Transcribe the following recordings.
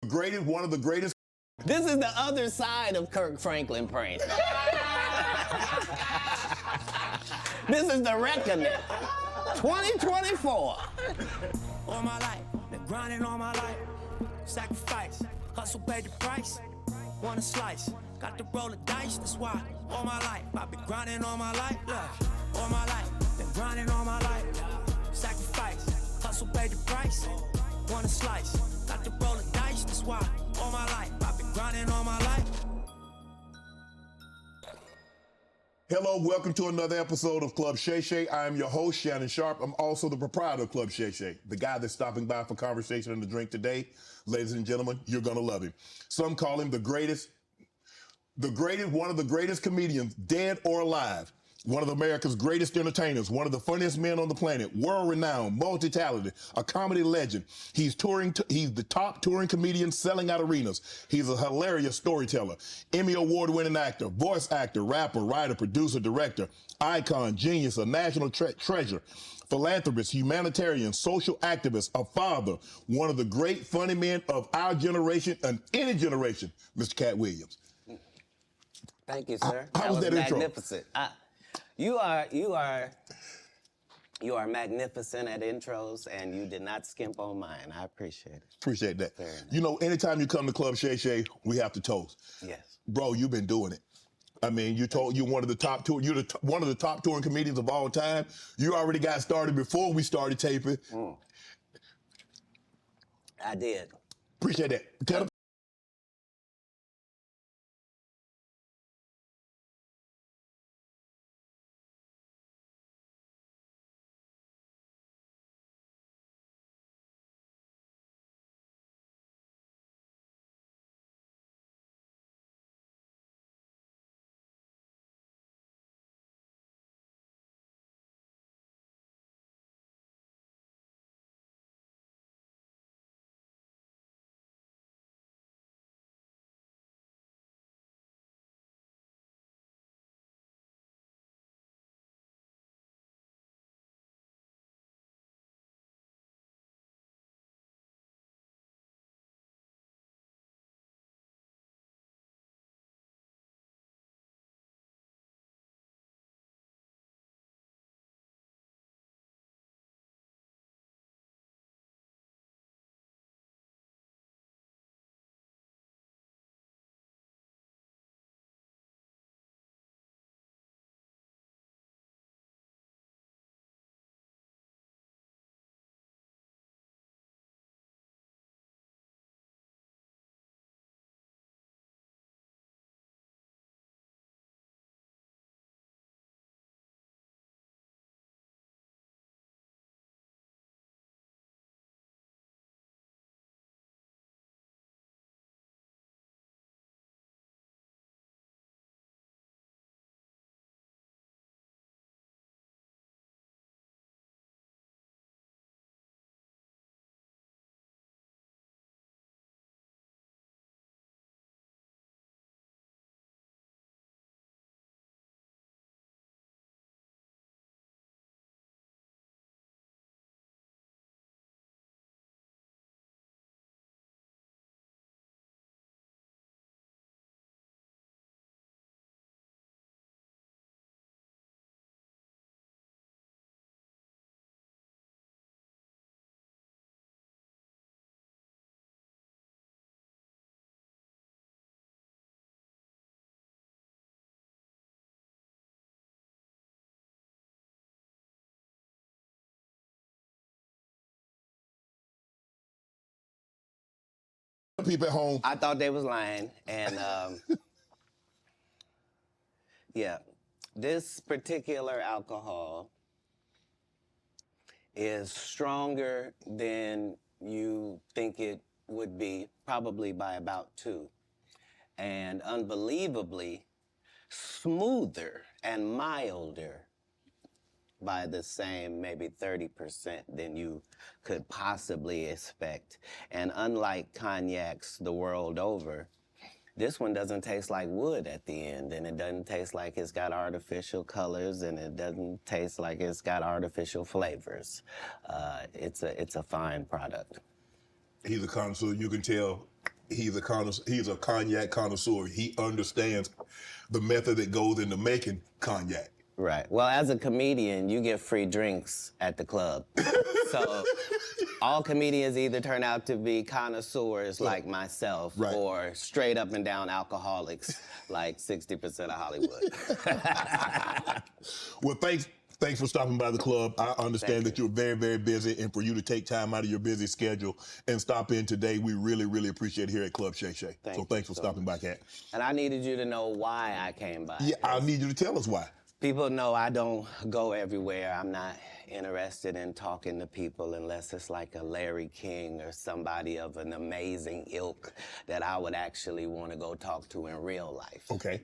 One of the greatest. This is the other side of Kirk Franklin prank. This is the reckoning. 2024. All my life, been grinding all my life. Sacrifice, hustle paid the price. Want a slice, got to roll the dice. That's why all my life, I've been grinding all my life. Look, all my life, been grinding all my life. Sacrifice, hustle paid the price. Want a slice, got to roll the dice. That's why all my life, I've been grinding all my life. Hello, welcome to another episode of Club SHAY. I am your host, Shannon Sharp. I'm also the proprietor of Club SHAY, the guy that's stopping by for conversation and a drink today. Ladies and gentlemen, you're gonna love him. Some call him one of the greatest comedians, dead or alive. One of America's greatest entertainers, one of the funniest men on the planet, world-renowned, multi-talented, a comedy legend. He's the top touring comedian selling out arenas. He's a hilarious storyteller, Emmy award-winning actor, voice actor, rapper, writer, producer, director, icon, genius, a national treasure, philanthropist, humanitarian, social activist, a father, one of the great funny men of our generation and any generation, Mr. Katt Williams. Thank you, sir. How was that intro? Magnificent. You are magnificent at intros, and you did not skimp on mine. I appreciate it. Appreciate that. Very nice. You know, anytime you come to Club SHAY, we have to toast. Yes. Bro, you've been doing it. I mean, you're one of the top one of the top touring comedians of all time. You already got started before we started taping. I did. Appreciate that. Tell people at home. I thought they was lying, and yeah, this particular alcohol is stronger than you think it would be, probably by about 2, and unbelievably smoother and milder by the same maybe 30% than you could possibly expect. And unlike cognacs the world over, this one doesn't taste like wood at the end, and it doesn't taste like it's got artificial colors, and it doesn't taste like it's got artificial flavors. It's a fine product. He's a connoisseur. You can tell he's a cognac connoisseur. He understands the method that goes into making cognac. Right. Well, as a comedian, you get free drinks at the club. So all comedians either turn out to be connoisseurs like myself, right, or straight up and down alcoholics like 60% of Hollywood. Well, thanks for stopping by the club. I understand that you're very, very busy, and for you to take time out of your busy schedule and stop in today, we really, really appreciate it here at Club SHAY. So thanks for stopping by, Katt. And I needed you to know why I came by. Yeah, I need you to tell us why. People know I don't go everywhere. I'm not interested in talking to people unless it's like a Larry King or somebody of an amazing ilk that I would actually want to go talk to in real life. Okay.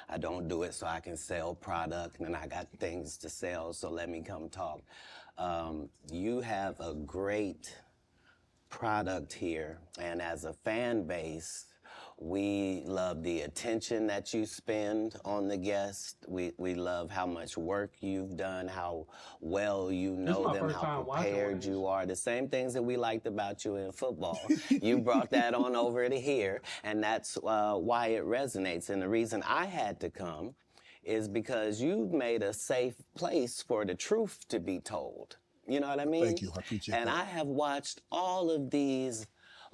I don't do it so I can sell product, and I got things to sell, so let me come talk. You have a great product here, and as a fan base, we love the attention that you spend on the guest. We love how much work you've done, how well you know them, how prepared you are. The same things that we liked about you in football. You brought that on over to here, and that's why it resonates. And the reason I had to come is because you've made a safe place for the truth to be told. You know what I mean? Thank you. I appreciate that. And I have watched all of these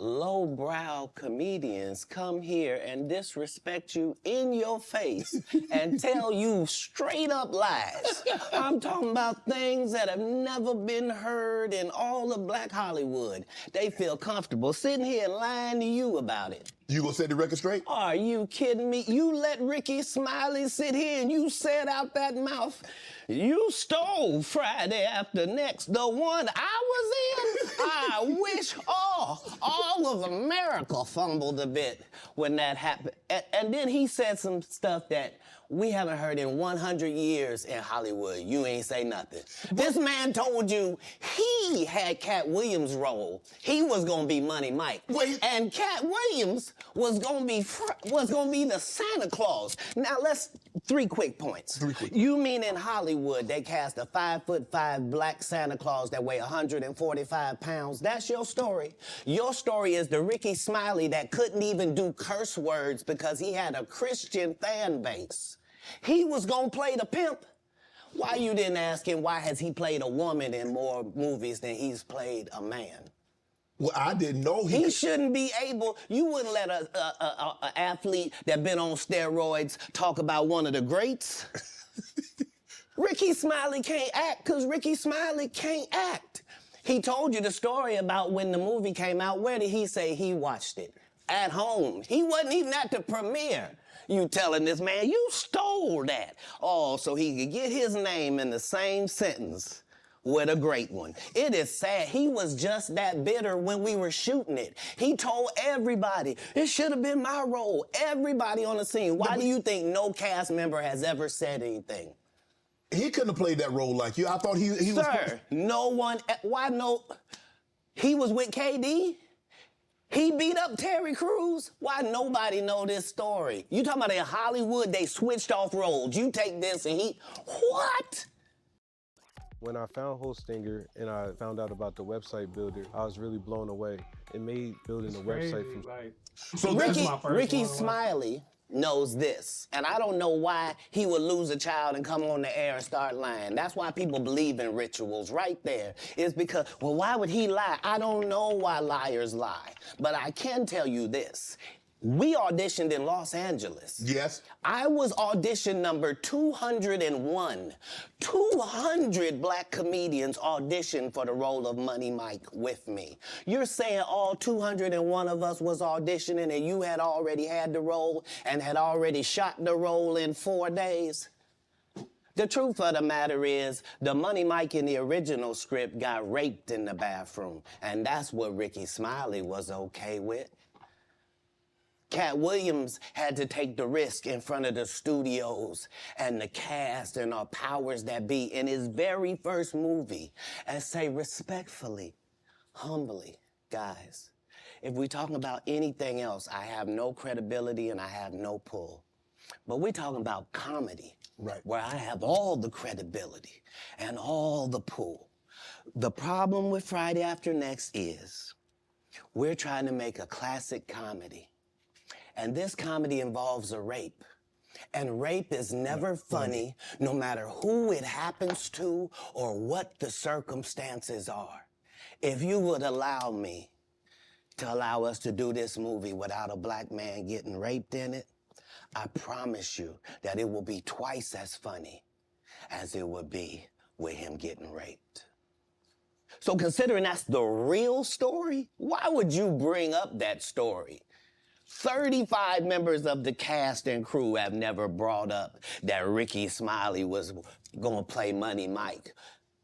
lowbrow comedians come here and disrespect you in your face and tell you straight up lies. I'm talking about things that have never been heard in all of Black Hollywood. They feel comfortable sitting here and lying to you about it. You gonna set the record straight? Are you kidding me? You let Ricky Smiley sit here and you said out that mouth, you stole Friday After Next, the one I was in. I wish all of America fumbled a bit when that happened. And then he said some stuff that we haven't heard in 100 years in Hollywood. You ain't say nothing. This man told you he had Katt Williams' role. He was gonna be Money Mike. Wait. And Katt Williams was gonna be the Santa Claus. Now three quick points. You mean in Hollywood they cast a 5'5" black Santa Claus that weigh 145 pounds? That's your story. Your story is the Ricky Smiley that couldn't even do curse words because he had a Christian fan base. He was gonna play the pimp. Why you didn't ask him why has he played a woman in more movies than he's played a man? Well, I didn't know he shouldn't be able. You wouldn't let an athlete that been on steroids talk about one of the greats. Ricky Smiley can't act because Ricky Smiley can't act. He told you the story about when the movie came out. Where did he say he watched it? At home. He wasn't even at the premiere. You telling this man, you stole that. Oh, so he could get his name in the same sentence with a great one. It is sad. He was just that bitter when we were shooting it. He told everybody, it should have been my role. Everybody on the scene. Why do you think no cast member has ever said anything? He couldn't have played that role like you. I thought he was... Sir, no one... Why no... He was with KD? He beat up Terry Crews? Why nobody know this story? You talking about in Hollywood, they switched off roles. You take this and he... What? When I found Holstinger and I found out about the website builder, I was really blown away. It made building a website from... So Ricky Smiley knows this, and I don't know why he would lose a child and come on the air and start lying. That's why people believe in rituals right there. It's because, well, why would he lie? I don't know why liars lie, but I can tell you this. We auditioned in Los Angeles. Yes. I was audition number 201. 200 black comedians auditioned for the role of Money Mike with me. You're saying all 201 of us was auditioning and you had already had the role and had already shot the role in 4 days? The truth of the matter is, the Money Mike in the original script got raped in the bathroom, and that's what Ricky Smiley was okay with. Katt Williams had to take the risk in front of the studios and the cast and our powers that be in his very first movie and say respectfully, humbly, guys, if we're talking about anything else, I have no credibility and I have no pull. But we're talking about comedy, right, where I have all the credibility and all the pull. The problem with Friday After Next is We're trying to make a classic comedy. And this comedy involves a rape. And rape is never funny, no matter who it happens to or what the circumstances are. If you would allow me to allow us to do this movie without a black man getting raped in it, I promise you that it will be twice as funny as it would be with him getting raped. So considering that's the real story, why would you bring up that story? 35 members of the cast and crew have never brought up that Ricky Smiley was gonna play Money Mike.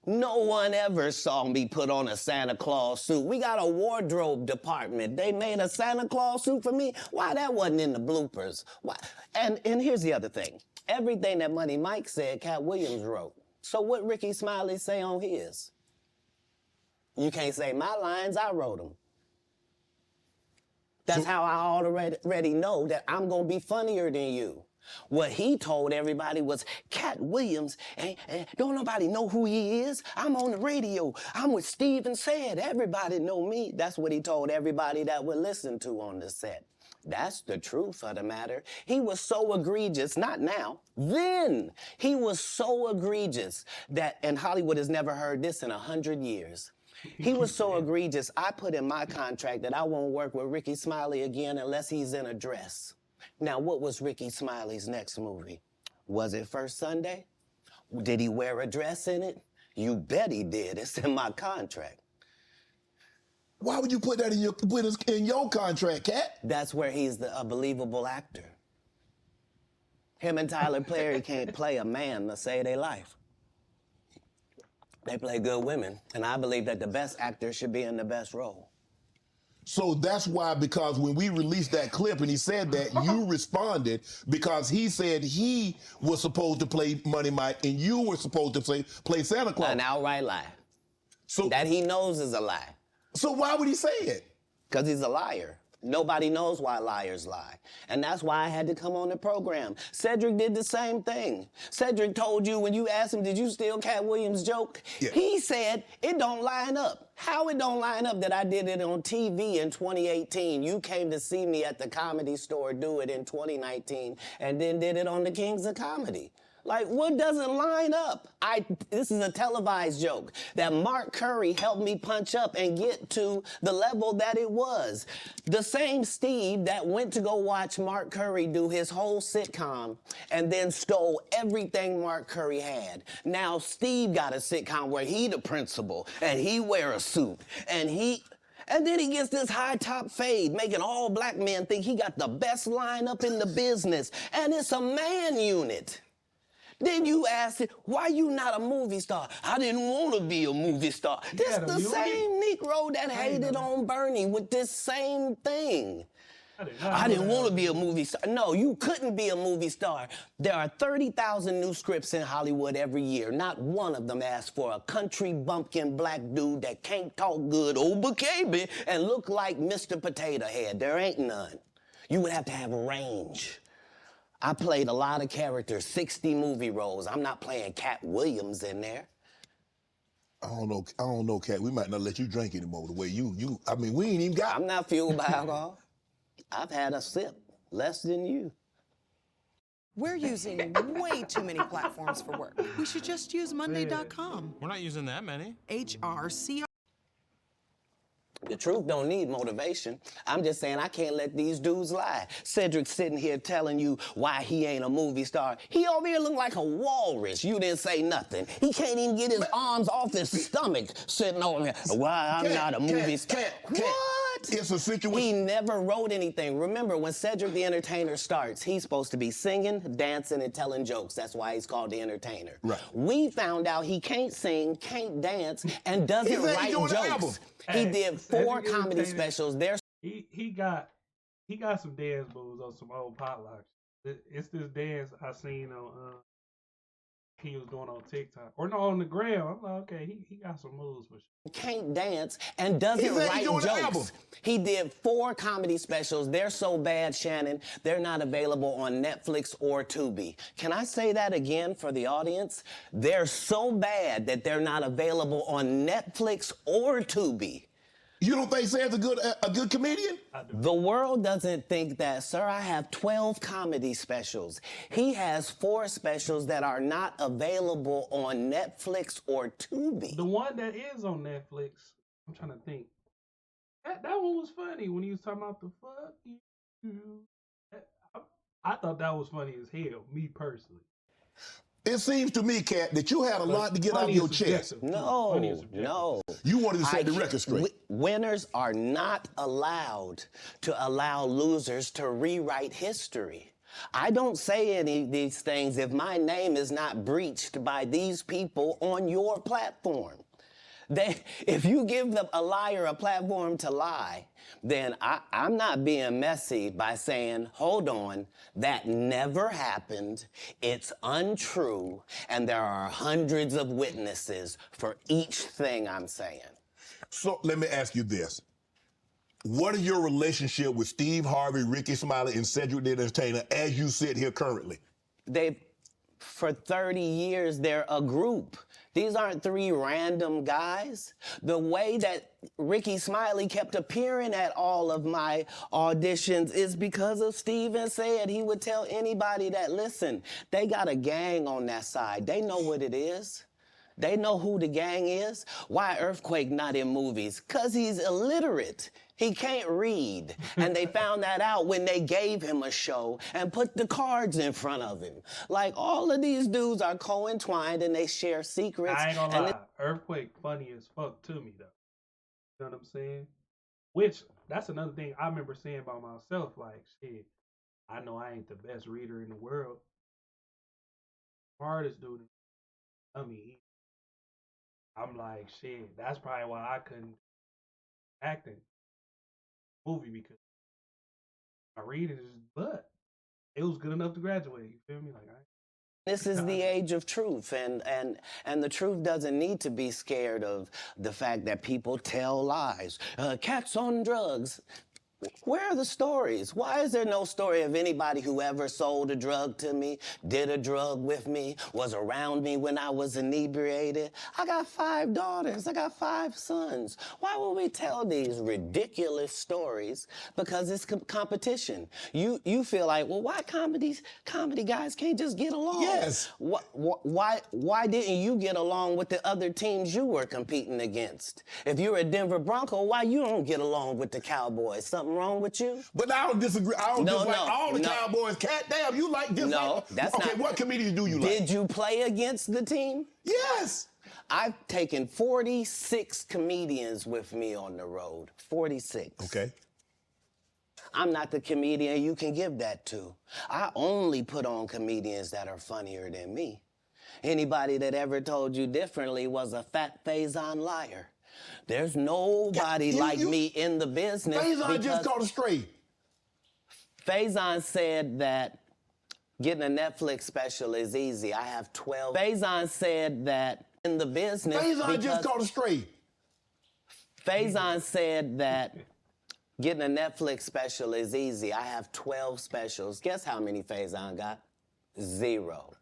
No one ever saw me put on a Santa Claus suit. We got a wardrobe department. They made a Santa Claus suit for me. Why that wasn't in the bloopers? Why? And here's the other thing. Everything that Money Mike said, Katt Williams wrote. So what Ricky Smiley say on his? You can't say my lines, I wrote them. That's how I already know that I'm gonna be funnier than you. What he told everybody was, Katt Williams, don't nobody know who he is. I'm on the radio. I'm with Steve and Said. Everybody know me. That's what he told everybody that would listen to on the set. That's the truth of the matter. He was so egregious, not now, then. He was so egregious that, and Hollywood has never heard this in 100 years. He was so egregious, I put in my contract that I won't work with Ricky Smiley again unless he's in a dress. Now, what was Ricky Smiley's next movie? Was it First Sunday? Did he wear a dress in it? You bet he did. It's in my contract. Why would you put that in your contract, Katt? That's where he's a believable actor. Him and Tyler Perry can't play a man to save their life. They play good women, and I believe that the best actor should be in the best role. So that's why, because when we released that clip and he said that, you responded because he said he was supposed to play Money Mike and you were supposed to play Santa Claus. An outright lie. So that he knows is a lie. So why would he say it? Because he's a liar. Nobody knows why liars lie. And that's why I had to come on the program. Cedric did the same thing. Cedric told you when you asked him, did you steal Katt Williams' joke? Yeah. He said, it don't line up. How it don't line up that I did it on TV in 2018? You came to see me at the Comedy Store do it in 2019 and then did it on the Kings of Comedy. Like, what doesn't line up? This is a televised joke that Mark Curry helped me punch up and get to the level that it was. The same Steve that went to go watch Mark Curry do his whole sitcom and then stole everything Mark Curry had. Now Steve got a sitcom where he the principal and he wear a suit and then he gets this high top fade, making all black men think he got the best lineup in the business. And it's a man unit. Then you asked it, why you not a movie star? I didn't want to be a movie star. This the same Negro that hated on Bernie with this same thing. I didn't want to be a movie star. No, you couldn't be a movie star. There are 30,000 new scripts in Hollywood every year. Not one of them asks for a country bumpkin black dude that can't talk good, baby, and look like Mr. Potato Head. There ain't none. You would have to have range. I played a lot of characters, 60 movie roles. I'm not playing Katt Williams in there. I don't know, Katt. We might not let you drink anymore the way I mean, we ain't even got... I'm not fueled by alcohol. I've had a sip, less than you. We're using way too many platforms for work. We should just use Monday.com. We're not using that many. HRCR. The truth don't need motivation. I'm just saying I can't let these dudes lie. Cedric's sitting here telling you why he ain't a movie star. He over here look like a walrus. You didn't say nothing. He can't even get his arms off his stomach sitting over here. Why I'm not a movie star. What? It's a situation. He never wrote anything. Remember, when Cedric the Entertainer starts, he's supposed to be singing, dancing, and telling jokes. That's why he's called the Entertainer. Right. We found out he can't sing, can't dance, and doesn't write jokes. He did 4 comedy specials. He got some dance moves on some old potlucks. It's this dance I seen on he was doing on TikTok or no on the gram. I'm like, okay, he got some moves for sure. Can't dance and doesn't write jokes. He did 4 comedy specials. They're so bad, Shannon, they're not available on Netflix or Tubi. Can I say that again for the audience? They're so bad that they're not available on Netflix or Tubi. You don't think Say's a good comedian? The world doesn't think that, sir. I have 12 comedy specials. He has 4 specials that are not available on Netflix or Tubi. The one that is on Netflix, I'm trying to think. That one was funny when he was talking about the fuck you. I thought that was funny as hell, me personally. It seems to me, Katt, that you had a lot to get off your chest. No. You wanted to set the record straight. Winners are not allowed to allow losers to rewrite history. I don't say any of these things if my name is not breached by these people on your platform. If you give a liar a platform to lie, then I'm not being messy by saying, hold on, that never happened, it's untrue, and there are hundreds of witnesses for each thing I'm saying. So let me ask you this. What is your relationship with Steve Harvey, Ricky Smiley, and Cedric the Entertainer as you sit here currently? For 30 years, they're a group. These aren't 3 random guys. The way that Ricky Smiley kept appearing at all of my auditions is because of Steven said he would tell anybody that, listen, they got a gang on that side. They know what it is. They know who the gang is. Why Earthquake not in movies? 'Cause he's illiterate. He can't read. And they found that out when they gave him a show and put the cards in front of him. Like, all of these dudes are co-entwined and they share secrets. I ain't gonna lie. Earthquake funny as fuck to me, though. You know what I'm saying? Which, that's another thing I remember saying about myself. Like, shit, I know I ain't the best reader in the world. Hardest dude. I mean, I'm like, shit, that's probably why I couldn't acting movie, because my reading is, but it was good enough to graduate. You feel me? Like, this is the age of truth, and the truth doesn't need to be scared of the fact that people tell lies. Katt's on drugs. Where are the stories? Why is there no story of anybody who ever sold a drug to me, did a drug with me, was around me when I was inebriated? I got 5 daughters. I got 5 sons. Why would we tell these ridiculous stories? Because it's competition. You feel like, well, why comedy guys can't just get along? Yes. Why didn't you get along with the other teams you were competing against? If you're a Denver Bronco, why you don't get along with the Cowboys? Something wrong with you? But I don't disagree. I don't dislike all the Cowboys. Katt, damn, you like this? No, that's not. Okay, what comedians do you like? Did you play against the team? Yes. I've taken 46 comedians with me on the road. 46. Okay. I'm not the comedian you can give that to. I only put on comedians that are funnier than me. Anybody that ever told you differently was a fat Faison liar. There's nobody like me in the business. Faison just caught a stray. Faison said that getting a Netflix special is easy. I have 12. Faison said that in the business. Faison just caught a stray. Faison said that getting a Netflix special is easy. I have 12 specials. Guess how many Faison got? 0.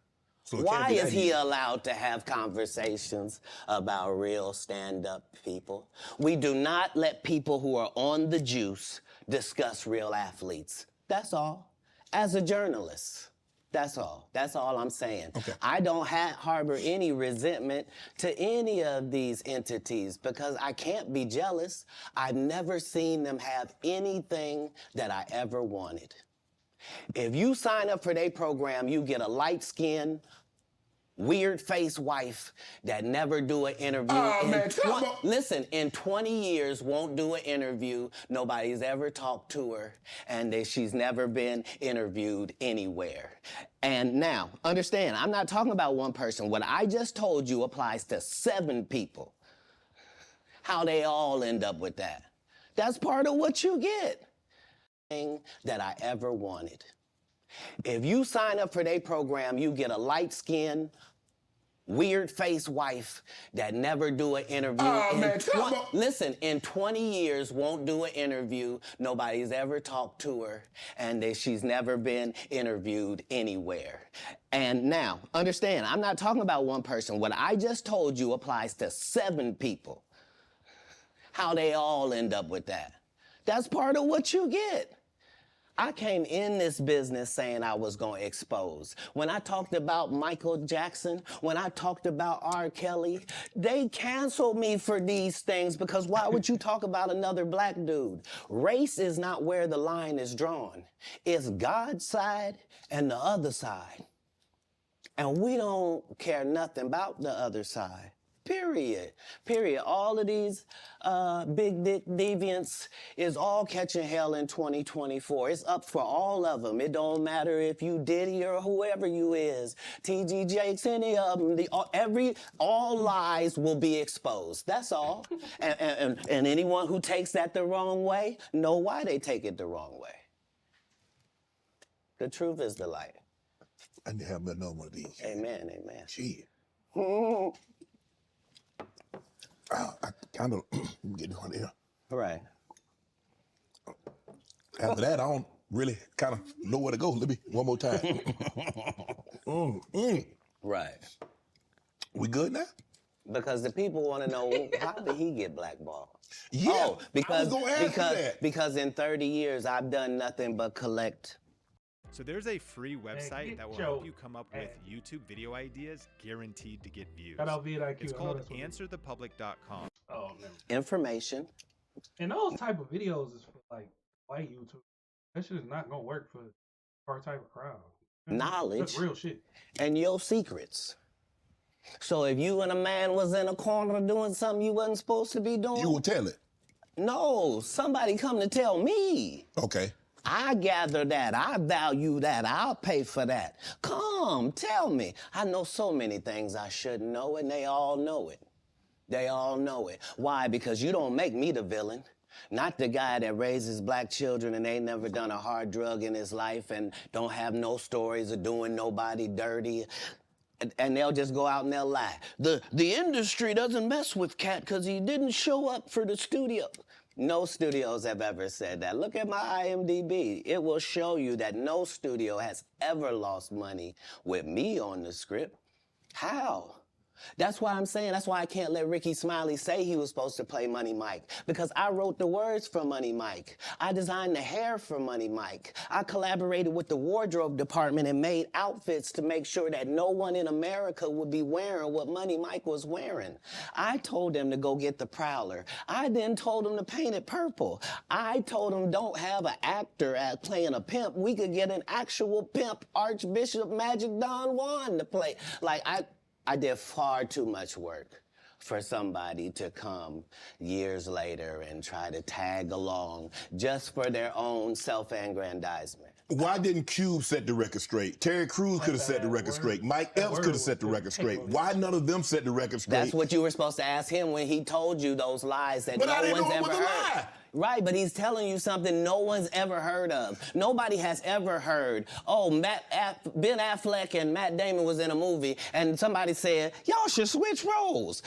So why is he allowed to have conversations about real stand-up people? We do not let people who are on the juice discuss real athletes. That's all. As a journalist, that's all. That's all I'm saying. Okay. I don't harbor any resentment to any of these entities because I can't be jealous. I've never seen them have anything that I ever wanted. If you sign up for their program, you get a light-skinned, weird-faced wife that never do an interview. Oh, man, come on. Listen, in 20 years, won't do an interview. Nobody's ever talked to her, and she's never been interviewed anywhere. And now, understand, I'm not talking about 1 person. What I just told you applies to 7 people. How they all end up with that. That's part of what you get. That I ever wanted. If you sign up for their program, you get a light-skinned, weird-faced wife that never do an interview. Oh, man, come on. Listen, in 20 years, won't do an interview. Nobody's ever talked to her, and she's never been interviewed anywhere. And now, understand, I'm not talking about 1 person. What I just told you applies to 7 people. how they all end up with that. That's part of what you get. I came in this business saying I was going to expose. When I talked about Michael Jackson, when I talked about R. Kelly, they canceled me for these things because why would you talk about another black dude? Race is not where the line is drawn. It's God's side and the other side. And we don't care nothing about the other side. Period. Period. All of these big dick deviants is all catching hell in 2024. It's up for all of them. It don't matter if you Diddy or whoever you is. TG Jakes, any of them. All lies will be exposed. That's all. And anyone who takes that the wrong way, know why they take it the wrong way. The truth is the light. I need to have another one of these. Amen, amen. Shit. I kind of get this one here. Right. After that, I don't really kind of know where to go. Let me one more time. Right. We good now? Because the people want to know, how did he get blackballed? Yeah, Oh, I was gonna ask you that. because in 30 years, I've done nothing but collect. So there's a free website get that will your help you come up with ass. YouTube video ideas guaranteed to get views. Shout out VidIQ. It's I know called that's what it is. answerthepublic.com. Oh, man. Information. And those type of videos is for like white YouTube. That shit is not gonna work for our type of crowd. Knowledge. That's real shit. And your secrets. So if you and a man was in a corner doing something you wasn't supposed to be doing, You will tell it. no, somebody come to tell me. Okay. I gather that. I value that. I'll pay for that. Come, tell me. I know so many things I shouldn't know, and they all know it. They all know it. Why? Because you don't make me the villain. Not the guy that raises black children and ain't never done a hard drug in his life and don't have no stories of doing nobody dirty. And they'll just go out and they'll lie. The industry doesn't mess with Katt because he didn't show up for the studio. No studios have ever said that. Look at my IMDb. It will show you that no studio has ever lost money with me on the script. How? That's why I'm saying, that's why I can't let Ricky Smiley say he was supposed to play Money Mike, because I wrote the words for Money Mike. I designed the hair for Money Mike. I collaborated with the wardrobe department and made outfits to make sure that no one in America would be wearing what Money Mike was wearing. I told them to go get the Prowler. I then told them to paint it purple. I told them don't have an actor playing a pimp. We could get an actual pimp, Archbishop Magic Don Juan to play. Like, I did far too much work for somebody to come years later and try to tag along just for their own self-aggrandizement. Why didn't Cube set the record straight? Terry Crews could have set the record straight. Mike Epps could have set the record straight. Why none of them set the record straight? That's what you were supposed to ask him when he told you those lies that But I no didn't one's know it ever was a heard. lie. Right, but he's telling you something no one's ever heard of. Nobody has ever heard, oh, Ben Affleck and Matt Damon was in a movie, and somebody said, y'all should switch roles.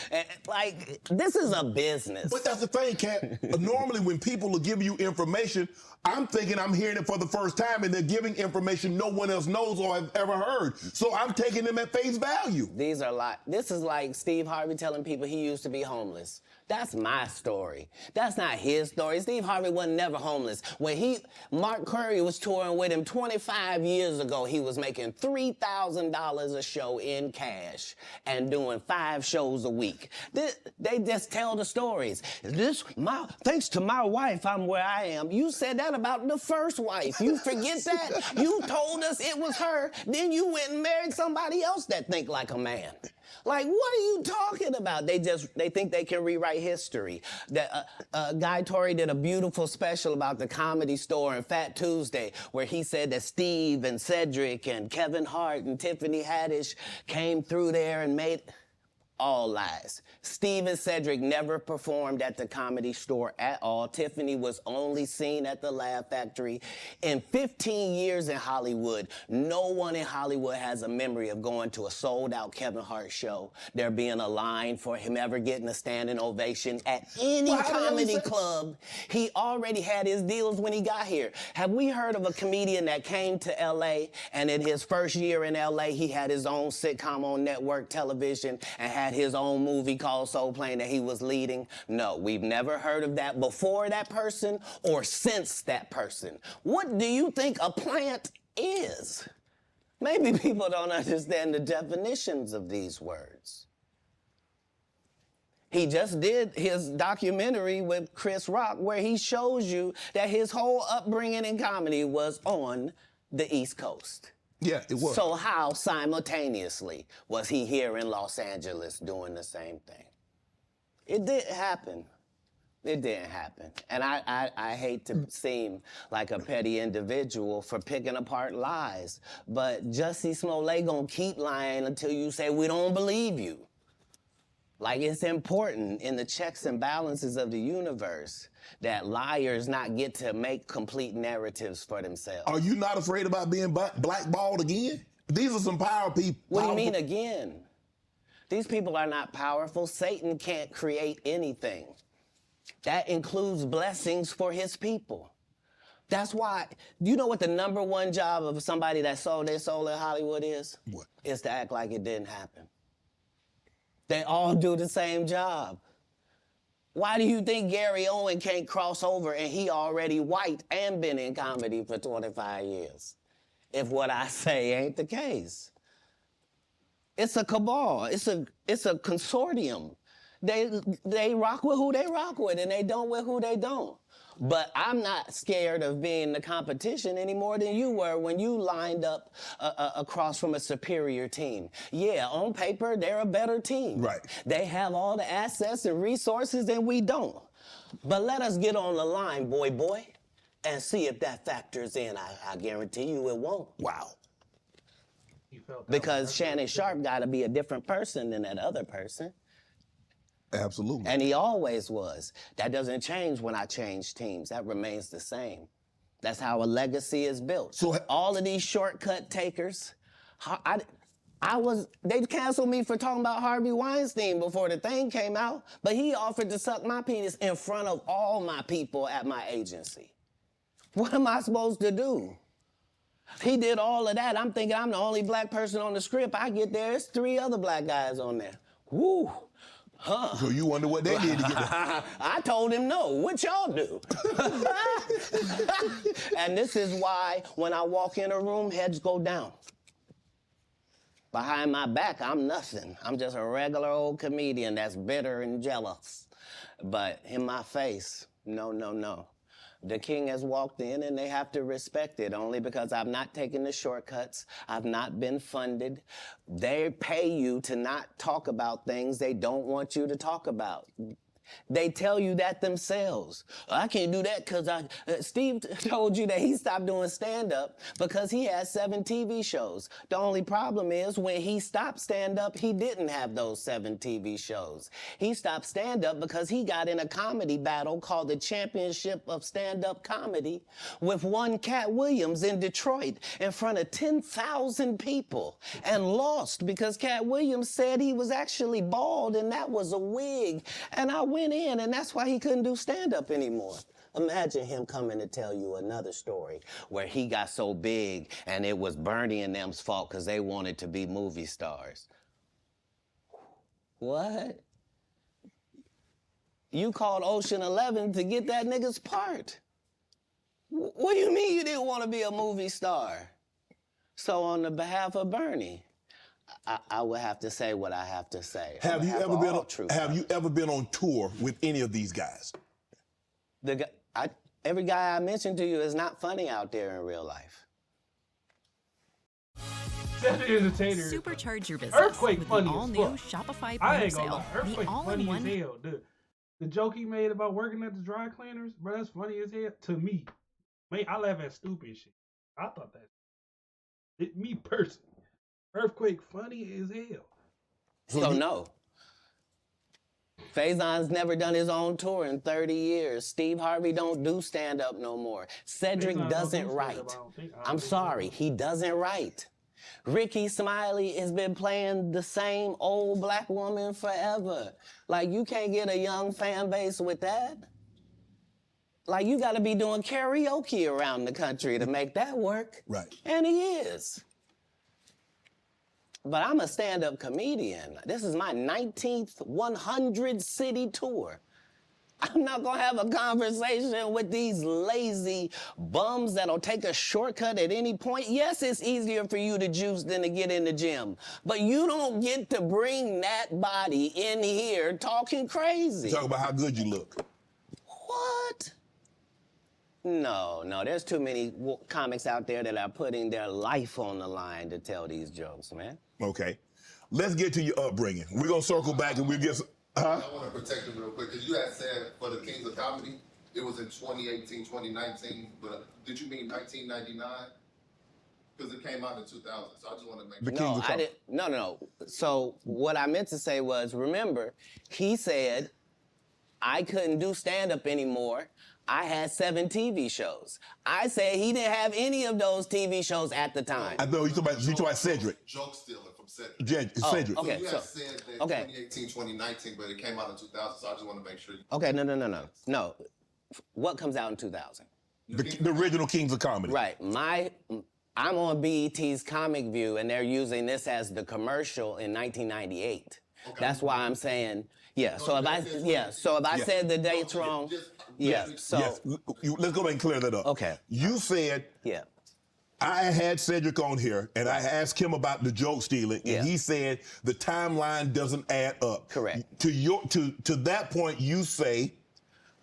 Like, this is a business. But that's the thing, Katt. Normally when people will give you information, I'm thinking I'm hearing it for the first time, and they're giving information no one else knows or have ever heard. So I'm taking them at face value. These are like, this is like Steve Harvey telling people he used to be homeless. That's my story. That's not his story. Steve Harvey wasn't never homeless. When Mark Curry was touring with him 25 years ago, he was making $3,000 a show in cash and doing 5 shows a week. They just tell the stories. Thanks to my wife, I'm where I am. You said that about the first wife. You forget that? You told us it was her, then you went and married somebody else that think like a man. Like, what are you talking about? They think they can rewrite history. Guy Torrey did a beautiful special about the Comedy Store and Fat Tuesday, where he said that Steve and Cedric and Kevin Hart and Tiffany Haddish came through there and made... All lies. Steve and Cedric never performed at the Comedy Store at all. Tiffany was only seen at the Laugh Factory. In 15 years in Hollywood, no one in Hollywood has a memory of going to a sold-out Kevin Hart show, there being a line for him ever getting a standing ovation at any comedy club. He already had his deals when he got here. Have we heard of a comedian that came to L.A. and in his first year in L.A. he had his own sitcom on network television and had had his own movie called Soul Plane that he was leading? No, we've never heard of that before that person or since that person. What do you think a plant is? Maybe people don't understand the definitions of these words. He just did his documentary with Chris Rock where he shows you that his whole upbringing in comedy was on the East Coast. Yeah, it was. So how simultaneously was he here in Los Angeles doing the same thing? It didn't happen. It didn't happen. And I hate to seem like a petty individual for picking apart lies, but Jussie Smollett gonna keep lying until you say we don't believe you. Like, it's important in the checks and balances of the universe that liars not get to make complete narratives for themselves. Are you not afraid about being blackballed again? These are some power people. What do you mean again? These people are not powerful. Satan can't create anything. That includes blessings for his people. That's why, you know what the #1 job of somebody that sold their soul in Hollywood is? What? Is to act like it didn't happen. They all do the same job. Why do you think Gary Owen can't cross over and he already white and been in comedy for 25 years? If what I say ain't the case. It's a cabal. It's a consortium. They rock with who they rock with and they don't with who they don't. But I'm not scared of being the competition any more than you were when you lined up across from a superior team. Yeah, on paper, they're a better team. Right. They have all the assets and resources and we don't. But let us get on the line, boy, and see if that factors in. I guarantee you it won't. Wow. Because Shannon Sharp got to be a different person than that other person. Absolutely. And he always was. That doesn't change when I change teams. That remains the same. That's how a legacy is built. So all of these shortcut takers, they canceled me for talking about Harvey Weinstein before the thing came out, but he offered to suck my penis in front of all my people at my agency. What am I supposed to do? He did all of that. I'm thinking I'm the only black person on the script. I get there, it's 3 other black guys on there. Woo. Huh. So you wonder what they did to get there. I told him no. What y'all do? And this is why when I walk in a room, heads go down. Behind my back, I'm nothing. I'm just a regular old comedian that's bitter and jealous. But in my face, no. The king has walked in and they have to respect it only because I've not taken the shortcuts. I've not been funded. They pay you to not talk about things they don't want you to talk about. They tell you that themselves. I can't do that because Steve told you that he stopped doing stand-up because he had 7 TV shows. The only problem is when he stopped stand-up, he didn't have those 7 TV shows. He stopped stand-up because he got in a comedy battle called the Championship of Stand-Up Comedy with one Katt Williams in Detroit in front of 10,000 people and lost because Katt Williams said he was actually bald and that was a wig. And I went in, and that's why he couldn't do stand-up anymore. Imagine him coming to tell you another story where he got so big and it was Bernie and them's fault because they wanted to be movie stars. What? You called Ocean 11 to get that nigga's part. What do you mean you didn't want to be a movie star? So on the behalf of Bernie, I would have to say what I have to say. Have you ever been on tour with any of these guys? Every guy I mentioned to you is not funny out there in real life. Supercharge your business Earthquake with funny the as all-new fuck. Shopify I Prime ain't gonna Sale. lie. Earthquake The funny as all-in-one. hell, dude. The joke he made about working at the dry cleaners, bro, that's funny as hell to me. Man, I laugh at stupid shit. I thought that. Me personally. Earthquake funny as hell. So no. Faison's never done his own tour in 30 years. Steve Harvey don't do stand-up no more. Cedric doesn't write. I'm sorry, he doesn't write. Ricky Smiley has been playing the same old black woman forever. Like, you can't get a young fan base with that. Like, you gotta be doing karaoke around the country to make that work. Right. And he is. But I'm a stand-up comedian. This is my 19th 100-city tour. I'm not gonna have a conversation with these lazy bums that'll take a shortcut at any point. Yes, it's easier for you to juice than to get in the gym, but you don't get to bring that body in here talking crazy. Talk about how good you look. What? No, there's too many comics out there that are putting their life on the line to tell these jokes, man. Okay. Let's get to your upbringing. We're going to circle back and we'll get some... I want to protect him real quick, because you had said for the Kings of Comedy, it was in 2018, 2019, but did you mean 1999? Because it came out in 2000, so I just want to make sure. No, I didn't. No. So what I meant to say was, remember, he said I couldn't do stand-up anymore. I had 7 TV shows. I said he didn't have any of those TV shows at the time. I know you talking about Cedric. Joke stealing from Cedric. Yeah, Cedric. Okay, So you had said that okay. 2018, 2019, but it came out in 2000, so I just want to make sure. Okay, no. What comes out in 2000? The original Kings of Comedy. Right. I'm on BET's Comic View, and they're using this as the commercial in 1998. Okay. That's why I'm saying, yeah. So if I said the dates wrong, yeah. So yes. Let's go back and clear that up. Okay. You said, yeah. I had Cedric on here, and I asked him about the joke stealing, and he said the timeline doesn't add up. Correct. To that point, you say.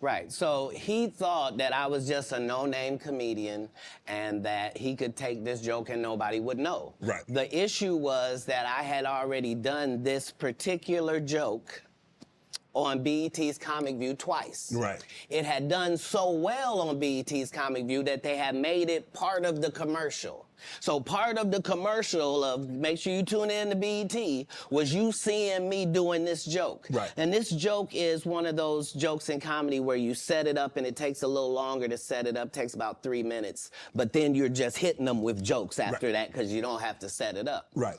Right. So he thought that I was just a no-name comedian and that he could take this joke and nobody would know. Right. The issue was that I had already done this particular joke on BET's Comic View twice. Right. It had done so well on BET's Comic View that they had made it part of the commercial. So part of the commercial of make sure you tune in to BET was you seeing me doing this joke. Right. And this joke is one of those jokes in comedy where you set it up and it takes a little longer to set it up, takes about 3 minutes, but then you're just hitting them with jokes after that because you don't have to set it up. Right.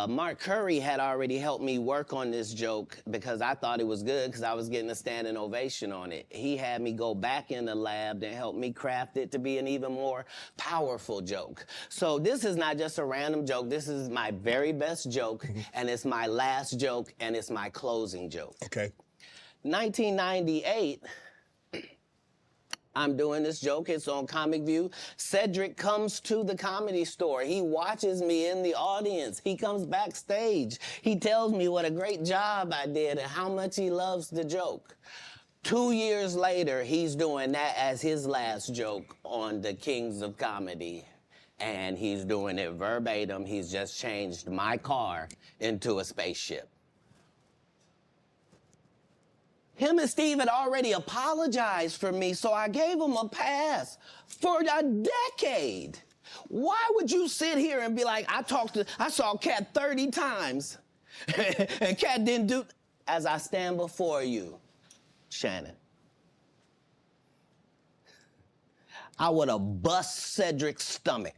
Mark Curry had already helped me work on this joke because I thought it was good because I was getting a standing ovation on it. He had me go back in the lab and help me craft it to be an even more powerful joke. So this is not just a random joke. This is my very best joke, and it's my last joke, and it's my closing joke. Okay. 1998, I'm doing this joke. It's on Comic View. Cedric comes to the Comedy Store. He watches me in the audience. He comes backstage. He tells me what a great job I did and how much he loves the joke. 2 years later, he's doing that as his last joke on the Kings of Comedy. And he's doing it verbatim. He's just changed my car into a spaceship. Him and Steve had already apologized for me, so I gave him a pass for a decade. Why would you sit here and be like, I saw Katt 30 times, and Katt didn't do, as I stand before you, Shannon, I would have bust Cedric's stomach.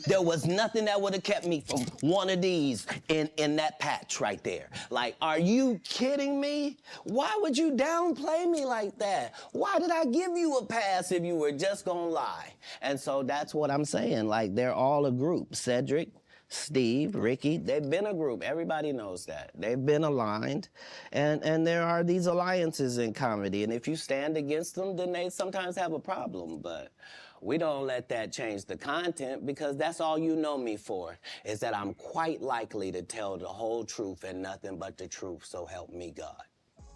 There was nothing that would have kept me from one of these in that patch right there. Like, are you kidding me? Why would you downplay me like that? Why did I give you a pass if you were just gonna lie? And so that's what I'm saying. Like, they're all a group. Cedric, Steve, Ricky, they've been a group. Everybody knows that. They've been aligned. And there are these alliances in comedy. And if you stand against them, then they sometimes have a problem. But we don't let that change the content because that's all you know me for, is that I'm quite likely to tell the whole truth and nothing but the truth, so help me God.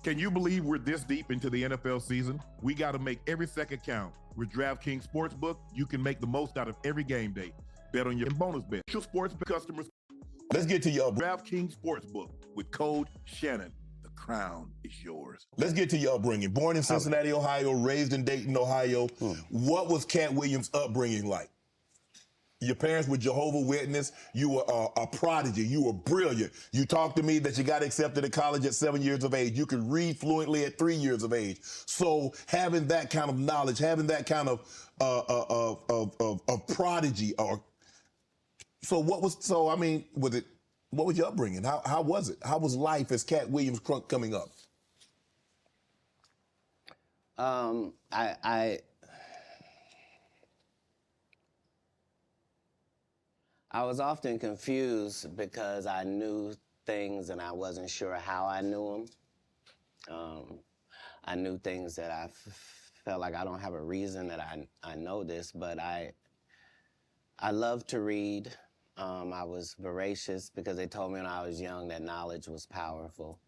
Can you believe we're this deep into the NFL season? We got to make every second count. With DraftKings Sportsbook, you can make the most out of every game day. Bet on your bonus bet. Sports customers. Let's get to your DraftKings Sportsbook with code Shannon. The crown is yours. Let's get to your upbringing. Born in Cincinnati, Ohio, raised in Dayton, Ohio. What was Katt Williams' upbringing like? Your parents were Jehovah's Witness. You were a prodigy. You were brilliant. You talked to me that you got accepted to college at 7 years of age. You could read fluently at 3 years of age. So having that kind of knowledge, having that kind of prodigy, what was your upbringing? How was it? How was life as Katt Williams Crunk coming up? I was often confused because I knew things and I wasn't sure how I knew them. I knew things that I felt like I don't have a reason that I know this, but I love to read. I was voracious because they told me when I was young that knowledge was powerful.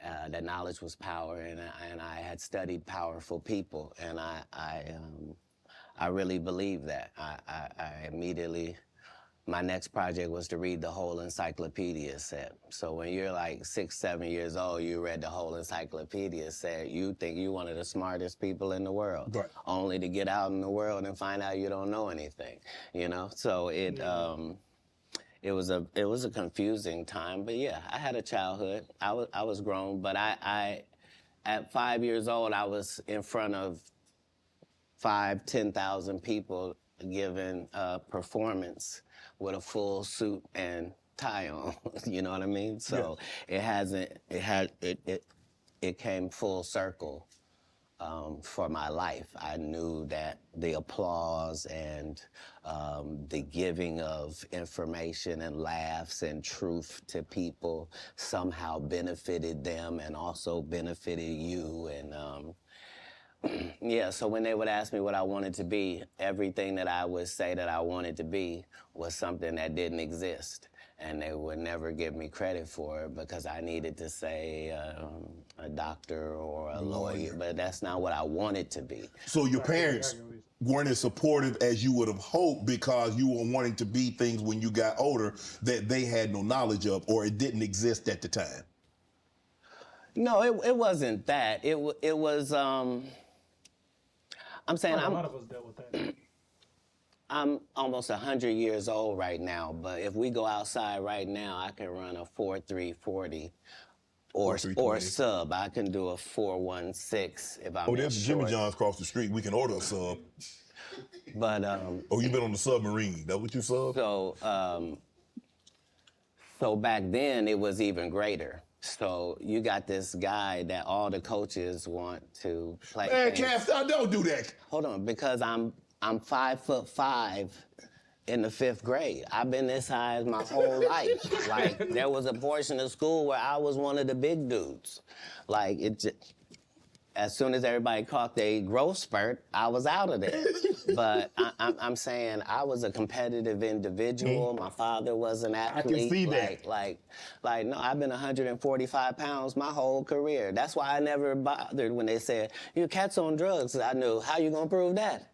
That knowledge was power, and I had studied powerful people, and I really believed that. I immediately, my next project was to read the whole encyclopedia set. So when you're like 6, 7 years old, you read the whole encyclopedia set, you think you're one of the smartest people in the world, Right. only to get out in the world and find out you don't know anything, you know? So it was a confusing time, but yeah, I had a childhood. I was grown, but I at 5 years old, I was in front of 10,000 people giving a performance with a full suit and tie on. You know what I mean? So it came full circle. For my life, I knew that the applause and the giving of information and laughs and truth to people somehow benefited them and also benefited you. And yeah, so when they would ask me what I wanted to be, everything that I would say that I wanted to be was something that didn't exist. And they would never give me credit for it because I needed to say a doctor or a lawyer, but that's not what I wanted to be. So your parents weren't as supportive as you would have hoped because you were wanting to be things when you got older that they had no knowledge of, or it didn't exist at the time? No, it wasn't that. It was, I'm saying A lot of us dealt with that. I'm almost 100 years old right now, but if we go outside right now, I can run a 4.340 or sub. I can do a 4.16 if I'm there's Jimmy John's across the street. We can order a sub. But you've been on the submarine. That what you sub? So back then it was even greater. So you got this guy that all the coaches want to play. Man, Katt, don't do that. Hold on, because I'm 5'5" in the 5th grade. I've been this high my whole life. Like, there was a portion of school where I was one of the big dudes. Like, as soon as everybody caught their growth spurt, I was out of there. But I'm saying I was a competitive individual. My father was an athlete. I can see that. Like, no, I've been 145 pounds my whole career. That's why I never bothered when they said, your Katt's on drugs. I knew, how you gonna prove that?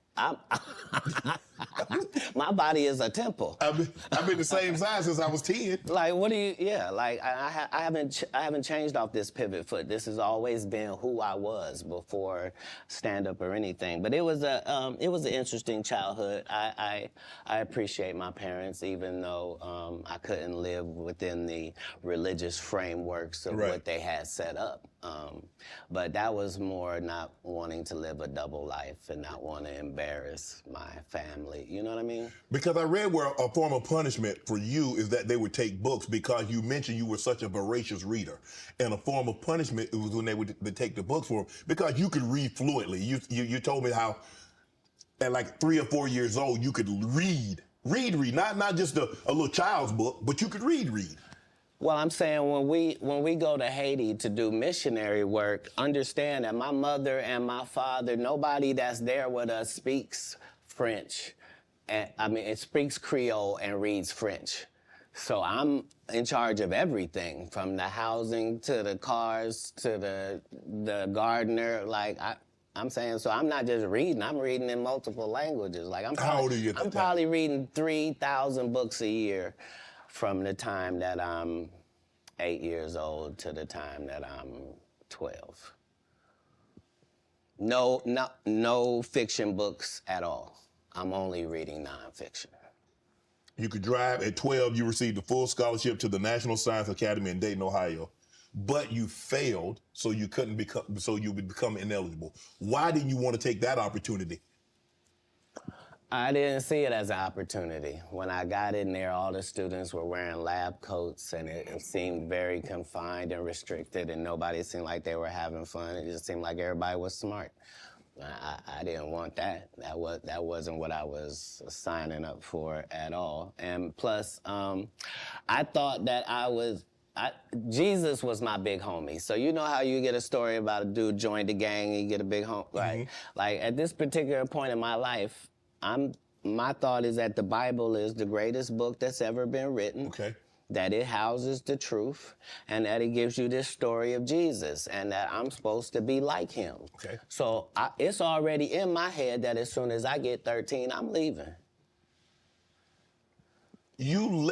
My body is a temple. I've been the same size since I was 10. Like, what do you? Yeah, like I haven't changed off this pivot foot. This has always been who I was before stand up or anything. But it was an interesting childhood. I appreciate my parents, even though I couldn't live within the religious frameworks of what they had set up. But that was more not wanting to live a double life and not want to embarrass my family. You know what I mean? Because I read where a form of punishment for you is that they would take books because you mentioned you were such a voracious reader. And a form of punishment was when they would take the books for because you could read fluently. You told me how at like 3 or 4 years old you could read, not just a little child's book, but you could read. Well, I'm saying when we go to Haiti to do missionary work, understand that my mother and my father, nobody that's there with us speaks French. And, it speaks Creole and reads French. So I'm in charge of everything, from the housing to the cars to the gardener. Like, I'm saying, so I'm not just reading, I'm reading in multiple languages. Like, How old are you at that I'm time? probably reading 3,000 books a year from the time that I'm 8 years old to the time that I'm 12. No fiction books at all. I'm only reading nonfiction. You could drive. At 12, you received a full scholarship to the National Science Academy in Dayton, Ohio. But you failed, so you would become ineligible. Why didn't you want to take that opportunity? I didn't see it as an opportunity. When I got in there, all the students were wearing lab coats, and it seemed very confined and restricted, and nobody seemed like they were having fun. It just seemed like everybody was smart. I didn't want that. That wasn't what I was signing up for at all. And plus, I thought that Jesus was my big homie. So you know how you get a story about a dude joined the gang and you get a big homie, right? Like at this particular point in my life, my thought is that the Bible is the greatest book that's ever been written. Okay. That it houses the truth, and that it gives you this story of Jesus, and that I'm supposed to be like him. Okay. So it's already in my head that as soon as I get 13, I'm leaving. You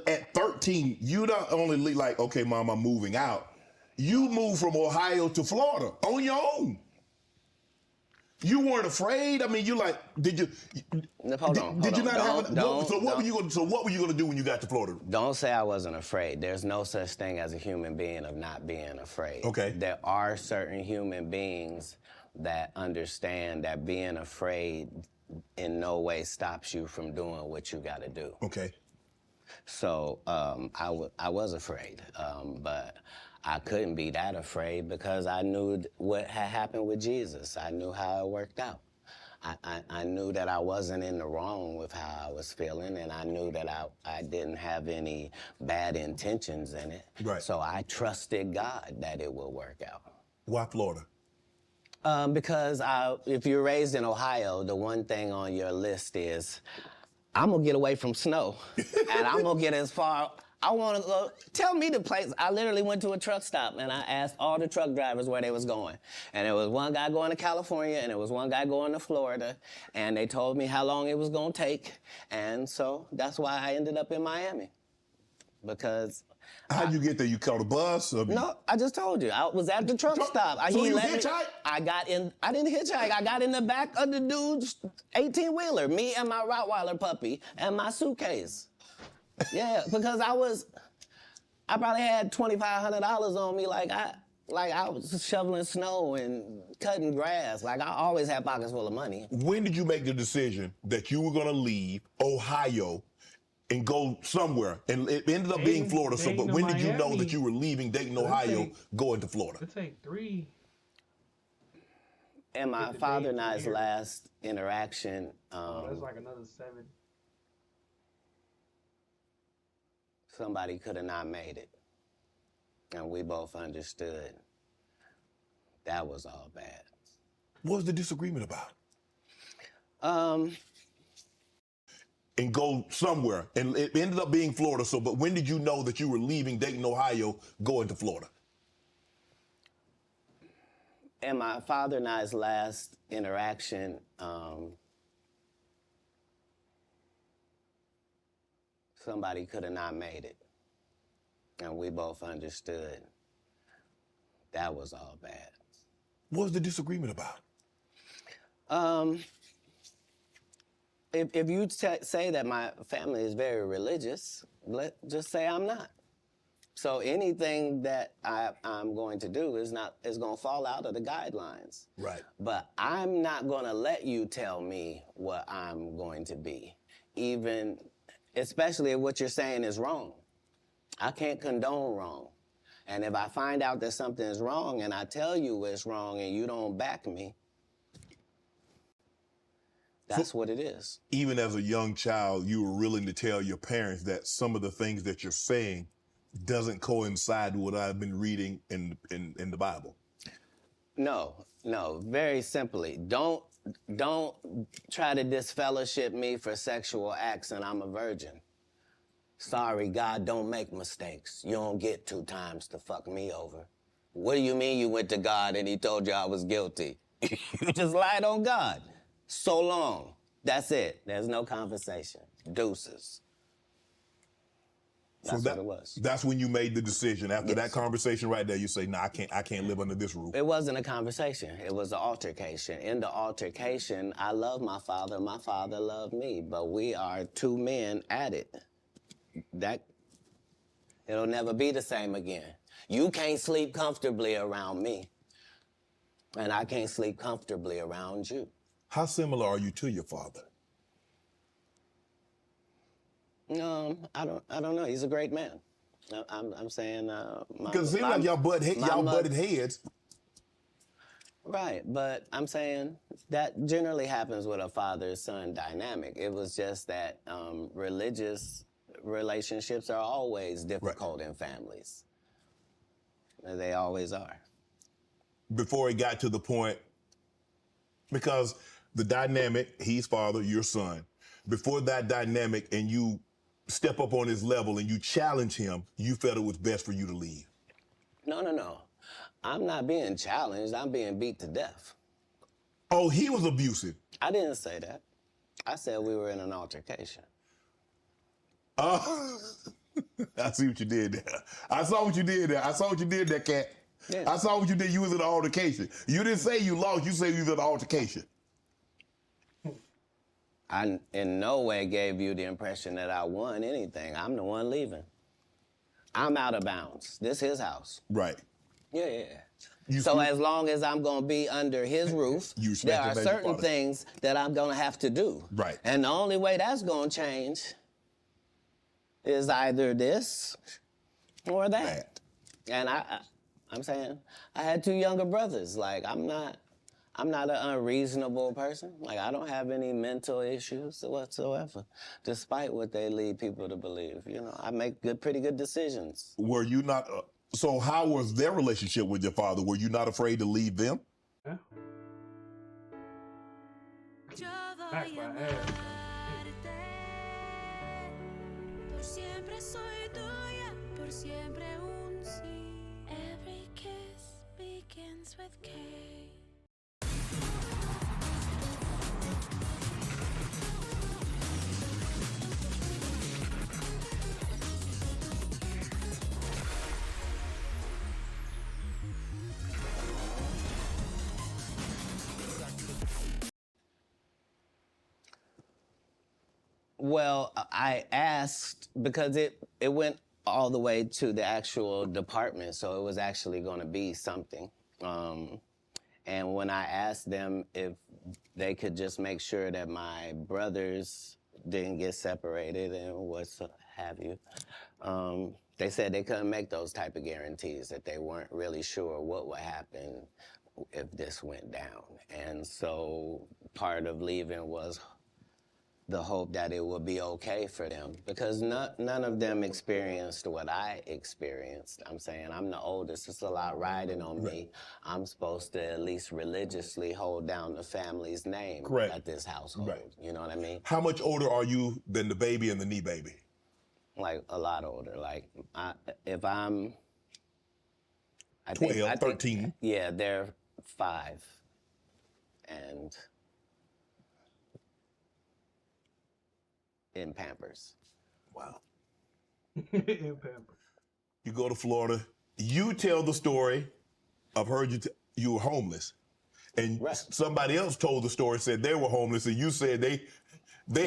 at 13, you not only like, okay, Mom, I'm moving out. You moved from Ohio to Florida on your own. You weren't afraid. I mean, you like, did you? Hold on. Did you not have? So what were you going to do when you got to Florida? Don't say I wasn't afraid. There's no such thing as a human being of not being afraid. Okay. There are certain human beings that understand that being afraid in no way stops you from doing what you got to do. Okay. So I was afraid, but I couldn't be that afraid because I knew what had happened with Jesus. I knew how it worked out. I knew that I wasn't in the wrong with how I was feeling, and I knew that I didn't have any bad intentions in it. Right. So I trusted God that it would work out. Why Florida? Because if you're raised in Ohio, the one thing on your list is, I'm gonna get away from snow, and I'm gonna get as far. I want to go. Tell me the place. I literally went to a truck stop and I asked all the truck drivers where they was going, and there was one guy going to California and there was one guy going to Florida, and they told me how long it was gonna take, and so that's why I ended up in Miami, because. How'd you get there? You caught a bus? No, I just told you. I was at the truck stop. So you hitchhiked? I didn't hitchhike. I got in the back of the dude's 18-wheeler, me and my Rottweiler puppy and my suitcase. Yeah, because I probably had $2,500 on me, like I was shoveling snow and cutting grass. Like I always had pockets full of money. When did you make the decision that you were gonna leave Ohio and go somewhere? And it ended up being Florida. So, but when did you know that you were leaving Dayton, Ohio, going to Florida? It take 3. And my father and I's last interaction. That's like another 7. Somebody could have not made it. And we both understood that was all bad. What was the disagreement about? And go somewhere. And it ended up being Florida. So, but when did you know that you were leaving Dayton, Ohio, going to Florida? And my father and I's last interaction, somebody could have not made it. And we both understood that was all bad. What was the disagreement about? If you say that my family is very religious, just say I'm not. So anything that I'm going to do is going to fall out of the guidelines. Right. But I'm not going to let you tell me what I'm going to be, especially if what you're saying is wrong. I can't condone wrong. And if I find out that something is wrong and I tell you it's wrong and you don't back me, that's what it is. Even as a young child, you were willing to tell your parents that some of the things that you're saying doesn't coincide with what I've been reading in the Bible. No, very simply. Don't try to disfellowship me for sexual acts and I'm a virgin. Sorry, God don't make mistakes. You don't get 2 times to fuck me over. What do you mean you went to God and he told you I was guilty? You just lied on God. So long. That's it. There's no conversation. Deuces. That's what it was. That's when you made the decision. After that conversation right there, you say, nah, I can't live under this roof. It wasn't a conversation. It was an altercation. In the altercation, I love my father. My father loved me. But we are 2 men at it. It'll never be the same again. You can't sleep comfortably around me. And I can't sleep comfortably around you. How similar are you to your father? I don't know. He's a great man. I'm saying, because it seems like y'all butted heads. Right, but I'm saying that generally happens with a father-son dynamic. It was just that religious relationships are always difficult in families. They always are. Before it got to the point, because the dynamic, he's father, you're son. Before that dynamic and you step up on his level and you challenge him, you felt it was best for you to leave. No. I'm not being challenged. I'm being beat to death. Oh, he was abusive. I didn't say that. I said we were in an altercation. Oh, I see what you did there. I saw what you did there. I saw what you did there, Katt. Yeah. I saw what you did. You was in an altercation. You didn't say you lost. You said you was in an altercation. I in no way gave you the impression that I won anything. I'm the one leaving. I'm out of bounds. This is his house. Right. Yeah. You So as long as I'm going to be under his roof, You there respect are your baby certain father. things that I'm going to have to do. Right. And the only way that's going to change is either this or that. And I'm saying I had two younger brothers. Like, I'm not an unreasonable person. Like, I don't have any mental issues whatsoever, despite what they lead people to believe. You know, I make pretty good decisions. Were you not? So how was their relationship with your father? Were you not afraid to leave them? Yeah. Back by ass. Por siempre soy tuya, por siempre un sí. Every kiss begins with K. Well, I asked because it went all the way to the actual department, so it was actually going to be something. And when I asked them if they could just make sure that my brothers didn't get separated and what have you, they said they couldn't make those type of guarantees, that they weren't really sure what would happen if this went down. And so part of leaving was the hope that it would be okay for them, because none of them experienced what I experienced. I'm saying I'm the oldest. It's a lot riding on me. I'm supposed to at least religiously hold down the family's name Correct. at this household. Right. You know what I mean? How much older are you than the baby and the knee baby? Like a lot older. Like if I'm 12, 13. Yeah, they're 5 and in Pampers. Wow. In Pamper. You go to Florida. You tell the story of you were homeless, and Right. somebody else told the story, said they were homeless, and you said they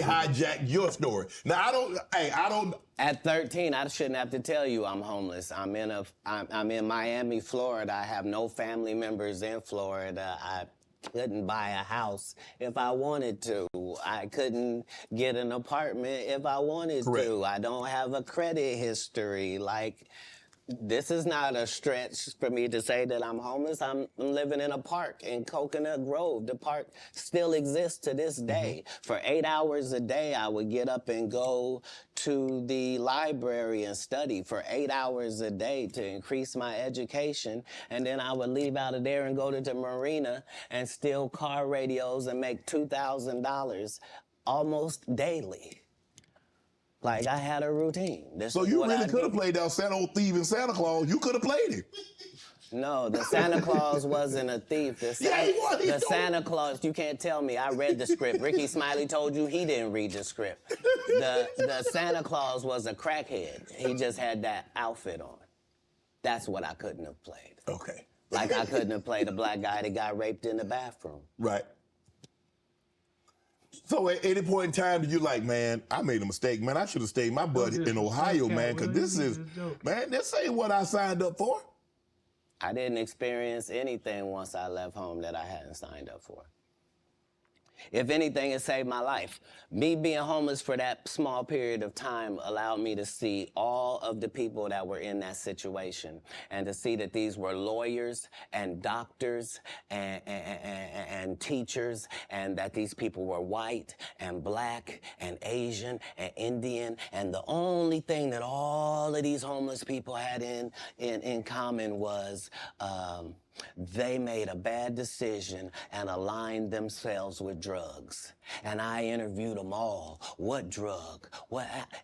hijacked your story. Now I don't. At 13, I shouldn't have to tell you I'm homeless. I'm in Miami, Florida. I have no family members in Florida. I couldn't buy a house if I wanted to. I couldn't get an apartment if I wanted Correct. to. I don't have a credit history. Like, this is not a stretch for me to say that I'm homeless. I'm living in a park in Coconut Grove. The park still exists to this day. For 8 hours a day, I would get up and go to the library and study for 8 hours a day to increase my education. And then I would leave out of there and go to the marina and steal car radios and make $2,000 almost daily. Like, I had a routine. So you really could have played that old thieving Santa Claus. You could have played it. No, the Santa Claus wasn't a thief. The Santa Claus, you can't tell me. I read the script. Ricky Smiley told you he didn't read the script. The Santa Claus was a crackhead. He just had that outfit on. That's what I couldn't have played. Okay. Like, I couldn't have played a black guy that got raped in the bathroom. Right. So at any point in time, you're like, man, I made a mistake, man. I should have stayed my butt in Ohio, man, because this ain't what I signed up for. I didn't experience anything once I left home that I hadn't signed up for. If anything, it saved my life. Me being homeless for that small period of time allowed me to see all of the people that were in that situation and to see that these were lawyers and doctors and teachers, and that these people were white and black and Asian and Indian, and the only thing that all of these homeless people had in common was they made a bad decision and aligned themselves with drugs. And I interviewed them all. What drug?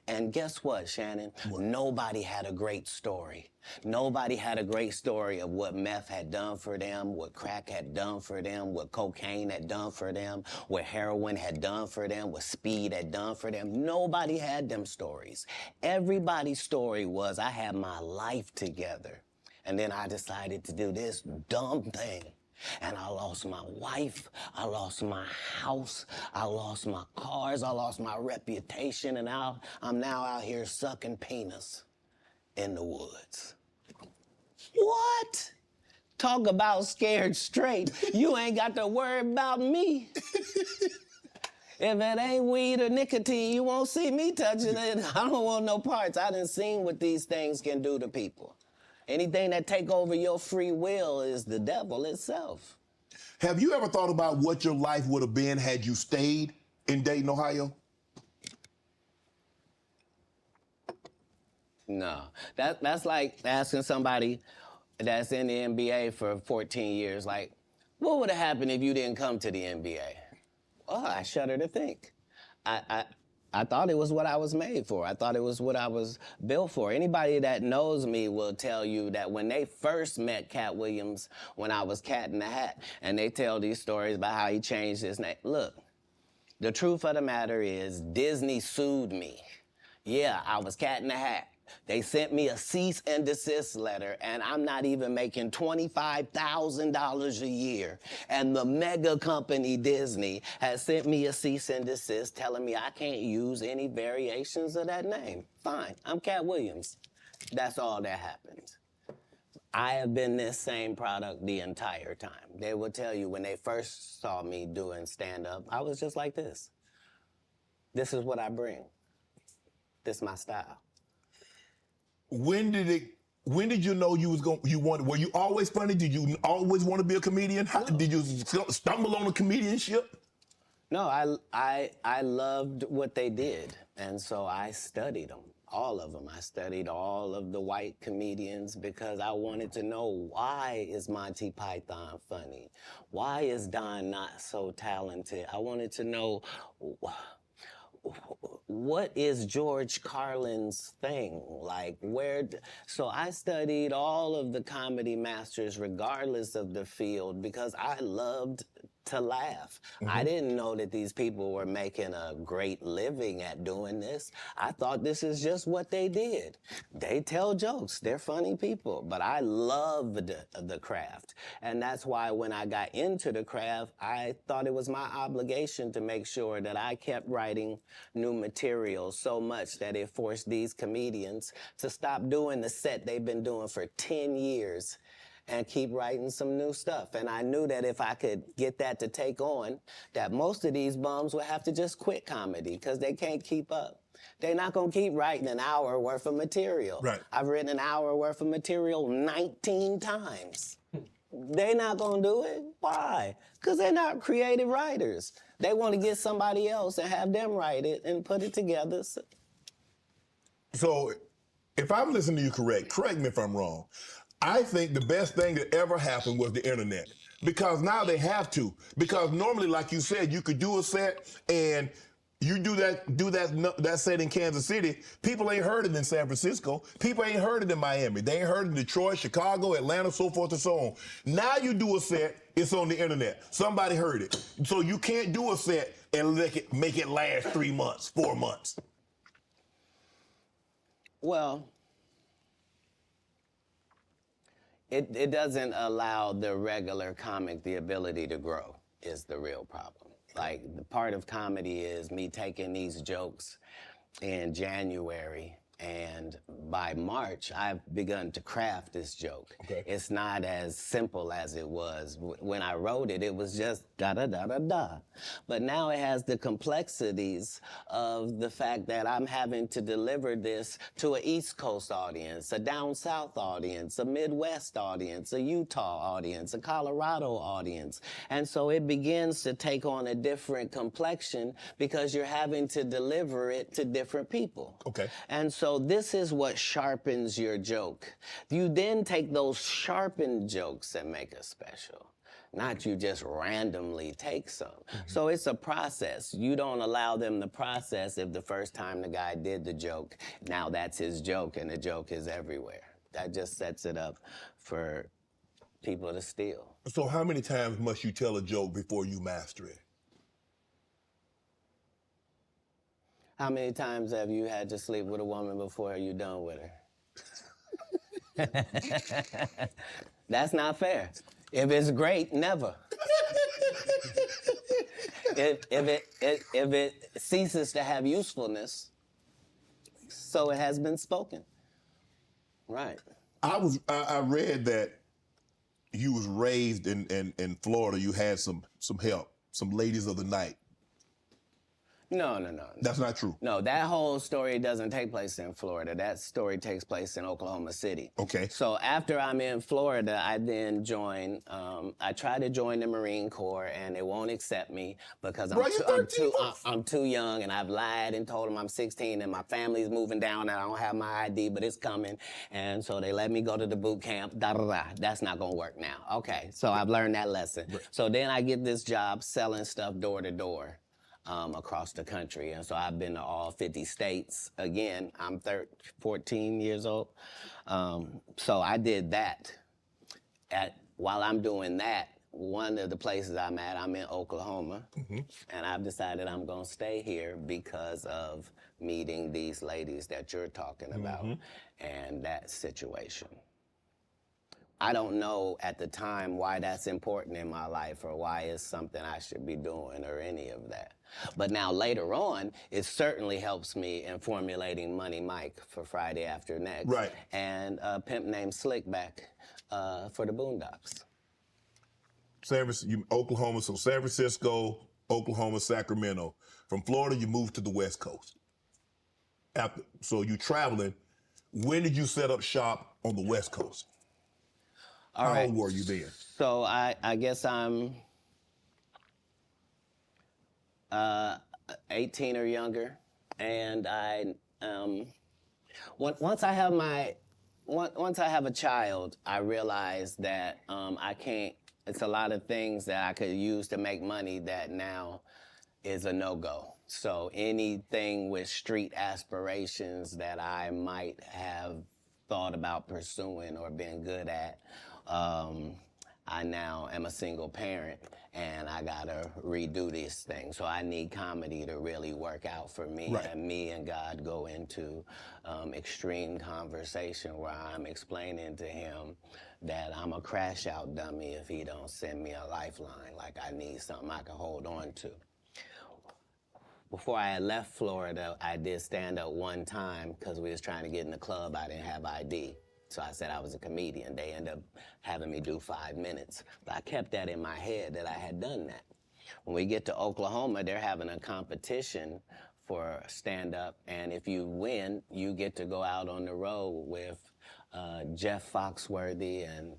And guess what, Shannon? What? Nobody had a great story. Nobody had a great story of what meth had done for them, what crack had done for them, what cocaine had done for them, what heroin had done for them, what speed had done for them. Nobody had them stories. Everybody's story was, I had my life together. And then I decided to do this dumb thing. And I lost my wife, I lost my house, I lost my cars, I lost my reputation, and now I'm out here sucking penis in the woods. What? Talk about scared straight. You ain't got to worry about me. If it ain't weed or nicotine, you won't see me touching it. I don't want no parts. I done seen what these things can do to people. Anything that take over your free will is the devil itself. Have you ever thought about what your life would have been had you stayed in Dayton, Ohio? No. That's like asking somebody that's in the NBA for 14 years, like, what would have happened if you didn't come to the NBA? Well, I shudder to think. I thought it was what I was made for. I thought it was what I was built for. Anybody that knows me will tell you that when they first met Katt Williams, when I was Cat in the Hat, and they tell these stories about how he changed his name. Look, the truth of the matter is Disney sued me. Yeah, I was Cat in the Hat. They sent me a cease and desist letter, and I'm not even making $25,000 a year. And the mega company Disney has sent me a cease and desist telling me I can't use any variations of that name. Fine, I'm Katt Williams. That's all that happened. I have been this same product the entire time. They will tell you when they first saw me doing stand-up, I was just like this. This is what I bring. This is my style. When did you know were you always funny? Did you always want to be a comedian? Did you stumble on the comedianship? No, I loved what they did, and so I studied them, all of them. I studied all of the white comedians because I wanted to know, why is Monty Python funny? Why is Don not so talented? I wanted to know, what is George Carlin's thing? Like, so I studied all of the comedy masters regardless of the field because I loved to laugh. I didn't know that these people were making a great living at doing this. I thought this is just what they did. They tell jokes, they're funny people, but I loved the craft. And that's why when I got into the craft, I thought it was my obligation to make sure that I kept writing new material so much that it forced these comedians to stop doing the set they've been doing for 10 years and keep writing some new stuff. And I knew that if I could get that to take on, that most of these bums would have to just quit comedy because they can't keep up. They're not gonna keep writing an hour worth of material. Right. I've written an hour worth of material 19 times. They're not gonna do it. Why? Because they're not creative writers. They want to get somebody else and have them write it and put it together. So if I'm listening to you correct me if I'm wrong. I think the best thing that ever happened was the internet. Because now they have to. Because normally, like you said, you could do a set and you do that set in Kansas City, people ain't heard it in San Francisco. People ain't heard it in Miami. They ain't heard it in Detroit, Chicago, Atlanta, so forth and so on. Now you do a set, it's on the internet. Somebody heard it. So you can't do a set and make it last 3 months, 4 months. Well, it doesn't allow the regular comic the ability to grow is the real problem. Like, the part of comedy is me taking these jokes in January And by March, I've begun to craft this joke. Okay. It's not as simple as it was. When I wrote it, it was just da-da-da-da-da. But now it has the complexities of the fact that I'm having to deliver this to an East Coast audience, a down South audience, a Midwest audience, a Utah audience, a Colorado audience. And so it begins to take on a different complexion because you're having to deliver it to different people. Okay. And so this is what sharpens your joke. You then take those sharpened jokes and make a special. Not you just randomly take some. So it's a process. You don't allow them to process if the first time the guy did the joke, now that's his joke and the joke is everywhere. That just sets it up for people to steal. So how many times must you tell a joke before you master it? How many times have you had to sleep with a woman before you're done with her? That's not fair. If it's great, never. if it ceases to have usefulness, so it has been spoken. Right. I read that you was raised in Florida. You had some help, some ladies of the night. No. That's not true. No, that whole story doesn't take place in Florida. That story takes place in Oklahoma City. Okay. So after I'm in Florida, I then join, I try to join the Marine Corps and they won't accept me because I'm too young and I've lied and told them I'm 16 and my family's moving down and I don't have my ID, but it's coming. And so they let me go to the boot camp, That's not gonna work now. Okay, so I've learned that lesson. Right. So then I get this job selling stuff door to door. Across the country. And so I've been to all 50 states. Again, I'm 14 years old. So I did that. While I'm doing that, one of the places I'm at, I'm in Oklahoma. And I've decided I'm gonna stay here because of meeting these ladies that you're talking about and that situation. I don't know at the time why that's important in my life or why it's something I should be doing or any of that. But now later on, it certainly helps me in formulating Money Mike for Friday After Next. Right. And a pimp named Slickback for the Boondocks. Oklahoma, so San Francisco, Oklahoma, Sacramento. From Florida, you moved to the West Coast. So you traveling. When did you set up shop on the West Coast? How old were you then? So I guess I'm 18 or younger, and once I have a child, I realized that I can't. It's a lot of things that I could use to make money that now is a no-go. So anything with street aspirations that I might have thought about pursuing or been good at. I now am a single parent and I gotta redo this thing. So I need comedy to really work out for me. Right. And me and God go into extreme conversation where I'm explaining to him that I'm a crash out dummy if he don't send me a lifeline. Like I need something I can hold on to. Before I had left Florida, I did stand up one time because we was trying to get in the club. I didn't have ID. So I said I was a comedian. They ended up having me do 5 minutes. But I kept that in my head that I had done that. When we get to Oklahoma, they're having a competition for stand-up. And if you win, you get to go out on the road with Jeff Foxworthy and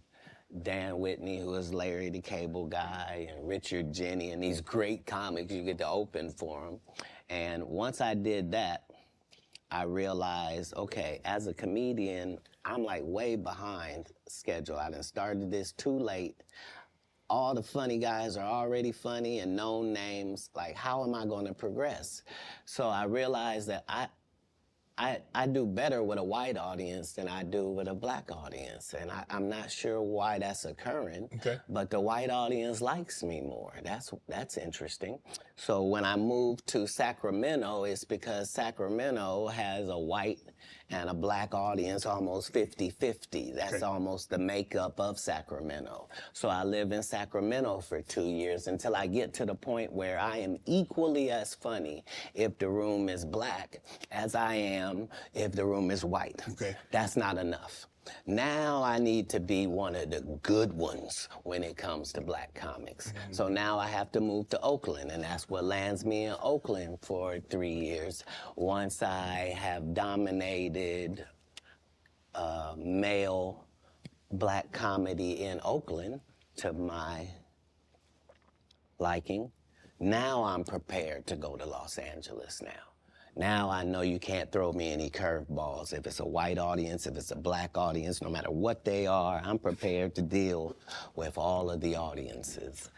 Dan Whitney, who is Larry the Cable Guy, and Richard Jenny, and these great comics. You get to open for them. And once I did that, I realized, okay, as a comedian, I'm like way behind schedule. I done started this too late. All the funny guys are already funny and known names. Like, how am I gonna progress? So I realized that I do better with a white audience than I do with a black audience. And I'm not sure why that's occurring, but the white audience likes me more. That's interesting. So when I moved to Sacramento, it's because Sacramento has a white and a black audience almost 50-50. That's almost the makeup of Sacramento. So I live in Sacramento for 2 years until I get to the point where I am equally as funny if the room is black as I am am if the room is white. Okay. That's not enough. Now I need to be one of the good ones when it comes to black comics. So now I have to move to Oakland, and that's what lands me in Oakland for 3 years. Once I have dominated male black comedy in Oakland to my liking, now I'm prepared to go to Los Angeles now. Now I know you can't throw me any curveballs. If it's a white audience, if it's a black audience, no matter what they are, I'm prepared to deal with all of the audiences.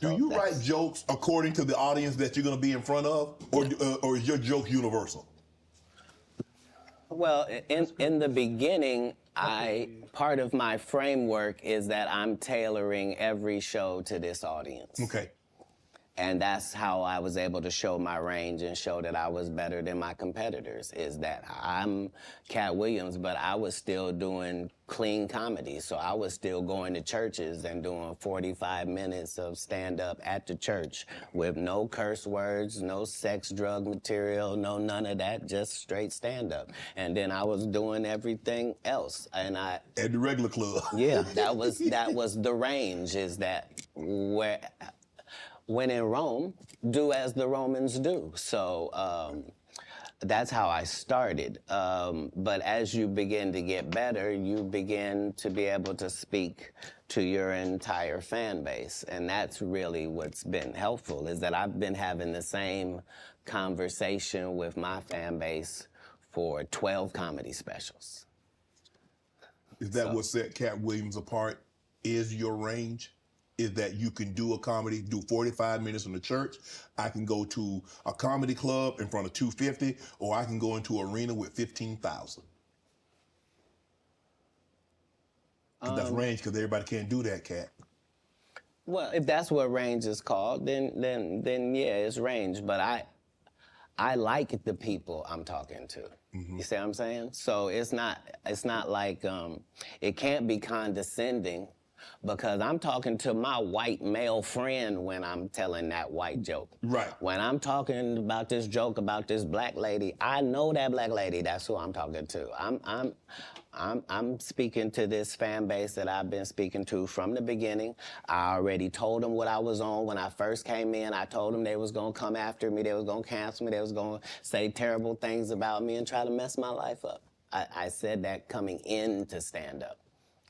Do you write jokes according to the audience that you're going to be in front of, or is your joke universal? Well, in the beginning, part of my framework is that I'm tailoring every show to this audience. Okay. And that's how I was able to show my range and show that I was better than my competitors, is that I'm Katt Williams, but I was still doing clean comedy. So I was still going to churches and doing 45 minutes of stand-up at the church with no curse words, no sex, drug material, no none of that, just straight stand-up. And then I was doing everything else. And at the regular club. Yeah, that was the range, is that when in Rome, do as the Romans do. So that's how I started. But as you begin to get better, you begin to be able to speak to your entire fan base. And that's really what's been helpful, is that I've been having the same conversation with my fan base for 12 comedy specials. Is that what set Katt Williams apart? Is your range? Is that you can do a comedy, do 45 minutes in the church. I can go to a comedy club in front of 250, or I can go into an arena with 15,000. That's range, because everybody can't do that, Katt. Well, if that's what range is called, then yeah, it's range. But I like the people I'm talking to. You see what I'm saying? So it's not like it can't be condescending, because I'm talking to my white male friend when I'm telling that white joke. Right. When I'm talking about this joke about this black lady, I know that black lady. That's who I'm talking to. I'm speaking to this fan base that I've been speaking to from the beginning. I already told them what I was on when I first came in. I told them they was gonna come after me, they was gonna cancel me, they was gonna say terrible things about me and try to mess my life up. I said that coming into stand-up.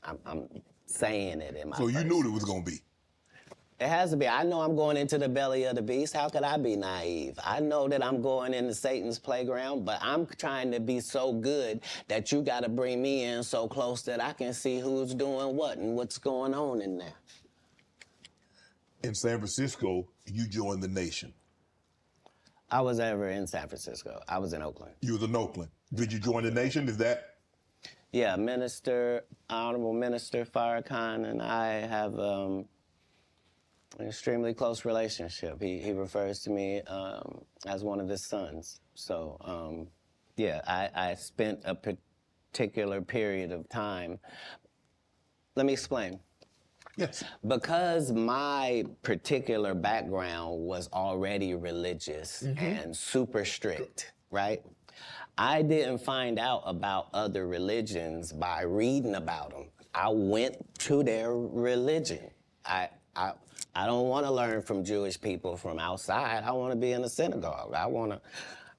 I'm saying it in my So you knew it was gonna be? It has to be. I know I'm going into the belly of the beast. How could I be naive? I know that I'm going into Satan's playground, but I'm trying to be so good that you got to bring me in so close that I can see who's doing what and what's going on in there. In San Francisco, you joined the Nation. I was never in San Francisco. I was in Oakland. You was in Oakland. Did you join the Nation? Is that? Yeah, Honorable Minister Farrakhan and I have an extremely close relationship. He refers to me as one of his sons. So, yeah, I spent a particular period of time. Let me explain. Yes. Because my particular background was already religious and super strict, right? I didn't find out about other religions by reading about them. I went to their religion. I don't want to learn from Jewish people from outside. I want to be in a synagogue. I don't want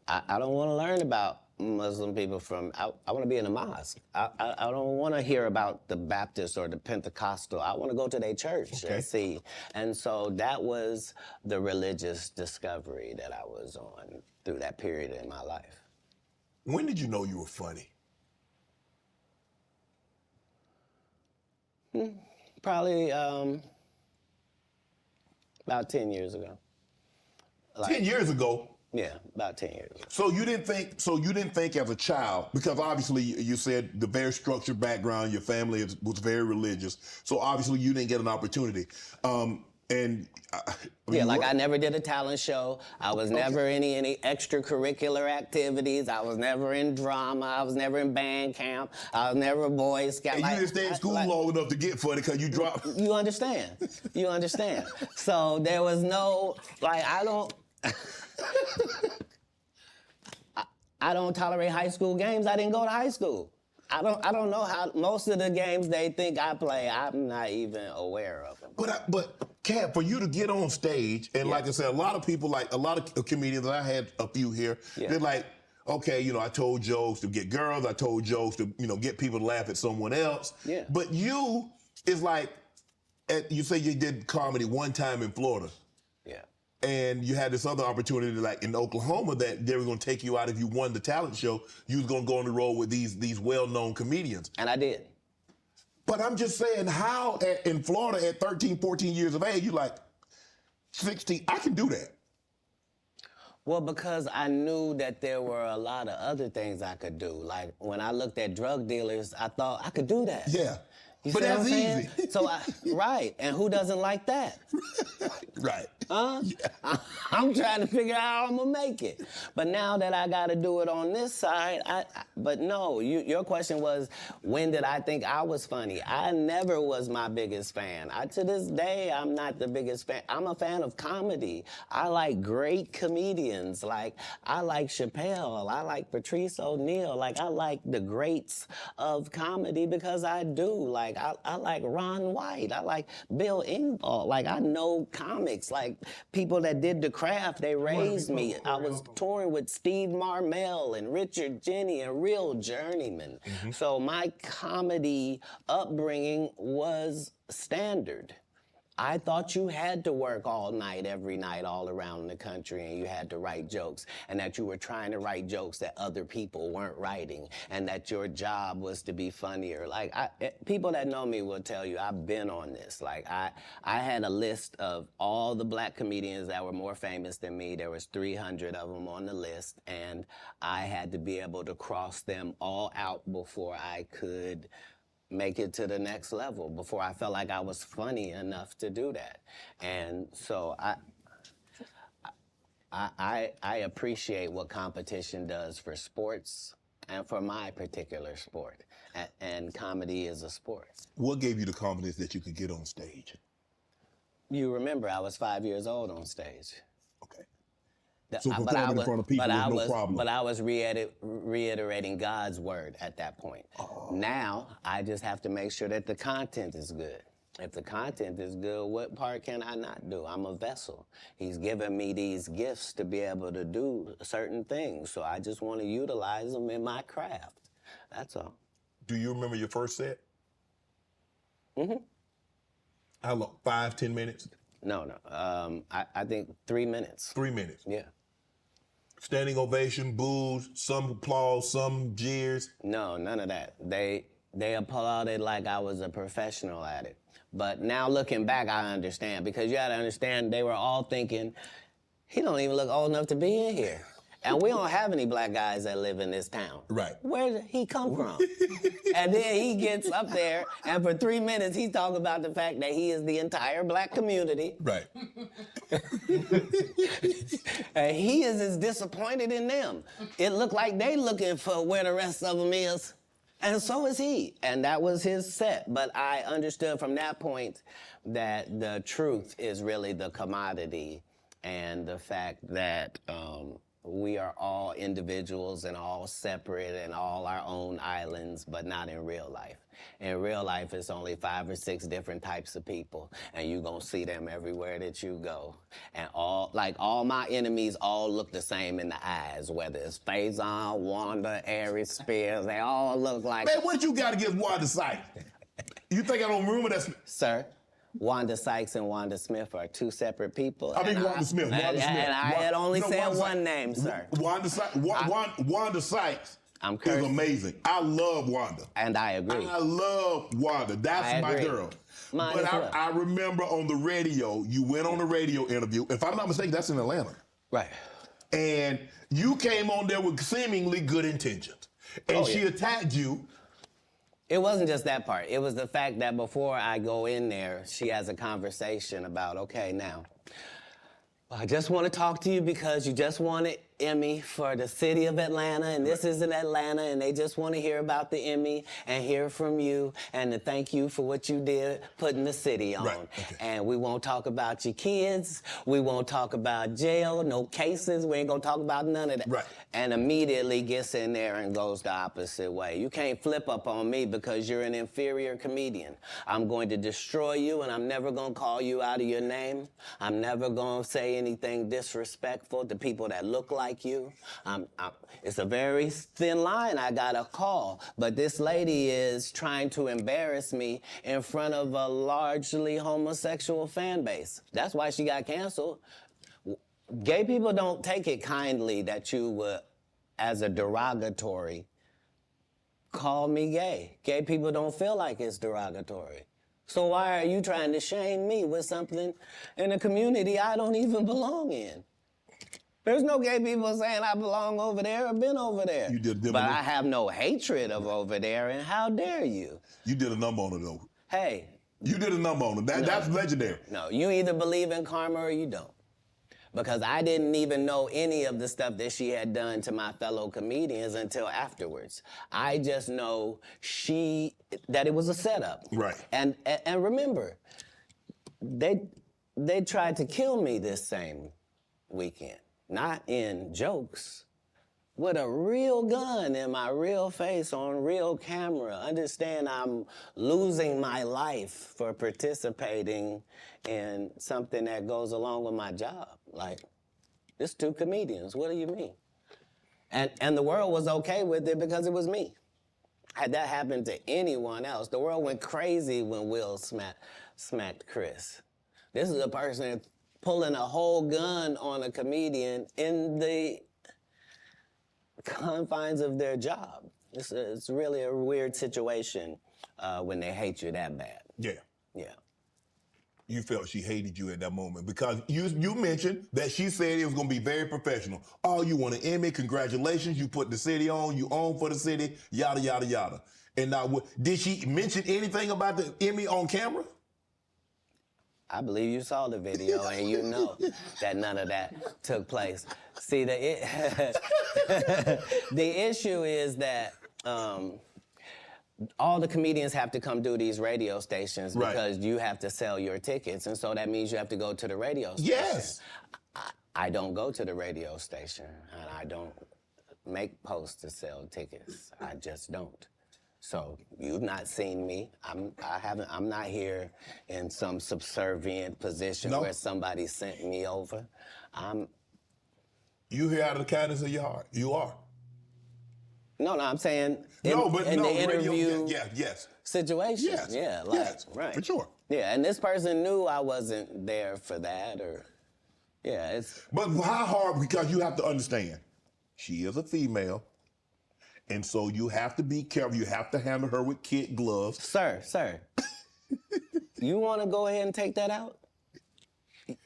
to learn about Muslim people from, I want to be in a mosque. I don't want to hear about the Baptist or the Pentecostal. I want to go to their church and see. And so that was the religious discovery that I was on through that period in my life. When did you know you were funny? Probably about 10 years ago. 10 years ago? Yeah, about 10 years ago. So you didn't think as a child, because obviously you said the very structured background, your family was very religious, so obviously you didn't get an opportunity. I never did a talent show. I was never in any extracurricular activities. I was never in drama. I was never in band camp. I was never a Boy Scout. And you didn't stay in school long enough to get funny because you dropped. You understand. You understand. So there was no, I don't tolerate high school games. I didn't go to high school. I don't know how most of the games they think I play, I'm not even aware of them. But Katt, for you to get on stage, and Yeah. like I said, a lot of people, like a lot of comedians, I had a few here, Yeah. they're like, okay, I told jokes to get girls, I told jokes to, get people to laugh at someone else. Yeah. But you is like, you say you did comedy one time in Florida. Yeah. And you had this other opportunity, like in Oklahoma, that they were going to take you out if you won the talent show. You was going to go on the road with these well-known comedians. And I did. But I'm just saying, how in Florida at 13, 14 years of age, you like 16, I can do that. Well, because I knew that there were a lot of other things I could do. Like when I looked at drug dealers, I thought I could do that. Yeah. You But see what that's I'm saying? easy. So right, and who doesn't like that? Right. Huh? Yeah. I'm trying to figure out how I'm gonna make it. But now that I gotta do it on this side, but no, your question was, when did I think I was funny? I never was my biggest fan. To this day, I'm not the biggest fan. I'm a fan of comedy. I like great comedians. Like, I like Chappelle. I like Patrice O'Neal. Like, I like the greats of comedy because I do. Like, I like Ron White. I like Bill Engvall. Like, I know comics. Like, people that did the craft, they raised me. I was touring with Steve Marmel and Richard Jenny and real journeymen. Mm-hmm. So my comedy upbringing was standard. I thought you had to work all night, every night, all around the country, and you had to write jokes, and that you were trying to write jokes that other people weren't writing, and that your job was to be funnier. Like, people that know me will tell you I've been on this. Like, I had a list of all the black comedians that were more famous than me. There was 300 of them on the list, and I had to be able to cross them all out before I could make it to the next level, before I felt like I was funny enough to do that. And so I appreciate what competition does for sports and for my particular sport. And comedy is a sport. What gave you the confidence that you could get on stage? You remember I was 5 years old on stage. Okay. So performing in front of people was no problem. But I was reiterating God's word at that point. Oh. Now, I just have to make sure that the content is good. If the content is good, what part can I not do? I'm a vessel. He's given me these gifts to be able to do certain things, so I just want to utilize them in my craft. That's all. Do you remember your first set? Mm-hmm. How long? 5, 10 minutes? No. I think 3 minutes. 3 minutes? Yeah. Standing ovation, boos, some applause, some jeers? No, none of that. They applauded like I was a professional at it. But now looking back, I understand, because you gotta understand, they were all thinking, he don't even look old enough to be in here. And we don't have any black guys that live in this town. Right. Where did he come from? And then he gets up there, and for 3 minutes, he's talking about the fact that he is the entire black community. Right. And he is as disappointed in them. It looked like they looking for where the rest of them is. And so is he. And that was his set. But I understood from that point that the truth is really the commodity, and the fact that we are all individuals and all separate and all our own islands, but not in real life. In real life, it's only 5 or 6 different types of people, and you're gonna see them everywhere that you go. And all my enemies all look the same in the eyes, whether it's Faison, Wanda, Aries Spears, they all look like... Man, what you got against Wanda Sykes? You think I don't remember that? Sir? Wanda Sykes and Wanda Smith are 2 separate people. I mean, Wanda Smith. And I had only said one name, sir. Wanda Sykes I'm is amazing. I love Wanda. And I agree. I love Wanda. That's my girl. Mine as well. I remember on the radio, you went on a radio interview. If I'm not mistaken, that's in Atlanta. Right. And you came on there with seemingly good intentions. And she attacked you. It wasn't just that part. It was the fact that before I go in there, she has a conversation about, okay, now, I just want to talk to you because you just wanted Emmy for the city of Atlanta, and this is in Atlanta, and they just want to hear about the Emmy and hear from you and to thank you for what you did putting the city on. Right, okay. And we won't talk about your kids. We won't talk about jail, no cases. We ain't gonna talk about none of that. Right. And immediately gets in there and goes the opposite way. You can't flip up on me because you're an inferior comedian. I'm going to destroy you, and I'm never gonna call you out of your name. I'm never gonna say anything disrespectful to people that look like you. It's a very thin line I gotta call, but this lady is trying to embarrass me in front of a largely homosexual fan base. That's why she got canceled. Gay people don't take it kindly that you would, as a derogatory, call me gay. Gay people don't feel like it's derogatory. So why are you trying to shame me with something in a community I don't even belong in? There's no gay people saying I belong over there or been over there. You did but I have no hatred of over there, and how dare you? You did a number on it, though. Hey. You did a number on it. That's legendary. No, you either believe in karma or you don't. Because I didn't even know any of the stuff that she had done to my fellow comedians until afterwards. I just know that it was a setup. Right. And remember, they tried to kill me this same weekend. Not in jokes, with a real gun in my real face on real camera. Understand I'm losing my life for participating in something that goes along with my job. Like, it's two comedians, what do you mean? And the world was okay with it because it was me. Had that happened to anyone else, the world went crazy when Will smacked Chris. This is a person pulling a whole gun on a comedian in the confines of their job. It's really a weird situation when they hate you that bad. Yeah. Yeah. You felt she hated you at that moment because you mentioned that she said it was going to be very professional. Oh, you won an Emmy, congratulations, you put the city on, you own for the city, yada, yada, yada. And now, did she mention anything about the Emmy on camera? I believe you saw the video and you know that none of that took place. See, the issue is that all the comedians have to come do these radio stations because you have to sell your tickets, and so that means you have to go to the radio station. Yes. I don't go to the radio station, and I don't make posts to sell tickets. I just don't. So you've not seen me. I'm not here in some subservient position where somebody sent me over. You here out of the kindness of your heart. You are. No, I'm saying in the interview situation. Yes. Yeah, right. For sure. Yeah, and this person knew I wasn't there for that, But how hard? Because you have to understand, she is a female. And so you have to be careful. You have to handle her with kid gloves. Sir, you want to go ahead and take that out?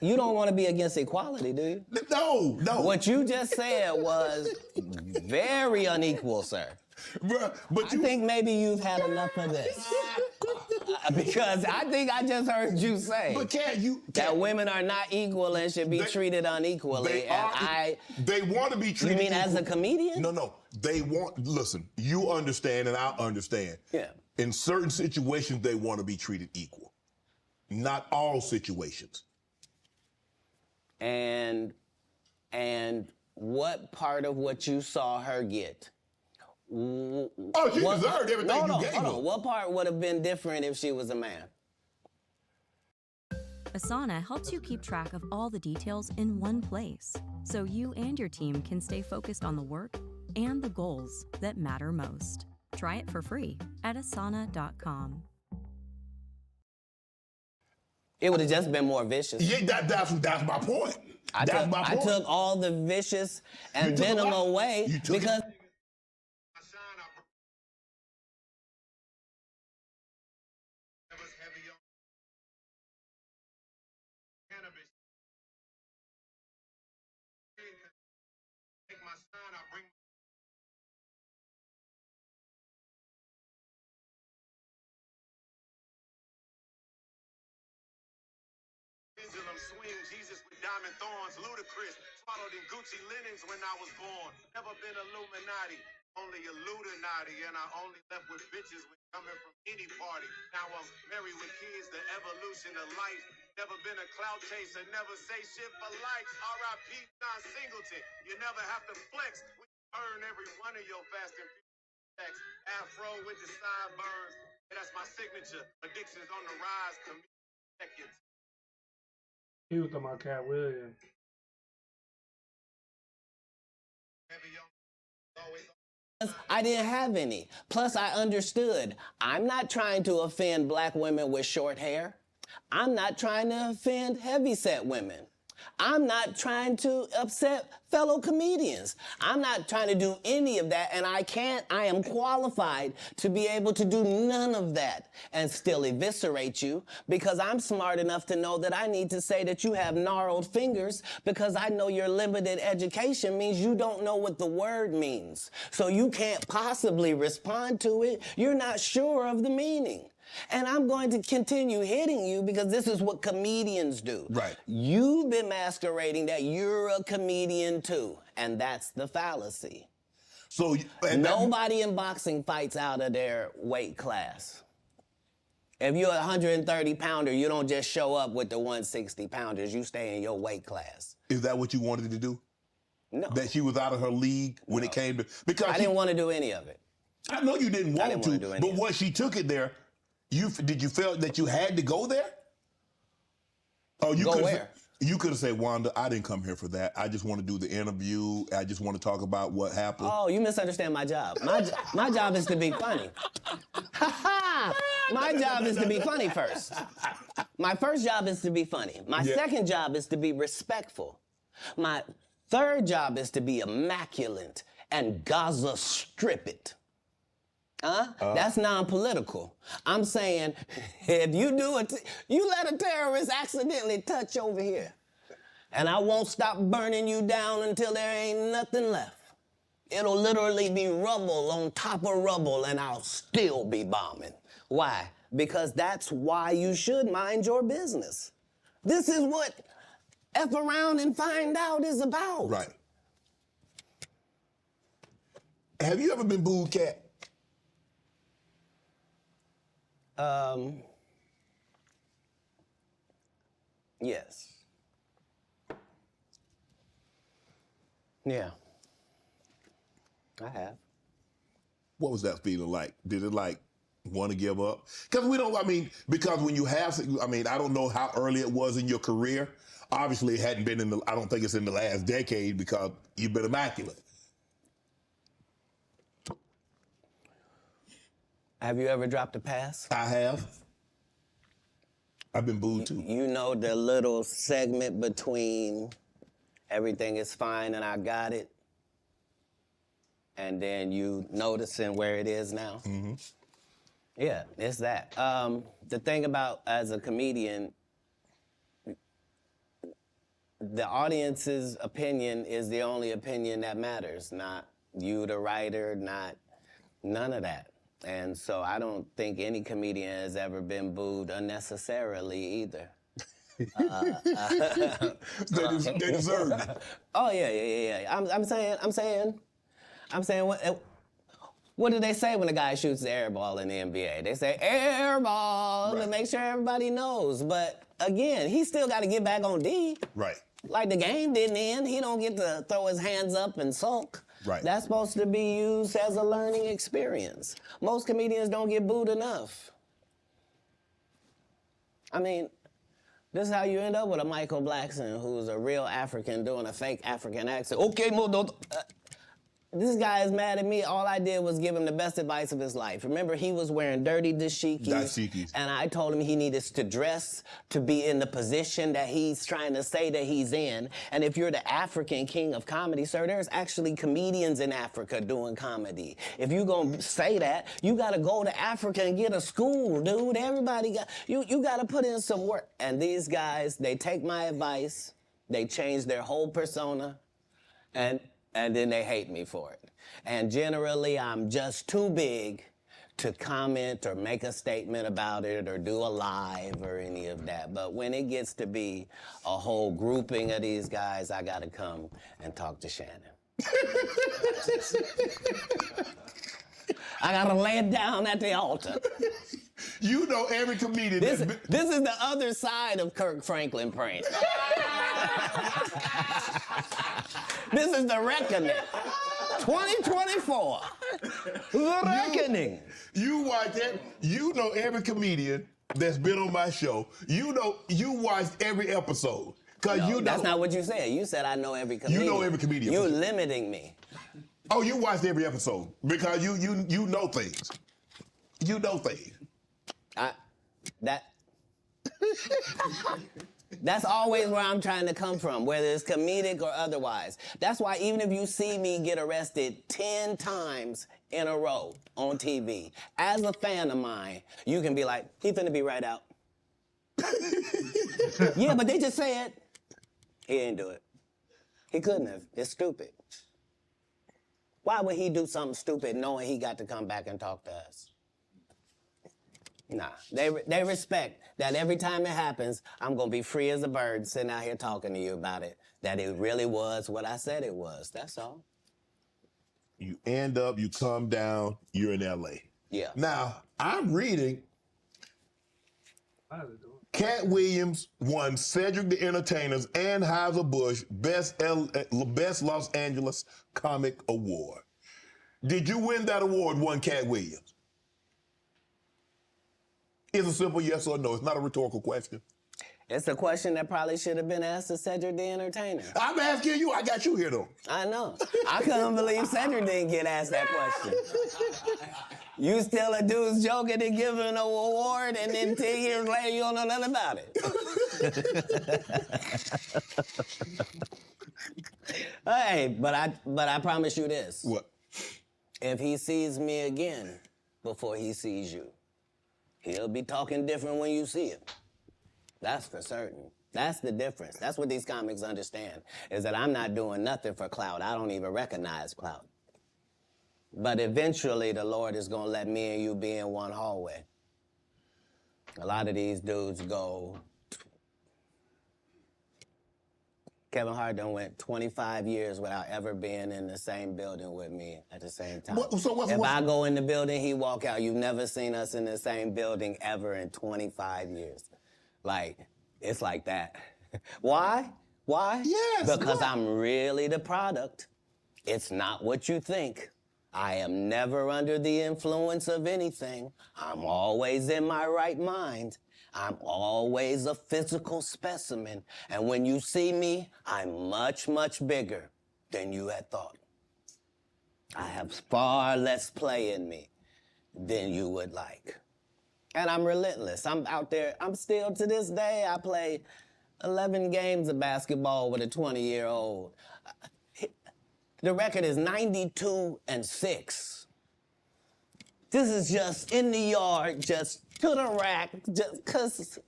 You don't want to be against equality, do you? No. What you just said was very unequal, sir. Bruh, I think maybe you've had enough of this. Because I think I just heard you say that women are not equal and should be treated unequally. They want to be treated You mean as a comedian? No. Listen, you understand and I understand. Yeah. In certain situations, they want to be treated equal. Not all situations. And what part of what you saw her get? She deserved everything you gave her. What part would have been different if she was a man? Asana helps you keep track of all the details in one place, so you and your team can stay focused on the work and the goals that matter most. Try it for free at asana.com. It would have just been more vicious. Yeah, that's my point. I took all the vicious and venom away because... Harlem swing, Jesus with diamond thorns, ludicrous. Swaddled in Gucci linens when I was born. Never been Illuminati, only Illuminati. And I only left with bitches when coming from any party. Now I'm married with kids, the evolution of life. Never been a clout chaser, never say shit for likes. R.I.P. John Singleton. You never have to flex when you earn every one of your fast and furious checks. Afro with the sideburns. Yeah, that's my signature. Addictions on the rise. Seconds. He was talking about Cat Williams. I didn't have any. Plus, I understood. I'm not trying to offend black women with short hair. I'm not trying to offend heavyset women. I'm not trying to upset fellow comedians. I'm not trying to do any of that, and I am qualified to be able to do none of that and still eviscerate you because I'm smart enough to know that I need to say that you have gnarled fingers because I know your limited education means you don't know what the word means. So you can't possibly respond to it. You're not sure of the meaning. And I'm going to continue hitting you because this is what comedians do. Right. You've been masquerading that you're a comedian too, and that's the fallacy. So nobody in boxing fights out of their weight class. If you're a 130 pounder, you don't just show up with the 160 pounders. You stay in your weight class. Is that what you wanted to do? No. That she was out of her league when it came to because I didn't want to do any of it. I know you didn't want to, do any but of once she took it there. Did you feel that you had to go there? Oh, you go where? You could have said, Wanda, I didn't come here for that. I just want to do the interview. I just want to talk about what happened. Oh, you misunderstand my job. My job is to be funny. My job is to be funny first. My first job is to be funny. My second job is to be respectful. My third job is to be immaculate and Gaza strip it. That's non-political. I'm saying, if you do it, you let a terrorist accidentally touch over here, and I won't stop burning you down until there ain't nothing left. It'll literally be rubble on top of rubble, and I'll still be bombing. Why? Because that's why you should mind your business. This is what F around and find out is about. Right. Have you ever been booed, Katt? Yes. Yeah. I have. What was that feeling like? Did it want to give up? Because because when you have, I don't know how early it was in your career. Obviously, it hadn't been I don't think it's in the last decade because you've been immaculate. Have you ever dropped a pass? I have. I've been booed too. You know the little segment between everything is fine and I got it, and then you noticing where it is now? Mm-hmm. Yeah, it's that. The thing about as a comedian, the audience's opinion is the only opinion that matters, not you, the writer, not none of that. And so I don't think any comedian has ever been booed unnecessarily either. They deserve it. Oh yeah. I'm saying, what do they say when a guy shoots the air ball in the NBA? They say air ball to make sure everybody knows. But again, he still got to get back on D. Right. Like the game didn't end. He don't get to throw his hands up and sulk. Right. That's supposed to be used as a learning experience. Most comedians don't get booed enough. I mean, this is how you end up with a Michael Blackson who's a real African doing a fake African accent. Okay, this guy is mad at me. All I did was give him the best advice of his life. Remember, he was wearing dirty dashikis. And I told him he needed to dress to be in the position that he's trying to say that he's in. And if you're the African king of comedy, sir, there's actually comedians in Africa doing comedy. If you're going to say that, you got to go to Africa and get a school, dude. Everybody got, you got to put in some work. And these guys, they take my advice, they change their whole persona, and then they hate me for it. And generally, I'm just too big to comment or make a statement about it or do a live or any of that. But when it gets to be a whole grouping of these guys, I gotta come and talk to Shannon. I gotta lay it down at the altar. You know every comedian. This is the other side of Kirk Franklin praying. This is the reckoning. 2024. The reckoning. You watch that. You know every comedian that's been on my show. You watched every episode. Cause No, you know. That's not what you said. You said I know every comedian. You know every comedian. You're limiting me. Oh, you watched every episode because you know things. You know things. That's always where I'm trying to come from, whether it's comedic or otherwise. That's why even if you see me get arrested 10 times in a row on TV, as a fan of mine, you can be like, he finna be right out. Yeah, but they just said he didn't do it. He couldn't have. It's stupid. Why would he do something stupid knowing he got to come back and talk to us? Nah, they respect that every time it happens, I'm gonna be free as a bird sitting out here talking to you about it, that it really was what I said it was, that's all. You end up, you come down, you're in LA. Yeah. Now, I'm reading Katt Williams won Cedric the Entertainer's Anheuser-Busch Best Los Angeles Comic Award. Did you win that award, won Katt Williams? It's a simple yes or no. It's not a rhetorical question. It's a question that probably should have been asked to Cedric the Entertainer. I'm asking you. I got you here, though. I know. I couldn't believe Cedric didn't get asked that question. You still a dude's joking and giving an award, and then 10 years later you don't know nothing about it. Hey, but I promise you this. What? If he sees me again before he sees you, he'll be talking different when you see him. That's for certain. That's the difference. That's what these comics understand, is that I'm not doing nothing for clout. I don't even recognize clout. But eventually the Lord is gonna let me and you be in one hallway. A lot of these dudes go, Kevin Hart done went 25 years without ever being in the same building with me at the same time. If I go in the building, he walk out. You've never seen us in the same building ever in 25 years. Like, it's like that. Why? Why? Yes. Because I'm really the product. It's not what you think. I am never under the influence of anything. I'm always in my right mind. I'm always a physical specimen. And when you see me, I'm much, much bigger than you had thought. I have far less play in me than you would like. And I'm relentless. I'm out there. I'm still, to this day, I play 11 games of basketball with a 20-year-old. The record is 92-6. This is just in the yard, just to the rack, just cause.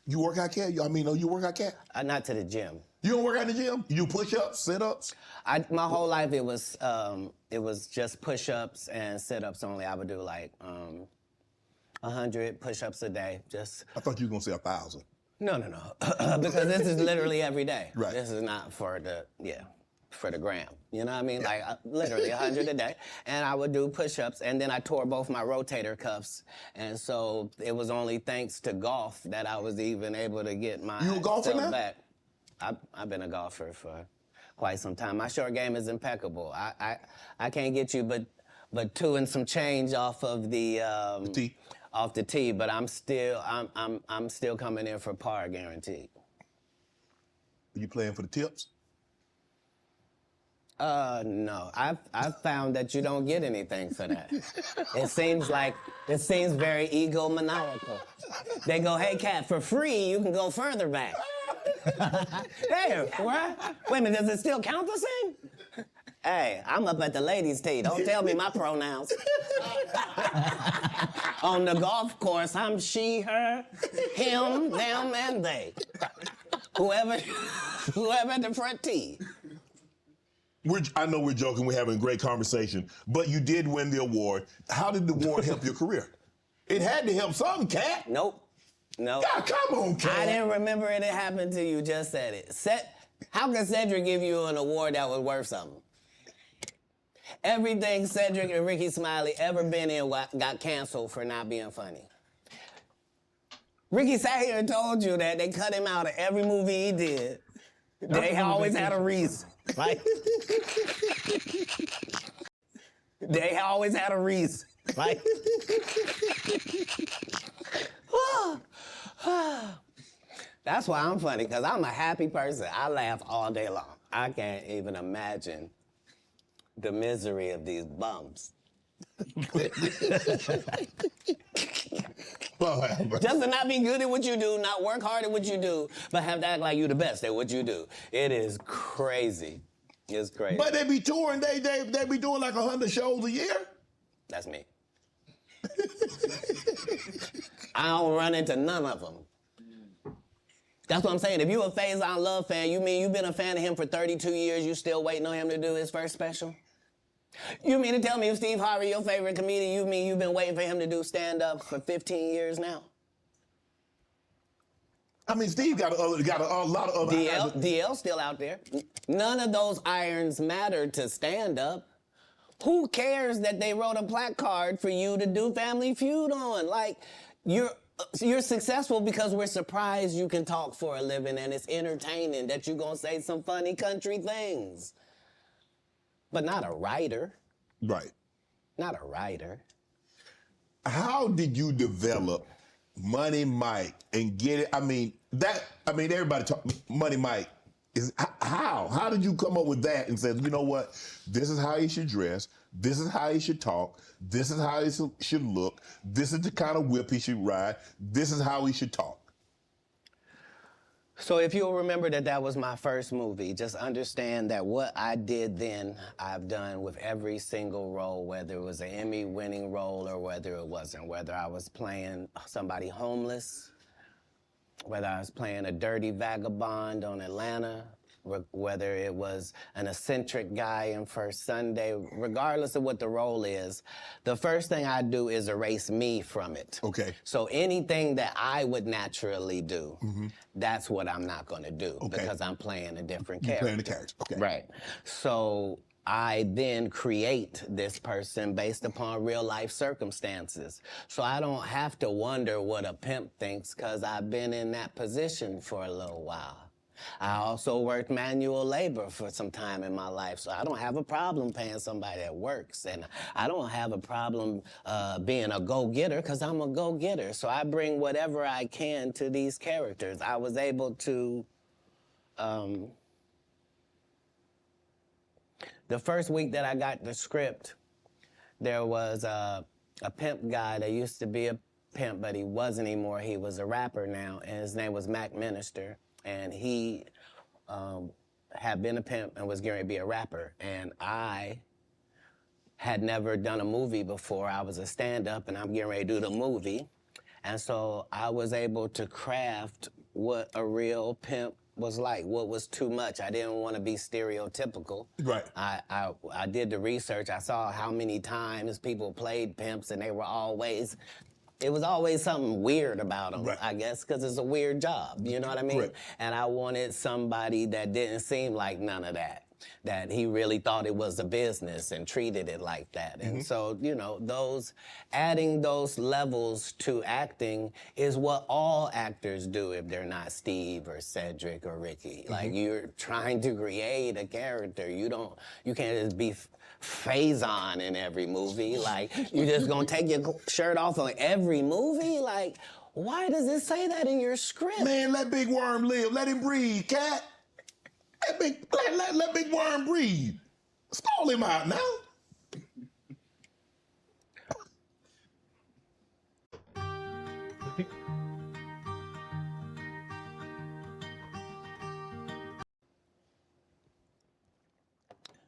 You work out, Katt? You work out, Katt? Not to the gym. You don't work out in the gym? You do push-ups, sit-ups? My whole life it was just push-ups and sit-ups only. I would do like 100 push-ups a day. Just. I thought you were gonna say 1,000. No, because this is literally every day. Right. This is not for the gram. You know what I mean? Like literally 100 a day. And I would do push-ups, and then I tore both my rotator cuffs. And so it was only thanks to golf that I was even able to get my You a golfer now? back. I've been a golfer for quite some time. My short game is impeccable. I can't get you but 2 and some change off of the tee. Off the tee, but I'm still coming in for par guaranteed. You playing for the tips? No. I've found that you don't get anything for that. It seems very egomaniacal. They go, hey, Katt, for free, you can go further back. There, what? Wait a minute, does it still count the same? Hey, I'm up at the ladies' tee. Don't tell me my pronouns. On the golf course, I'm she, her, him, them, and they. Whoever at the front tee. I know we're joking, we're having a great conversation, but you did win the award. How did the award help your career? It had to help something, Katt. Nope. Nope. God, come on, Katt. I didn't remember it happened to you, just said it. How can Cedric give you an award that was worth something? Everything Cedric and Ricky Smiley ever been in got canceled for not being funny. Ricky sat here and told you that they cut him out of every movie he did. They always had a reason. Like, they always had a reason. Like, that's why I'm funny, because I'm a happy person. I laugh all day long. I can't even imagine the misery of these bums. Just to not be good at what you do, not work hard at what you do, but have to act like you the best at what you do. It is crazy. It's crazy. But they be touring, they be doing like 100 shows a year? That's me. I don't run into none of them. That's what I'm saying. If you a Faison Love fan, you mean you've been a fan of him for 32 years, you still waiting on him to do his first special? You mean to tell me if Steve Harvey, your favorite comedian, you mean you've been waiting for him to do stand-up for 15 years now? I mean, Steve got a lot of other... DL's still out there. None of those irons matter to stand-up. Who cares that they wrote a placard for you to do Family Feud on? Like, you're successful because we're surprised you can talk for a living and it's entertaining that you're gonna say some funny country things. But not a writer. Right. Not a writer. How did you develop Money Mike and get it? Everybody talk Money Mike. How did you come up with that and said, you know what, this is how he should dress, this is how he should talk, this is how he should look, this is the kind of whip he should ride, this is how he should talk? So if you'll remember that was my first movie, just understand that what I did then, I've done with every single role, whether it was an Emmy-winning role or whether it wasn't, whether I was playing somebody homeless, whether I was playing a dirty vagabond on Atlanta, whether it was an eccentric guy in First Sunday, regardless of what the role is, the first thing I do is erase me from it. Okay. So anything that I would naturally do, that's what I'm not going to do because I'm playing a different character. You're playing the character, okay. Right. So I then create this person based upon real life circumstances. So I don't have to wonder what a pimp thinks because I've been in that position for a little while. I also worked manual labor for some time in my life, so I don't have a problem paying somebody that works, and I don't have a problem being a go-getter because I'm a go-getter. So I bring whatever I can to these characters. I was able to, the first week that I got the script, there was a pimp guy that used to be a pimp, but he wasn't anymore. He was a rapper now, and his name was Mac Minister. And he had been a pimp and was getting ready to be a rapper. And I had never done a movie before. I was a stand-up, and I'm getting ready to do the movie. And so I was able to craft what a real pimp was like, what was too much. I didn't want to be stereotypical. Right. I did the research. I saw how many times people played pimps, and they were always... It was always something weird about them, I guess, because it's a weird job, you know what I mean? Right. And I wanted somebody that didn't seem like none of that he really thought it was a business and treated it like that. And so, you know, adding those levels to acting is what all actors do if they're not Steve or Cedric or Ricky. Like, you're trying to create a character. You can't just be Faison in every movie. Like, you just gonna take your shirt off on every movie? Like, why does it say that in your script? Man, let Big Worm live. Let him breathe, Katt. Let Big Worm breathe. Stall him out now.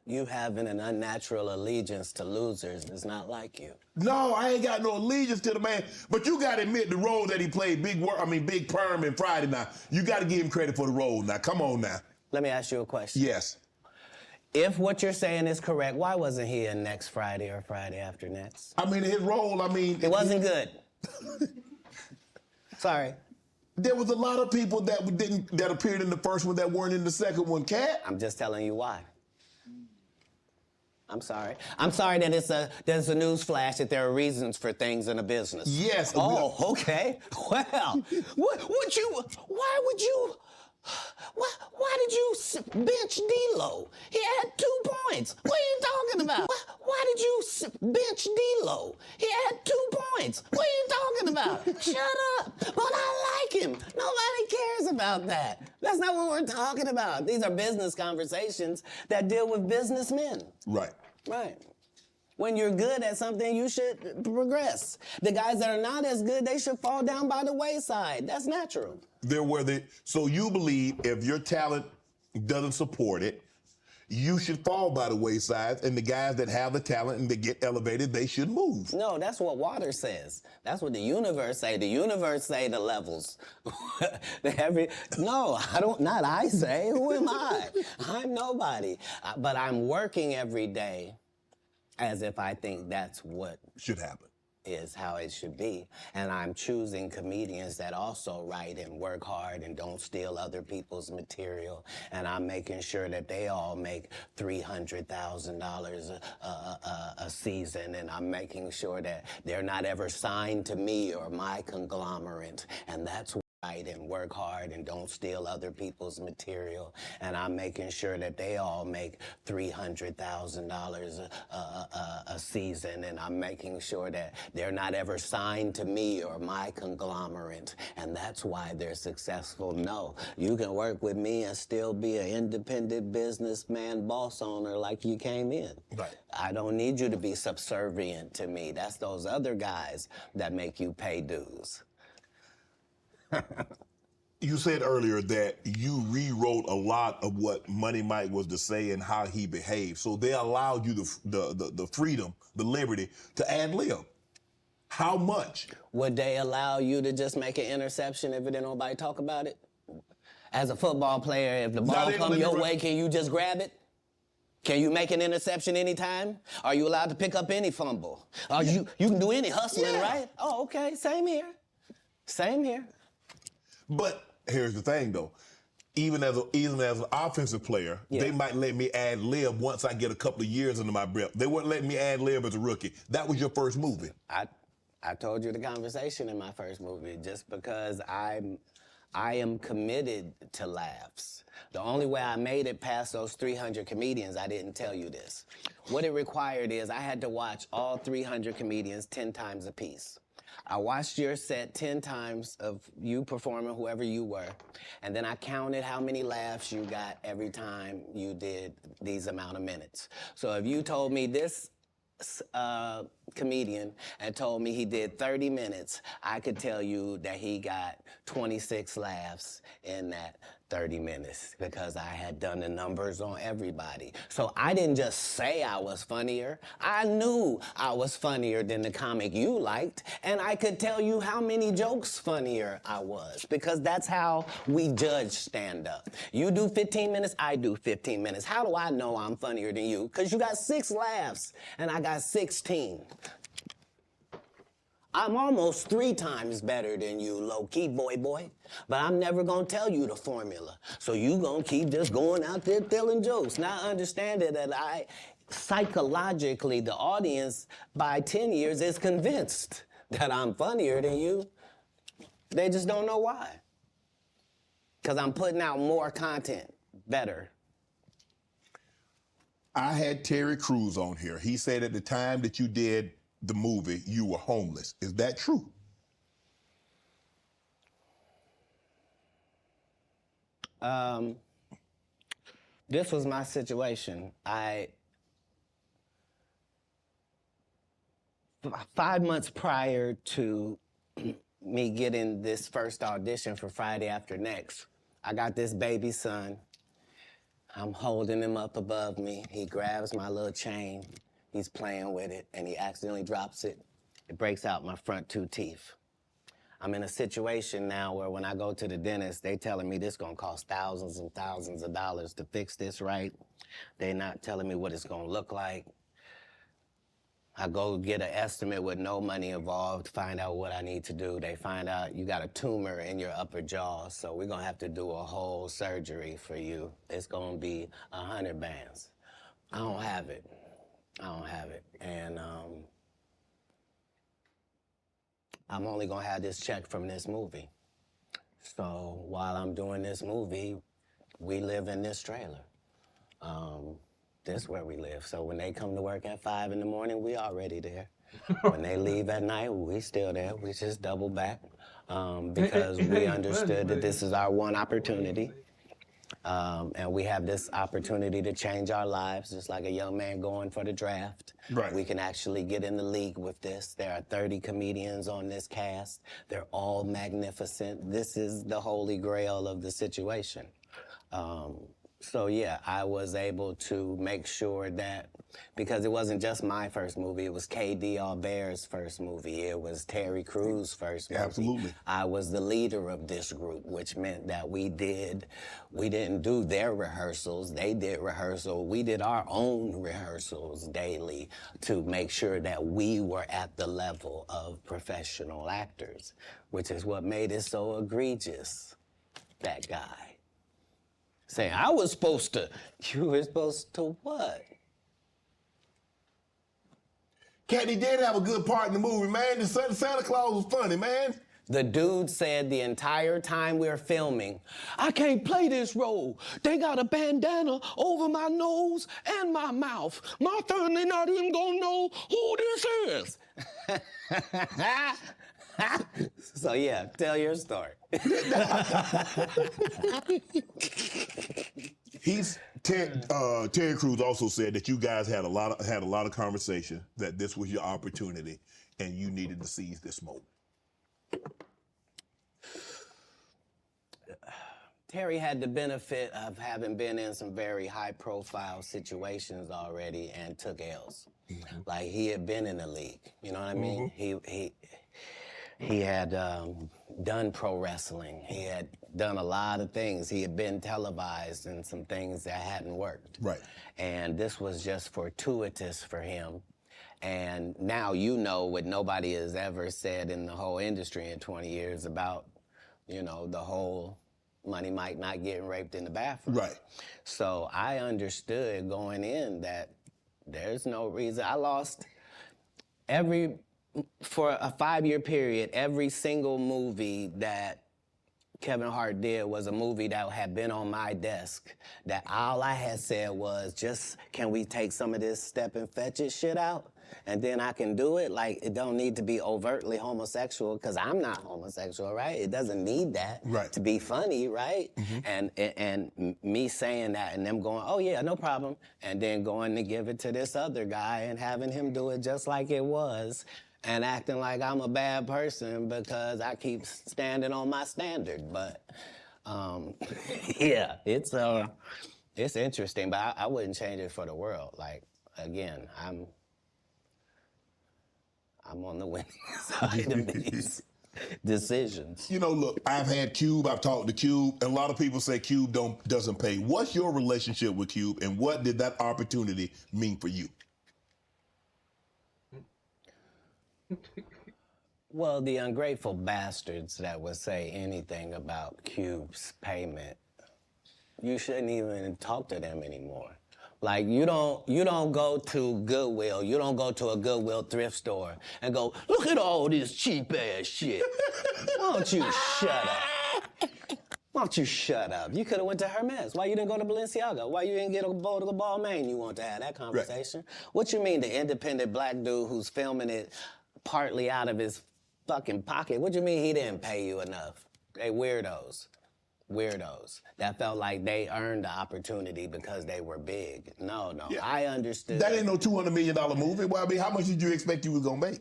You having an unnatural allegiance to losers is not like you. No, I ain't got no allegiance to the man. But you got to admit the role that he played, Big Perm in Friday now. You got to give him credit for the role now. Come on now. Let me ask you a question. Yes. If what you're saying is correct, why wasn't he in next Friday or Friday after next? I mean, his role, It wasn't good. Sorry. There was a lot of people that appeared in the first one that weren't in the second one, Katt. I'm just telling you why. I'm sorry. I'm sorry that there's a news flash that there are reasons for things in a business. Yes. Oh, okay. Well, why did you bench D-Lo? He had 2 points. What are you talking about? Why did you bench D-Lo? He had 2 points. What are you talking about? Shut up. But I like him. Nobody cares about that. That's not what we're talking about. These are business conversations that deal with businessmen. Right. Right. When you're good at something, you should progress. The guys that are not as good, they should fall down by the wayside. That's natural. So you believe if your talent doesn't support it, you should fall by the wayside, and the guys that have the talent and that get elevated, they should move. No, that's what water says. That's what the universe say. The universe say the levels. No, not I say. Who am I? I'm nobody. But I'm working every day as if I think that's what should happen. Is how it should be. And I'm choosing comedians that also write and work hard and don't steal other people's material. And I'm making sure that they all make $300,000 a season. And I'm making sure that they're not ever signed to me or my conglomerate. And that's and work hard and don't steal other people's material. And I'm making sure that they all make $300,000 a season. And I'm making sure that they're not ever signed to me or my conglomerate. And that's why they're successful. No, you can work with me and still be an independent businessman, boss owner like you came in. Right. I don't need you to be subservient to me. That's those other guys that make you pay dues. You said earlier that you rewrote a lot of what Money Mike was to say and how he behaved. So they allowed you the freedom, the liberty to ad lib. How much? Would they allow you to just make an interception if didn't nobody talk about it? As a football player, if the ball comes your way, can you just grab it? Can you make an interception anytime? Are you allowed to pick up any fumble? You can do any hustling, right? Oh, okay, same here. Same here. But here's the thing, though. Even as an offensive player, they might let me ad lib once I get a couple of years under my belt. They wouldn't let me ad lib as a rookie. That was your first movie. I told you the conversation in my first movie, just because I am committed to laughs. The only way I made it past those 300 comedians, I didn't tell you this. What it required is I had to watch all 300 comedians 10 times a piece. I watched your set 10 times of you performing, whoever you were, and then I counted how many laughs you got every time you did these amount of minutes. So if you told me this comedian and told me he did 30 minutes, I could tell you that he got 26 laughs in that 30 minutes because I had done the numbers on everybody. So I didn't just say I was funnier. I knew I was funnier than the comic you liked, and I could tell you how many jokes funnier I was, because that's how we judge stand-up. You do 15 minutes, I do 15 minutes. How do I know I'm funnier than you? Because you got 6 laughs, and I got 16. I'm almost 3 times better than you, low-key, boy. But I'm never gonna tell you the formula. So you gonna keep just going out there telling jokes. Now understand that psychologically, the audience by 10 years is convinced that I'm funnier than you. They just don't know why. Because I'm putting out more content, better. I had Terry Crews on here. He said at the time that you did the movie, you were homeless. Is that true? This was my situation. 5 months prior to me getting this first audition for Friday After Next, I got this baby son. I'm holding him up above me. He grabs my little chain. He's playing with it, and he accidentally drops it. It breaks out my front 2 teeth. I'm in a situation now where when I go to the dentist, they telling me this gonna cost thousands and thousands of dollars to fix this right. They're not telling me what it's gonna look like. I go get an estimate with no money involved, find out what I need to do. They find out you got a tumor in your upper jaw, so we're gonna have to do a whole surgery for you. It's gonna be 100 bands. I don't have it. I don't have it. And I'm only gonna have this check from this movie. So while I'm doing this movie, we live in this trailer. This is where we live. So when they come to work at 5 in the morning, we already there. When they leave at night, we still there. We just double back because we understood that this is our one opportunity. And we have this opportunity to change our lives, just like a young man going for the draft. Right. We can actually get in the league with this. There are 30 comedians on this cast. They're all magnificent. This is the holy grail of the situation. So yeah, I was able to make sure that, because it wasn't just my first movie, it was K.D. Albert's first movie, it was Terry Crews' first movie. Absolutely. I was the leader of this group, which meant that we didn't do their rehearsals, they did rehearsal, we did our own rehearsals daily to make sure that we were at the level of professional actors, which is what made it so egregious, that guy. Saying, I was supposed to. You were supposed to what? Katt, he did have a good part in the movie, man. The Santa Claus was funny, man. The dude said the entire time we were filming, I can't play this role. They got a bandana over my nose and my mouth. My family not even gonna know who this is. So yeah, tell your story. Terry Crews also said that you guys had a lot of conversation, that this was your opportunity and you needed to seize this moment. Terry had the benefit of having been in some very high-profile situations already and took L's. Mm-hmm. Like, he had been in the league, you know what I mean? Mm-hmm. He had done pro wrestling. He had done a lot of things. He had been televised in some things that hadn't worked. Right. And this was just fortuitous for him. And now you know what nobody has ever said in the whole industry in 20 years about, you know, the whole Money Mike not getting raped in the bathroom. Right. So I understood going in that there's no reason. I lost for a 5-year period, every single movie that Kevin Hart did was a movie that had been on my desk, that all I had said was, just, can we take some of this step and fetch it shit out? And then I can do it. Like, it don't need to be overtly homosexual, because I'm not homosexual, right? It doesn't need that to be funny, right? Mm-hmm. And me saying that and them going, oh yeah, no problem, and then going to give it to this other guy and having him do it just like it was, and acting like I'm a bad person because I keep standing on my standard. But yeah, it's interesting, but I wouldn't change it for the world. Like, again, I'm on the winning side of these decisions. You know, look, I've had Cube, I've talked to Cube, and a lot of people say Cube doesn't pay. What's your relationship with Cube, and what did that opportunity mean for you? Well, the ungrateful bastards that would say anything about Cube's payment, you shouldn't even talk to them anymore. Like, you don't go to Goodwill, you don't go to a Goodwill thrift store and go, look at all this cheap ass shit. Why don't you shut up? Why don't you shut up? You could have went to Hermes. Why you didn't go to Balenciaga? Why you didn't get a bowl to the Balmain? You want to have that conversation? Right. What you mean, the independent black dude who's filming it partly out of his fucking pocket? What you mean he didn't pay you enough? They weirdos. Weirdos that felt like they earned the opportunity because they were big. No, yeah. I understood. That ain't no $200 million movie. Well, I mean, how much did you expect you was gonna make?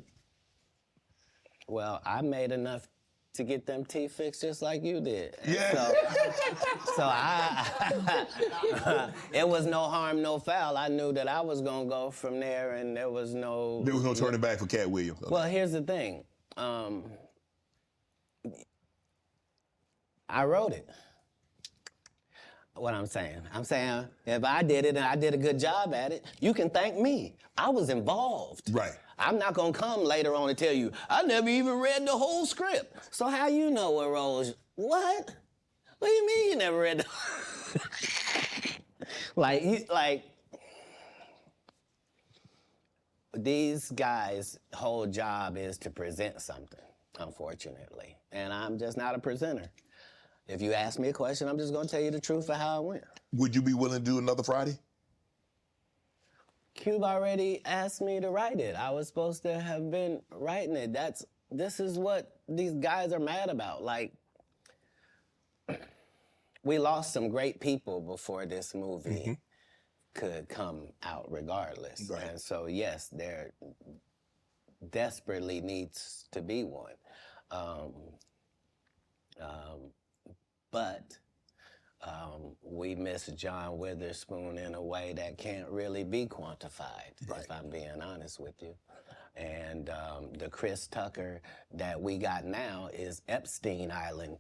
Well, I made enough to get them teeth fixed just like you did. Yeah. So it was no harm, no foul. I knew that I was gonna go from there, and there was no turning back for Katt Williams. Okay. Well, here's the thing. I wrote it. What I'm saying if I did it and I did a good job at it, you can thank me. I was involved. Right. I'm not gonna come later on and tell you, I never even read the whole script. So how you know what roles? What? What do you mean you never read the like these guys' whole job is to present something, unfortunately. And I'm just not a presenter. If you ask me a question, I'm just gonna tell you the truth of how it went. Would you be willing to do another Friday? Cube already asked me to write it. I was supposed to have been writing it. This is what these guys are mad about. Like, we lost some great people before this movie could come out regardless. Right. And so, yes, there desperately needs to be one. But we miss John Witherspoon in a way that can't really be quantified, if I'm being honest with you. And the Chris Tucker that we got now is Epstein Island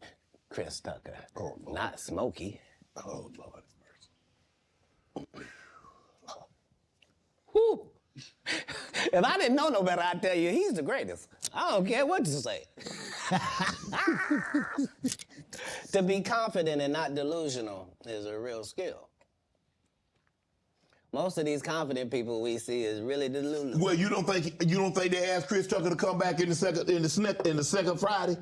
Chris Tucker, not Smokey. Oh, Lord. Whew. If I didn't know no better, I'd tell you he's the greatest. I don't care what you say. To be confident and not delusional is a real skill. Most of these confident people we see is really delusional. Well, you don't think they asked Chris Tucker to come back in the second Friday?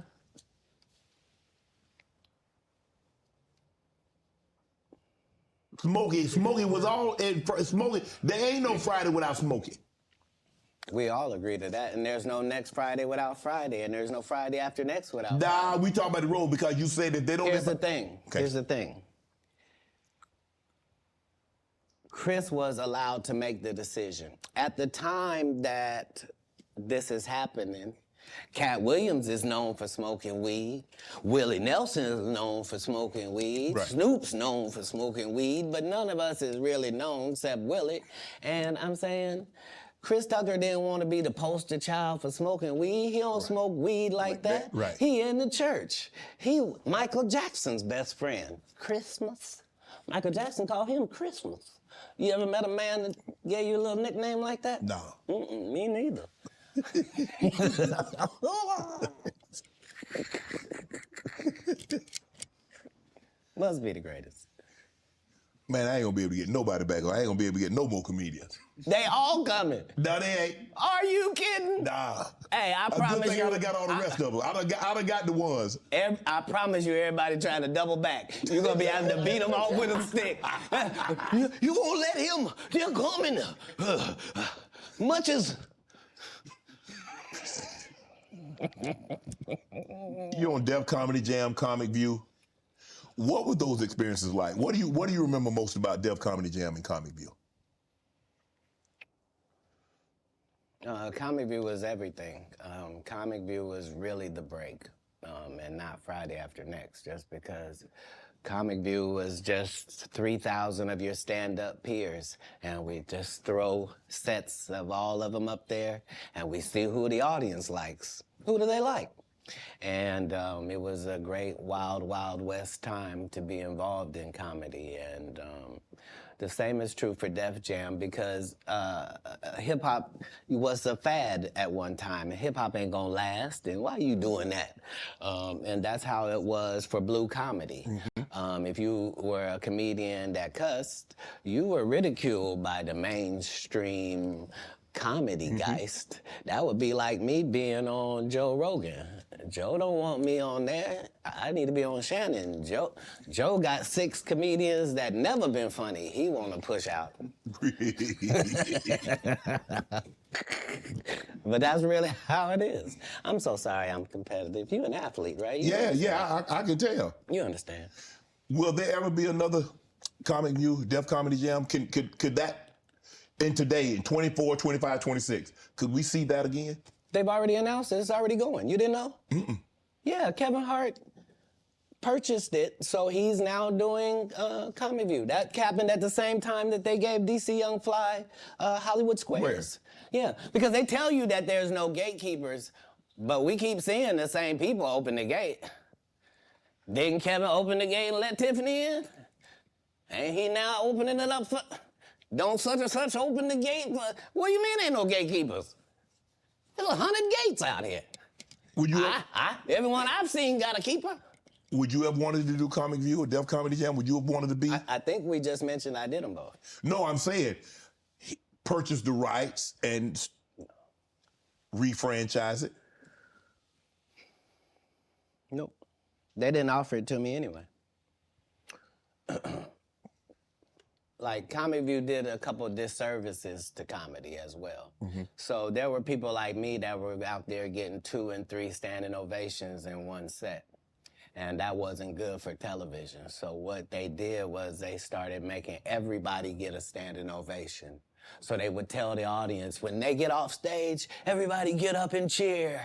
Smokey was all in Smokey. There ain't no Friday without Smokey. We all agree to that, and there's no next Friday without Friday, and there's no Friday after next without Friday. Nah, we talk about the road because you say that they don't. Here's the thing. Okay. Here's the thing. Chris was allowed to make the decision. At the time that this is happening, Katt Williams is known for smoking weed. Willie Nelson is known for smoking weed. Right. Snoop's known for smoking weed, but none of us is really known except Willie. And I'm saying, Chris Tucker didn't want to be the poster child for smoking weed. He don't smoke weed like that. Right. He in the church. He Michael Jackson's best friend. Christmas. Michael Jackson called him Christmas. You ever met a man that gave you a little nickname like that? No. Me neither. Must be the greatest. Man, I ain't gonna be able to get nobody back. I ain't gonna be able to get no more comedians. They all coming. No, they ain't. Are you kidding? Nah. Hey, I promise good thing you. I done got all the rest of them. I done got the ones. I promise you, everybody trying to double back. You're gonna be having to beat them off with a stick. You gonna let him? They're coming. Much as. You're on Def Comedy Jam, Comic View. What were those experiences like? What do you remember most about Def Comedy Jam and Comic View? Comic View was everything. Comic View was really the break, and not Friday after next, just because Comic View was just 3,000 of your stand-up peers, and we just throw sets of all of them up there, and we see who the audience likes. Who do they like? And it was a great wild, wild west time to be involved in comedy. And the same is true for Def Jam because hip-hop was a fad at one time, and hip-hop ain't gonna last, and why are you doing that? And that's how it was for blue comedy. If you were a comedian that cussed, you were ridiculed by the mainstream comedy geist. That would be like me being on Joe Rogan. Joe don't want me on there. I need to be on Shannon. Joe got 6 comedians that never been funny. He want to push out. But that's really how it is. I'm so sorry I'm competitive. You an athlete, right? I can tell. You understand. Will there ever be another Comic View, Def Comedy Jam? Could that, in today, in 24, 25, 26, could we see that again? They've already announced it. It's already going. You didn't know? Yeah, Kevin Hart purchased it, so he's now doing Comic View. That happened at the same time that they gave DC Young Fly Hollywood Squares. Yeah, because they tell you that there's no gatekeepers, but we keep seeing the same people open the gate. Didn't Kevin open the gate and let Tiffany in? Ain't he now opening it up for... Don't such and such open the gate for... What do you mean ain't no gatekeepers? There's 100 gates out here. Would you? Everyone I've seen got a keeper. Would you have wanted to do Comic View or Def Comedy Jam? Would you have wanted to be? I think we just mentioned I did them both. No, I'm saying purchase the rights and refranchise it. Nope. They didn't offer it to me anyway. Like, Comic View did a couple of disservices to comedy as well. So there were people like me that were out there getting 2 and 3 standing ovations in one set. And that wasn't good for television. So what they did was they started making everybody get a standing ovation. So they would tell the audience, when they get off stage, everybody get up and cheer.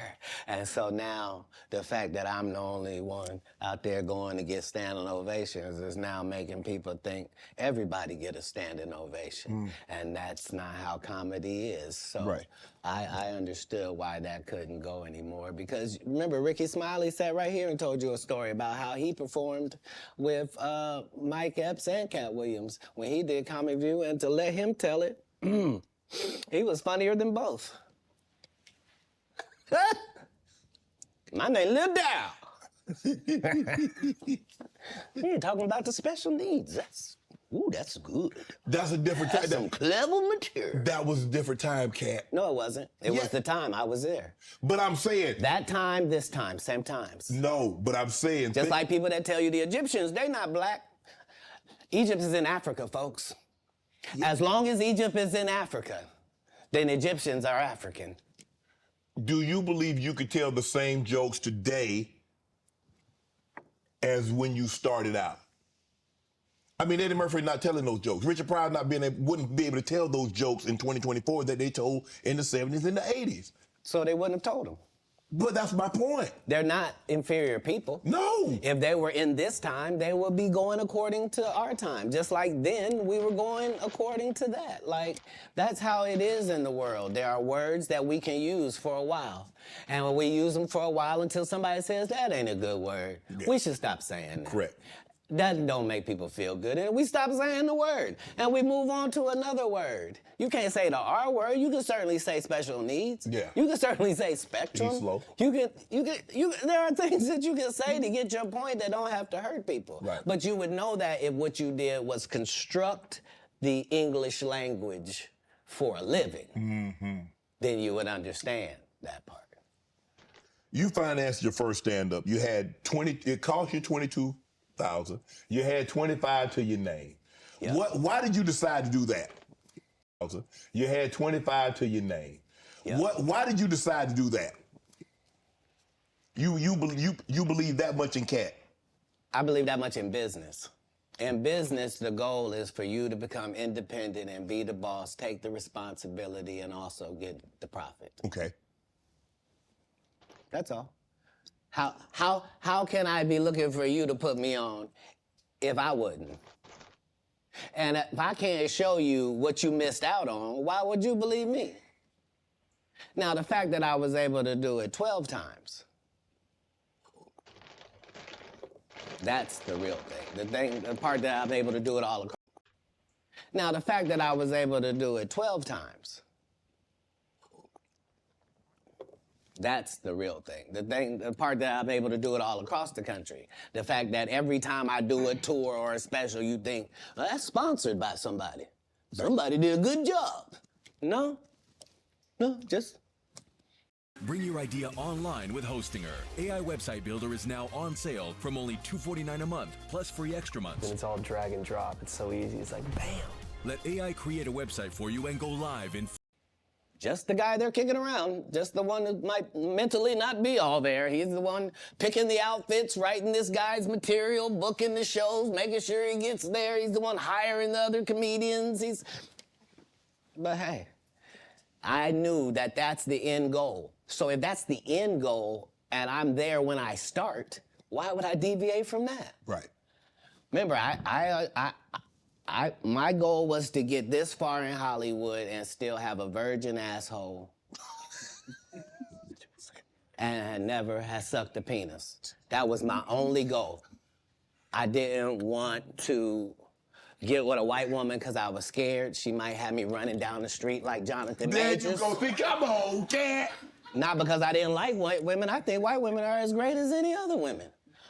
And so now the fact that I'm the only one out there going to get standing ovations is now making people think everybody get a standing ovation. And that's not how comedy is. So I understood why that couldn't go anymore, because remember, Ricky Smiley sat right here and told you a story about how he performed with Mike Epps and Katt Williams when he did Comic View, and to let him tell it, he was funnier than both. My name Lil Dow. You're talking about the special needs. That's good. That's a different time. That's some clever material. That was a different time, Katt. No, it wasn't. It was the time I was there. But I'm saying... That time, this time, same times. No, but I'm saying... Just like people that tell you the Egyptians, they not black. Egypt is in Africa, folks. As long as Egypt is in Africa, then Egyptians are African. Do you believe you could tell the same jokes today as when you started out? I mean, Eddie Murphy not telling those jokes. Richard Pryor wouldn't be able to tell those jokes in 2024 that they told in the 70s and the 80s. So they wouldn't have told them. But that's my point. They're not inferior people. No. If they were in this time, they would be going according to our time. Just like then, we were going according to that. Like, that's how it is in the world. There are words that we can use for a while. And we use them for a while until somebody says, that ain't a good word. Yeah. We should stop saying that. Correct. That don't make people feel good. And we stop saying the word. And we move on to another word. You can't say the R word. You can certainly say special needs. Yeah. You can certainly say spectrum. Be slow. There are things that you can say to get your point that don't have to hurt people. Right. But you would know that if what you did was construct the English language for a living, then you would understand that part. You financed your first stand-up. You had it cost you $22,000. You had 25 to your name. Yep. Why did you decide to do that? You had 25 to your name. Yep. Why did you decide to do that? You believe that much in Katt? I believe that much in business. In business, the goal is for you to become independent and be the boss, take the responsibility, and also get the profit. Okay. That's all. How can I be looking for you to put me on if I wouldn't? And if I can't show you what you missed out on, why would you believe me? Now, the fact that I was able to do it 12 times, that's the real thing. The part that I'm able to do it all across. Now, the fact that I was able to do it 12 times, that's the real thing. The part that I'm able to do it all across the country. The fact that every time I do a tour or a special, you think, well, that's sponsored by somebody. Somebody did a good job. No, just... Bring your idea online with Hostinger. AI Website Builder is now on sale from only $249 a month, plus free extra months. And it's all drag and drop. It's so easy. It's like, bam. Let AI create a website for you and go live in... Just the guy they're kicking around, just the one that might mentally not be all there. He's the one picking the outfits, writing this guy's material, booking the shows, making sure he gets there. He's the one hiring the other comedians. But hey, I knew that that's the end goal. So if that's the end goal and I'm there when I start, why would I deviate from that? Right. Remember, my goal was to get this far in Hollywood and still have a virgin asshole and never had sucked a penis. That was my only goal. I didn't want to get with a white woman because I was scared she might have me running down the street like Jonathan Majors. There you go. See, come on, Katt. Not because I didn't like white women. I think white women are as great as any other women.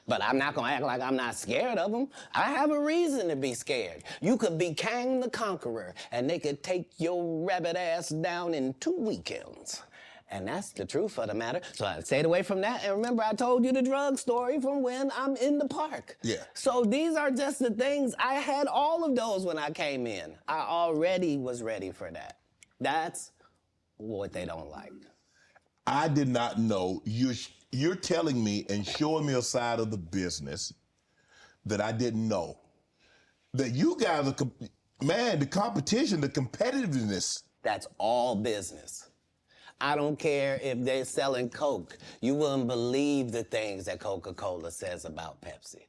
But I'm not gonna act like I'm not scared of them. I have a reason to be scared. You could be Kang the Conqueror, and they could take your rabbit ass down in 2 weekends. And that's the truth of the matter. So I stayed away from that. And remember, I told you the drug story from when I'm in the park. Yeah. So these are just the things. I had all of those when I came in. I already was ready for that. That's what they don't like. I did not know. You're telling me and showing me a side of the business that I didn't know. That you guys are, man, the competition, the competitiveness. That's all business. I don't care if they're selling Coke. You wouldn't believe the things that Coca-Cola says about Pepsi.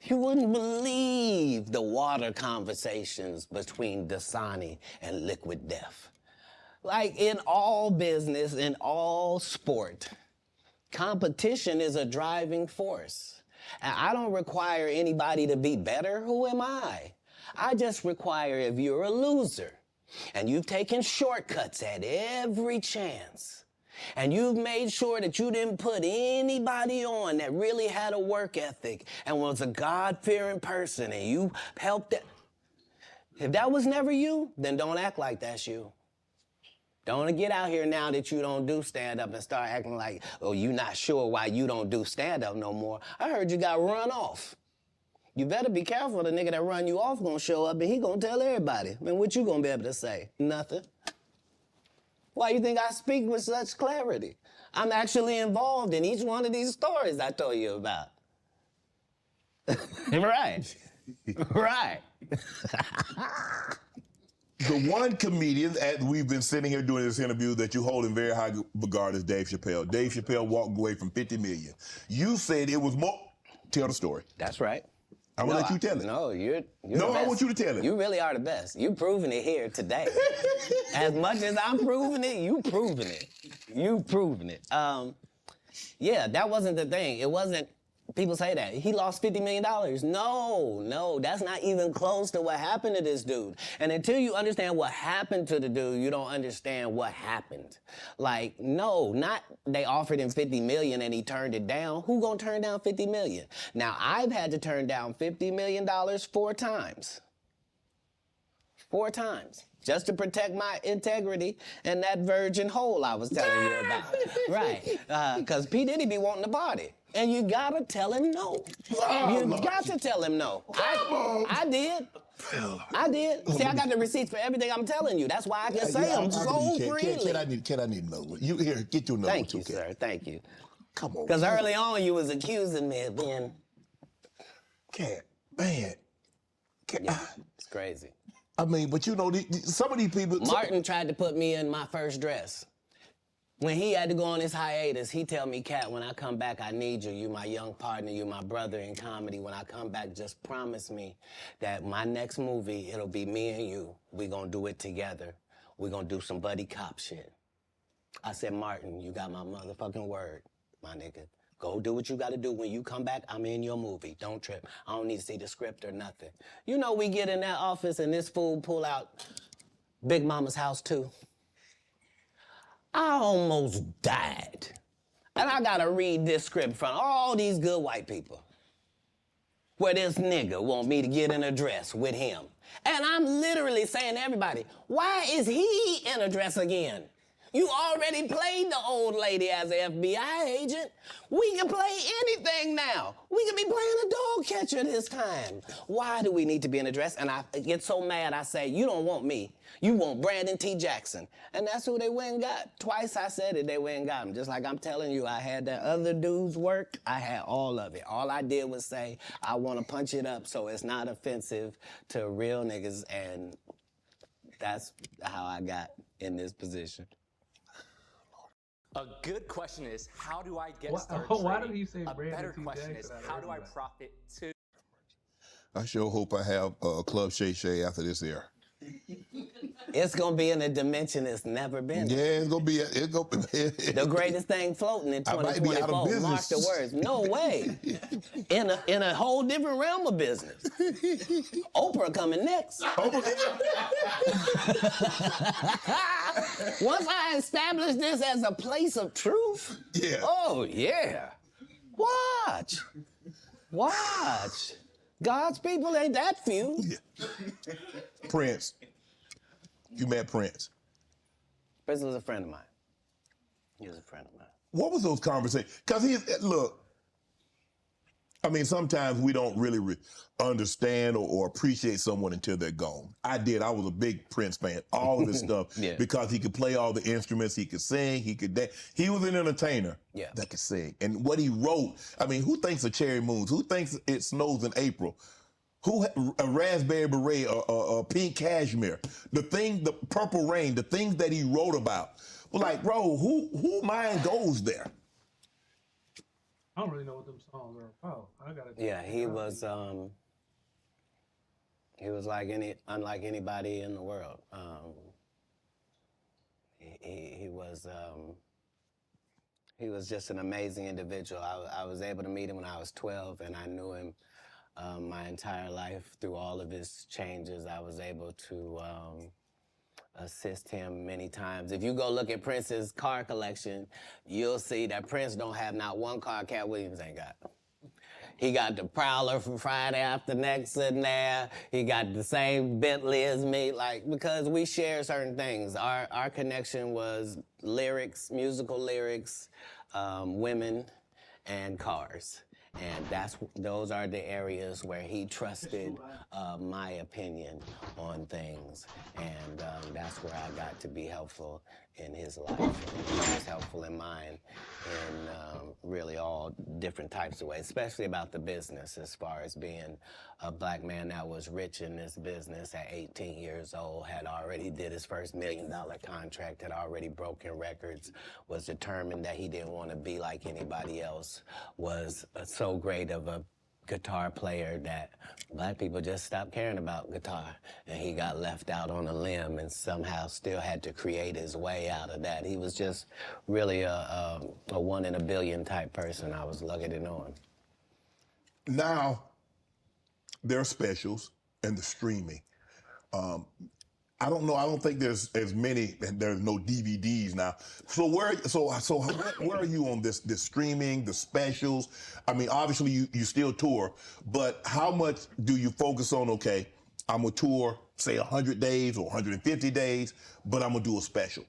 You wouldn't believe the water conversations between Dasani and Liquid Death. Like in all business, in all sport, competition is a driving force. And I don't require anybody to be better. Who am I? I just require if you're a loser and you've taken shortcuts at every chance and you've made sure that you didn't put anybody on that really had a work ethic and was a God-fearing person and you helped it. If that was never you, then don't act like that's you. Don't get out here now that you don't do stand-up and start acting like, oh, you not sure why you don't do stand-up no more. I heard you got run off. You better be careful. The nigga that run you off gonna show up and he gonna tell everybody. I mean, what you gonna be able to say? Nothing. Why you think I speak with such clarity? I'm actually involved in each one of these stories I told you about. Right. Right. The one comedian, as we've been sitting here doing this interview, that you hold in very high regard is Dave Chappelle. Dave Chappelle walked away from $50 million. You said it was more. Tell the story. That's right. I will let you tell it. No, you're no, the best. I want you to tell it. You really are the best. You've proven it here today. As much as I'm proving it, you proving it. You proving it. Yeah, that wasn't the thing. It wasn't. People say that. He lost $50 million. No, that's not even close to what happened to this dude. And until you understand what happened to the dude, you don't understand what happened. Like, no, not they offered him $50 million and he turned it down. Who gonna turn down $50 million? Now, I've had to turn down $50 million 4 times. 4 times. Just to protect my integrity and that virgin hole I was telling you about. Right. Because P. Diddy be wanting to party. And you gotta tell him no. You got to tell him no. I did. I did. See, I got the receipts for everything I'm telling you. That's why I can say them so freely. Can I need another one? You here, get your number. Thank you, sir. Thank you. Come on. Because early on you was accusing me of being... Katt, man. Yeah, it's crazy. I mean, but you know, some of these people... Martin tried to put me in my first dress. When he had to go on his hiatus, he tell me, Katt, when I come back, I need you. You my young partner, you my brother in comedy. When I come back, just promise me that my next movie, it'll be me and you. We gonna do it together. We gonna do some buddy cop shit. I said, Martin, you got my motherfucking word, my nigga. Go do what you gotta do. When you come back, I'm in your movie. Don't trip. I don't need to see the script or nothing. You know, we get in that office and this fool pull out Big Mama's House 2. I almost died. And I gotta read this script in front of all these good white people. Where this nigga want me to get in a dress with him. And I'm literally saying to everybody, why is he in a dress again? You already played the old lady as an FBI agent. We can play anything now. We can be playing a dog catcher this time. Why do we need to be in a dress? And I get so mad, I say, you don't want me. You want Brandon T. Jackson. And that's who they went and got. Twice I said it, they went and got him. Just like I'm telling you, I had that other dude's work. I had all of it. All I did was say, I want to punch it up so it's not offensive to real niggas. And that's how I got in this position. A good question is, how do I get started Why trading? did he say A Brandon better T. question Jackson is, how do I profit too? I sure hope I have Club SHAY after this air. It's gonna be in a dimension it's never been. Yeah, it's gonna be. The greatest thing floating in I might be out of 2024. Mark business. the words. No way. In a whole different realm of business. Oprah coming next. Once I establish this as a place of truth. Yeah. Oh yeah. Watch. God's people ain't that few. Prince. You met Prince. Prince was a friend of mine. He was a friend of mine. What was those conversations? Because look, I mean, sometimes we don't really understand or appreciate someone until they're gone. I did. I was a big Prince fan. All of his stuff. Yeah. Because he could play all the instruments. He could sing. He could dance. He was an entertainer that could sing. And what he wrote, I mean, who thinks of Cherry Moons? Who thinks it snows in April? A raspberry beret, a pink cashmere, the purple rain, the things that he wrote about. Well, like, bro, who mind goes there? I don't really know what them songs are about. I gotta. Yeah, he was unlike anybody in the world. He was just an amazing individual. I was able to meet him when I was 12, and I knew him my entire life through all of his changes. I was able to assist him many times. If you go look at Prince's car collection, you'll see that Prince don't have not one car Katt Williams ain't got. He got the Prowler from Friday After Next sitting there. He got the same Bentley as me, because we share certain things. Our connection was lyrics, musical lyrics, women, and cars. And those are the areas where he trusted my opinion on things. And that's where I got to be helpful in his life. He was helpful in mine in really all different types of ways, especially about the business, as far as being a black man that was rich in this business at 18 years old, had already did his first $1 million contract, had already broken records, was determined that he didn't want to be like anybody else, was so great of a guitar player that black people just stopped caring about guitar, and he got left out on a limb and somehow still had to create his way out of that. He was just really a one in a billion type person. I was lucky to know him. Now, there are specials and the streaming. I don't know. I don't think there's as many, and there's no DVDs now. So where are you on this streaming, the specials? I mean, obviously you still tour, but how much do you focus on? Okay, I'm gonna tour, say 100 days or 150 days, but I'm gonna do a special.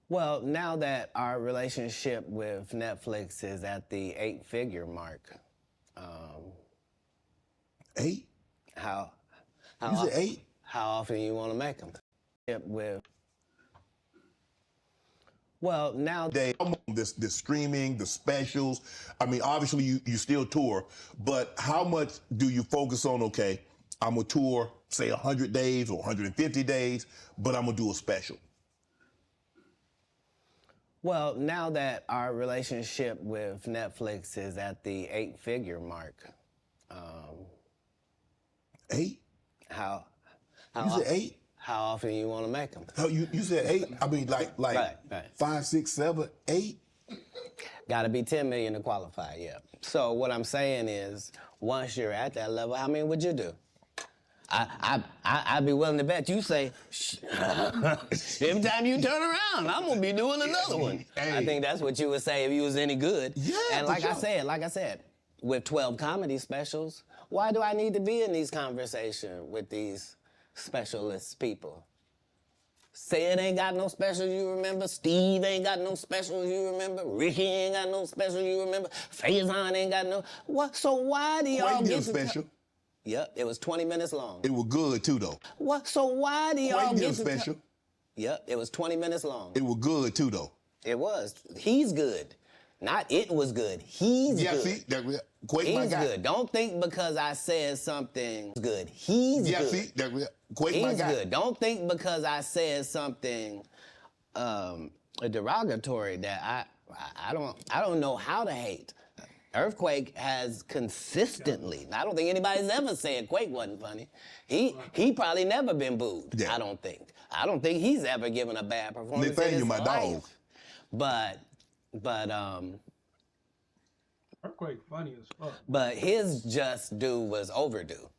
Well, now that our relationship with Netflix is at the 8-figure mark, 8? How you said 8? How often you want to make them? Well, now I'm on this streaming, the specials. I mean, obviously you still tour, but how much do you focus on? Okay, I'm gonna tour, say 100 days or 150 days, but I'm gonna do a special. Well, now that our relationship with Netflix is at the 8-figure mark, 8? How you said 8? How often you want to make them? Oh, you said 8? I mean, like right. 5, 6, 7, 8? Got to be 10 million to qualify, yeah. So what I'm saying is, once you're at that level, how many would you do? I'd be willing to bet you say, every time you turn around, I'm gonna be doing another one. Hey. I think that's what you would say if you was any good. Yeah. And like I said, with 12 comedy specials, why do I need to be in these conversations with these specialist people? Sid ain't got no specials you remember. Steve ain't got no specials you remember. Ricky ain't got no specials you remember. Faison ain't got no. What? So why do y'all get special? Yep, it was 20 minutes long. It was good too, though. What? So why do y'all get special? Yep, it was 20 minutes long. It was good too, though. It was. He's good. Not it was good. He's good. See, he's good. Don't think because I said something good. He's good. See, he's good. Don't think because I said something derogatory that I don't know how to hate. Earthquake has consistently, I don't think anybody's ever said Quake wasn't funny. He probably never been booed, Yeah. I don't think. I don't think he's ever given a bad performance in his Nathaniel, my life. dog. But Earthquake funny as fuck. But his just due was overdue.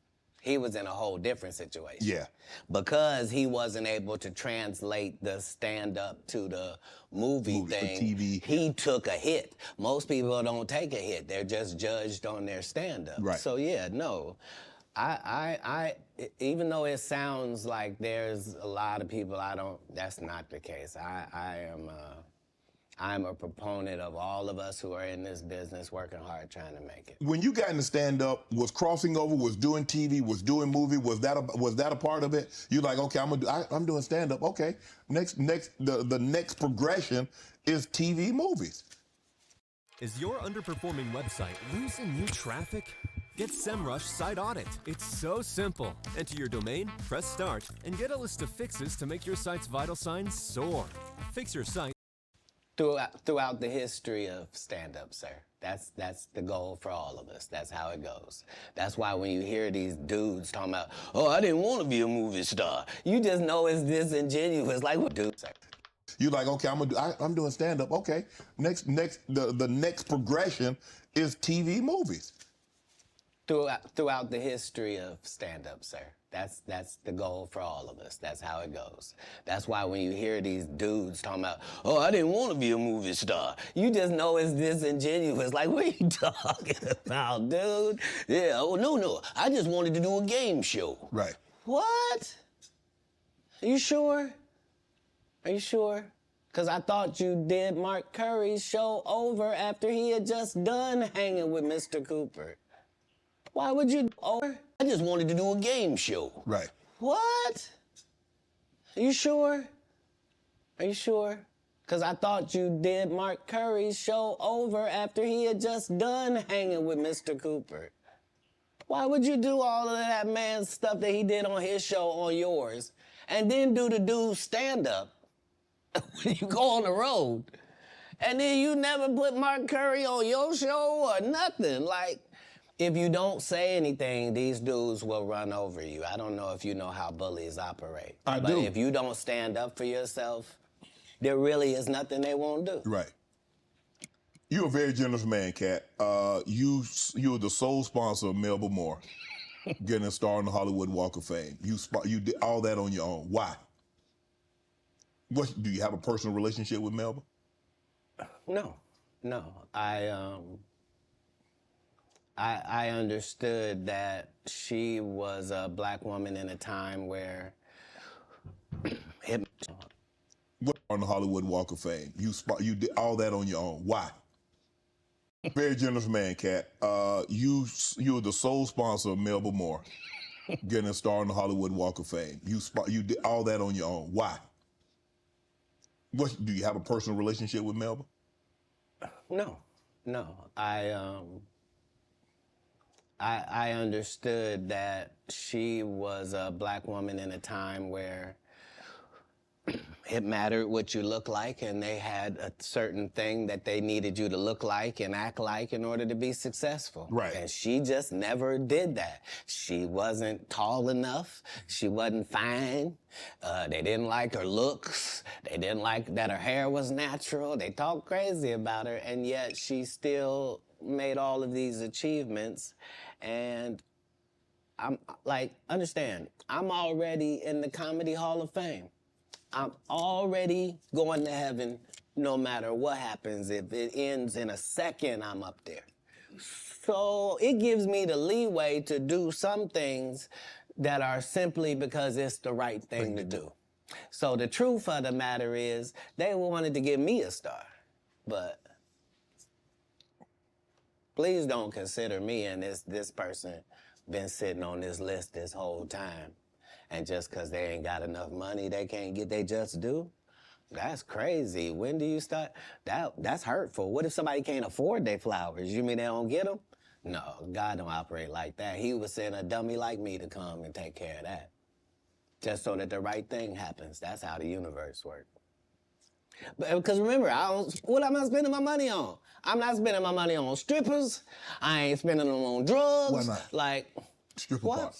He was in a whole different situation. Yeah. Because he wasn't able to translate the stand-up to the movie thing, TV. he took a hit. Most people don't take a hit. They're just judged on their stand-up. Right. So yeah, no. Even though it sounds like there's a lot of people that's not the case. I'm a proponent of all of us who are in this business working hard trying to make it. When you got into stand-up, was crossing over, was doing TV, was doing movie, was that a part of it? You like, okay, I'm doing stand-up. Okay, the next progression is TV movies. Is your underperforming website losing you traffic? Get SEMrush Site Audit. It's so simple. Enter your domain, press start, and get a list of fixes to make your site's vital signs soar. Fix your site. Throughout the history of stand-up, sir. That's the goal for all of us. That's how it goes. That's why when you hear these dudes talking about, oh, I didn't want to be a movie star, you just know it's disingenuous. Like, what, dude, sir? You like, okay, I'm doing stand-up. Okay, the next progression is TV movies. Throughout the history of stand-up, sir. That's the goal for all of us. That's how it goes. That's why when you hear these dudes talking about, oh, I didn't want to be a movie star, you just know it's disingenuous. Like, what are you talking about, dude? Yeah, oh, no, I just wanted to do a game show. Right. What? Are you sure? Are you sure? Because I thought you did Mark Curry's show over after he had just done hanging with Mr. Cooper. Why would you? Oh, I just wanted to do a game show. Right. What? Are you sure? Are you sure? Because I thought you did Mark Curry's show over after he had just done hanging with Mr. Cooper. Why would you do all of that man's stuff that he did on his show on yours and then do the dude's stand-up when you go on the road? And then you never put Mark Curry on your show or nothing? Like, if you don't say anything, these dudes will run over you. I don't know if you know how bullies operate. I but do. If you don't stand up for yourself, there really is nothing they won't do. Right. You're a very generous man, Katt. You're the sole sponsor of Melba Moore getting a star on the Hollywood Walk of Fame. You did all that on your own. Why? What, do you have a personal relationship with Melba? No. I understood that she was a black woman in a time where What on the Hollywood Walk of Fame? You did all that on your own. Why? Very generous man, Katt. You're the sole sponsor of Melba Moore getting a star on the Hollywood Walk of Fame. You did all that on your own. Why? What, do you have a personal relationship with Melba? No. I understood that she was a black woman in a time where it mattered what you look like, and they had a certain thing that they needed you to look like and act like in order to be successful. Right. And she just never did that. She wasn't tall enough. She wasn't fine. They didn't like her looks. They didn't like that her hair was natural. They talked crazy about her, and yet she still made all of these achievements. And I'm like, understand, I'm already in the Comedy Hall of Fame. I'm already going to heaven no matter what happens. If it ends in a second, I'm up there. So it gives me the leeway to do some things that are simply because it's the right thing to do. So the truth of the matter is, they wanted to give me a star, but please don't consider me and this person been sitting on this list this whole time. And just because they ain't got enough money, they can't get their just due? That's crazy. When do you start? That's hurtful. What if somebody can't afford their flowers? You mean they don't get them? No, God don't operate like that. He would send a dummy like me to come and take care of that. Just so that the right thing happens. That's how the universe works. Because remember, what am I spending my money on? I'm not spending my money on strippers. I ain't spending them on drugs. Why not? Like, Stripper what? part.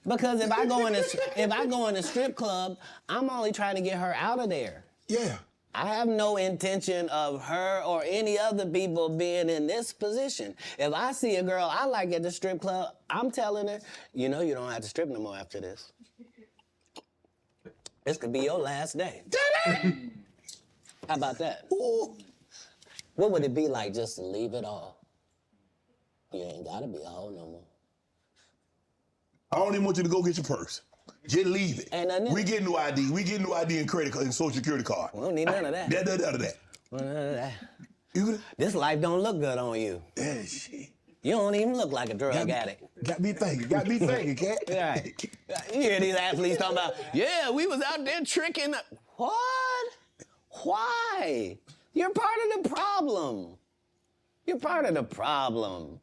Because if I go in a strip club, I'm only trying to get her out of there. Yeah. I have no intention of her or any other people being in this position. If I see a girl I like at the strip club, I'm telling her, you know you don't have to strip no more after this. This could be your last day. How about that? Ooh. What would it be like just to leave it all? You ain't gotta be a hoe no more. I don't even want you to go get your purse. Just leave it. Ain't nothing in We it. get new ID. We get new ID and credit card and social security card. We don't need none of that. None of that. None of that. You This life don't look good on you. yeah, shit. You don't even look like a drug addict. Got me thinking, Cat. Right. You hear these athletes talking about, yeah, we was out there tricking. What? Why? You're part of the problem. You're part of the problem.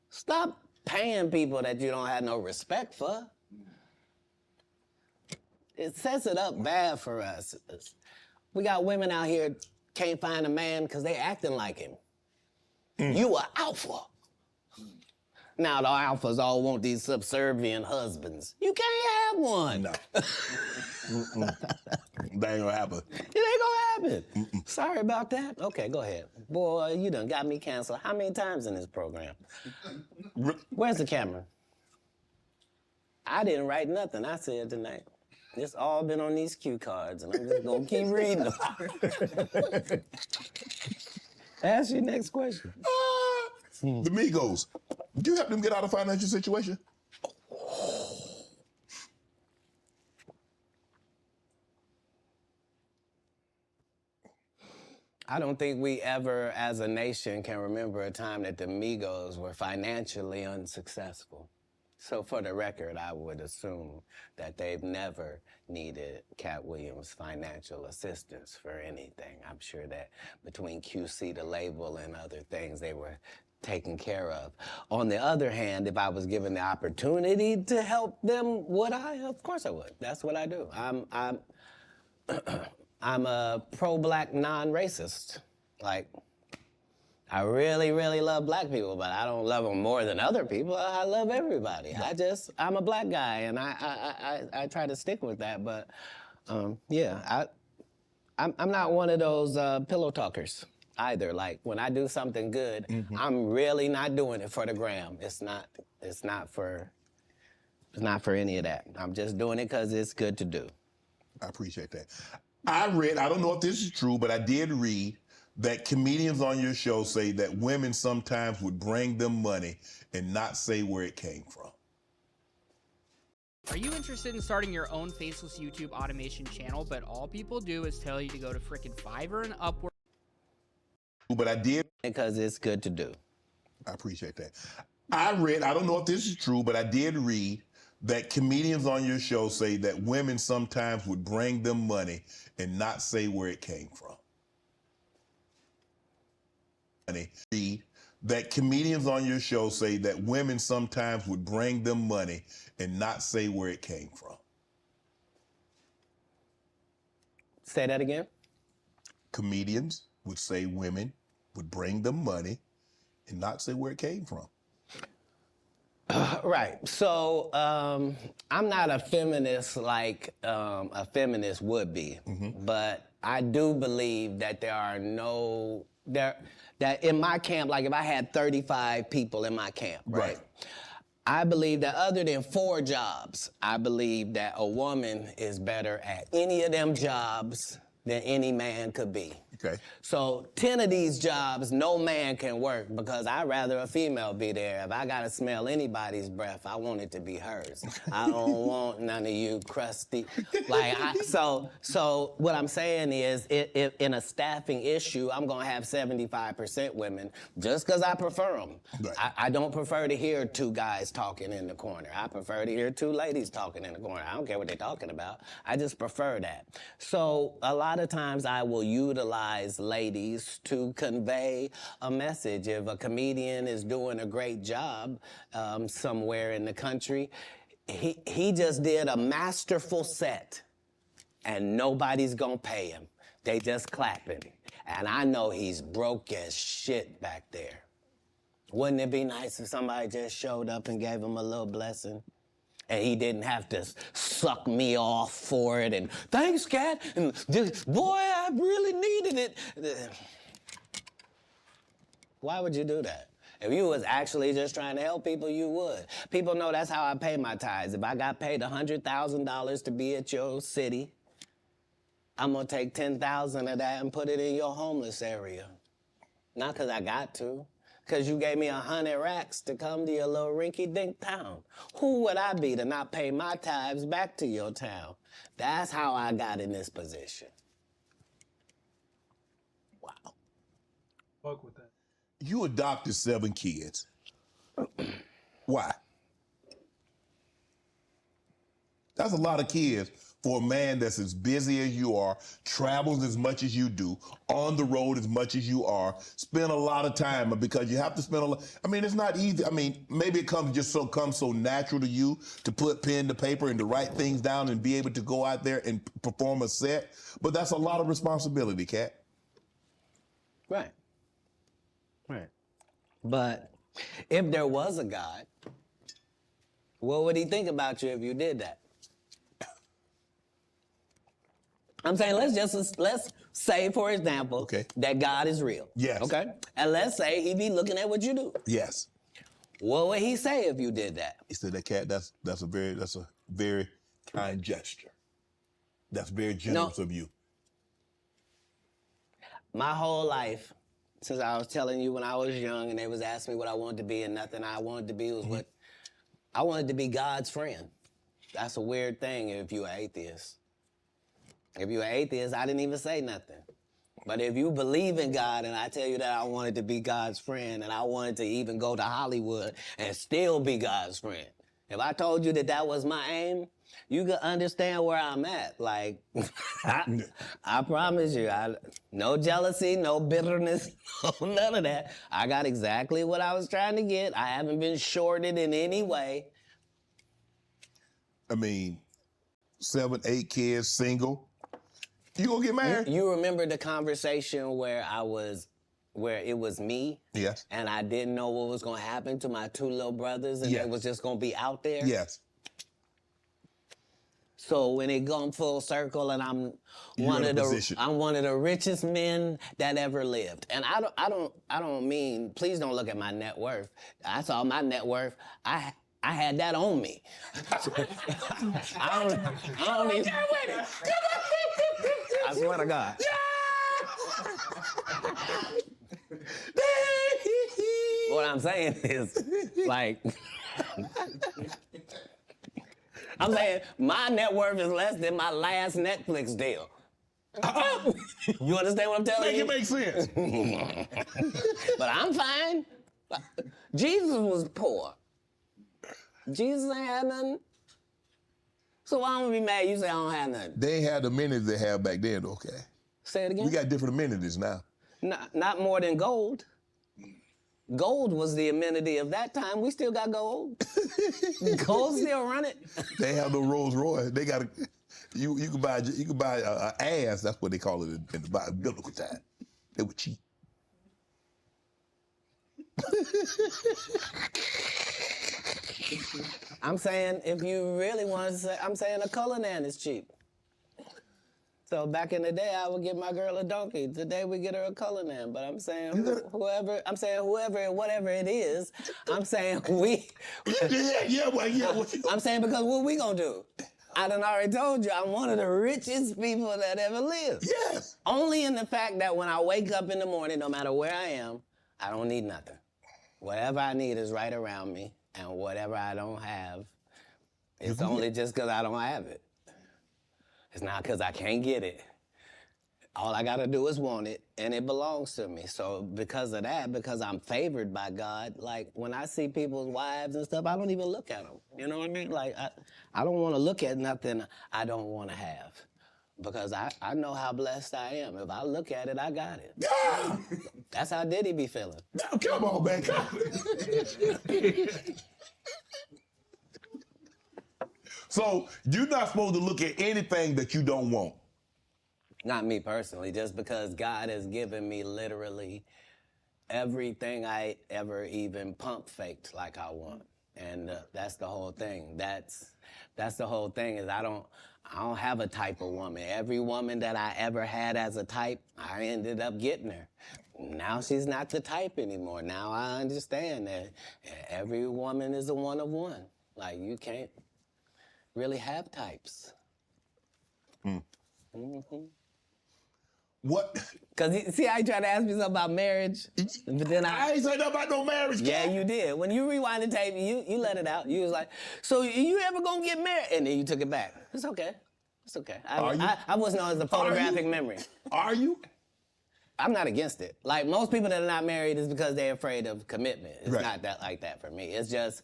Stop paying people that you don't have no respect for. It sets it up bad for us. We got women out here can't find a man because they acting like him. You are alpha. Now the alphas all want these subservient husbands. You can't have one. No. That ain't gonna happen. It ain't gonna happen. Sorry about that. Okay, go ahead. Boy, you done got me canceled how many times in this program? Where's the camera? I didn't write nothing I said tonight. It's all been on these cue cards, and I'm just gonna keep reading them. Ask your next question. The Migos. Do you help them get out of financial situation? I don't think we ever, as a nation, can remember a time that the Migos were financially unsuccessful. So for the record, I would assume that they've never needed Katt Williams' financial assistance for anything. I'm sure that between QC, the label, and other things, they were taken care of. On the other hand, if I was given the opportunity to help them, would I? Of course I would. That's what I do. I'm a pro-black non-racist. Like, I really, really love black people, but I don't love them more than other people. I love everybody. I'm a black guy, and I try to stick with that. But yeah, I'm not one of those pillow talkers either. Like when I do something good, I'm really not doing it for the gram. It's not for any of that. I'm just doing it because it's good to do. I appreciate that. I don't know if this is true, but I did read that comedians on your show say that women sometimes would bring them money and not say where it came from. Are you interested in starting your own faceless YouTube automation channel, but all people do is tell you to go to frickin' Fiverr and Upwork? But I did. Because it's good to do. I appreciate that. I don't know if this is true, but I did read that comedians on your show say that women sometimes would bring them money and not say where it came from. That comedians on your show say that women sometimes would bring them money and not say where it came from. Say that again? Comedians would say women would bring them money and not say where it came from. Right. So I'm not a feminist like a feminist would be, but I do believe that that in my camp, like if I had 35 people in my camp, right? I believe that other than 4 jobs, I believe that a woman is better at any of them jobs than any man could be. Okay. So 10 of these jobs, no man can work because I'd rather a female be there. If I gotta smell anybody's breath, I want it to be hers. I don't want none of you crusty. So what I'm saying is, if in a staffing issue, I'm gonna have 75% women just because I prefer them. Right. I don't prefer to hear 2 guys talking in the corner. I prefer to hear 2 ladies talking in the corner. I don't care what they're talking about. I just prefer that. So a lot of times I will utilize ladies to convey a message. If a comedian is doing a great job somewhere in the country, he just did a masterful set and nobody's gonna pay him. They just clapping. And I know he's broke as shit back there. Wouldn't it be nice if somebody just showed up and gave him a little blessing? And he didn't have to suck me off for it and, thanks, Katt, and boy, I really needed it. Why would you do that? If you was actually just trying to help people, you would. People know that's how I pay my tithes. If I got paid $100,000 to be at your city, I'm gonna take 10,000 of that and put it in your homeless area. Not because I got to, because you gave me 100 racks to come to your little rinky-dink town. Who would I be to not pay my tithes back to your town? That's how I got in this position. Wow. Fuck with that. You adopted 7 kids. Why? That's a lot of kids for a man that's as busy as you are, travels as much as you do, on the road as much as you are, spend a lot of time, because you have to spend a lot. I mean, it's not easy. I mean, maybe it comes so natural to you to put pen to paper and to write things down and be able to go out there and perform a set, but that's a lot of responsibility, Katt. Right. Right. But if there was a God, what would he think about you if you did that? I'm saying, let's say, for example, that God is real. Yes. Okay? And let's say he be looking at what you do. Yes. What would he say if you did that? He said, that Katt, that's a very kind gesture. That's very generous of you. My whole life, since I was telling you when I was young and they was asking me what I wanted to be, and nothing I wanted to be was what I wanted to be, God's friend. That's a weird thing if you're an atheist. If you're an atheist, I didn't even say nothing. But if you believe in God and I tell you that I wanted to be God's friend and I wanted to even go to Hollywood and still be God's friend, if I told you that that was my aim, you could understand where I'm at. Like, I promise you, no jealousy, no bitterness, no none of that. I got exactly what I was trying to get. I haven't been shorted in any way. I mean, 7, 8 kids, single. You gonna get married? You remember the conversation where it was me? Yes. And I didn't know what was gonna happen to my 2 little brothers and they was just gonna be out there? Yes. So when it gone full circle and I'm one of the richest men that ever lived. And I don't mean, please don't look at my net worth. I saw my net worth. I had that on me. I don't even. I swear to God. What I'm saying is, like, I'm saying my net worth is less than my last Netflix deal. You understand what I'm telling you? Make it make sense. But I'm fine. Jesus was poor. Jesus ain't had nothing. So why don't we be mad you say I don't have nothing? They ain't had the amenities they had back then, okay? Say it again? We got different amenities now. Not more than gold. Gold was the amenity of that time. We still got gold. Gold still running. They have no Rolls Royce. They got you could buy an ass. That's what they call it in the biblical time. They were cheap. I'm saying, if you really want to say, I'm saying a Cullinan is cheap. So back in the day, I would get my girl a donkey. Today we get her a Cullinan. But I'm saying whoever and whatever it is, I'm saying I'm saying, because what we gonna do? I done already told you, I'm one of the richest people that ever lived. Yes. Only in the fact that when I wake up in the morning, no matter where I am, I don't need nothing. Whatever I need is right around me. And whatever I don't have, it's only just because I don't have it. It's not because I can't get it. All I got to do is want it, and it belongs to me. So because of that, because I'm favored by God, like when I see people's wives and stuff, I don't even look at them. You know what I mean? Like I don't want to look at nothing I don't want to have. Because I know how blessed I am. If I look at it, I got it. Yeah. That's how Diddy be feeling. Now, come on, man. So you're not supposed to look at anything that you don't want. Not me personally, just because God has given me literally everything I ever even pump faked like I want. And that's the whole thing. That's the whole thing is I don't have a type of woman. Every woman that I ever had as a type, I ended up getting her. Now she's not the type anymore. Now I understand that every woman is a one of one. Like, you can't really have types. Mm-hmm. What? Because, see, I tried to ask me something about marriage, but then I ain't say nothing about no marriage. Yeah, you did. When you rewind the tape, you let it out. You was like, so you ever gonna get married? And then you took it back. It's okay. It's okay. I wasn't on the photographic memory. Are you? I'm not against it. Like, most people that are not married is because they're afraid of commitment. It's Right. not that like that for me. It's just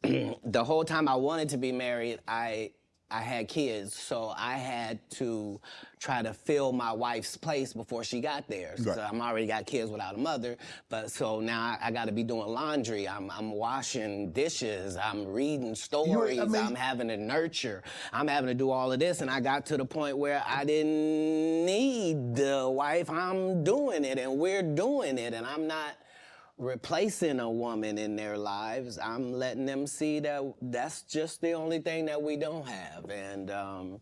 the whole time I wanted to be married, I had kids, so I had to try to fill my wife's place before she got there. Right. So I'm already got kids without a mother, but so now I got to be doing laundry. I'm washing dishes. I'm reading stories. I'm having to nurture. I'm having to do all of this, and I got to the point where I didn't need the wife. I'm doing it, and we're doing it, and I'm not replacing a woman in their lives. I'm letting them see that that's just the only thing that we don't have. And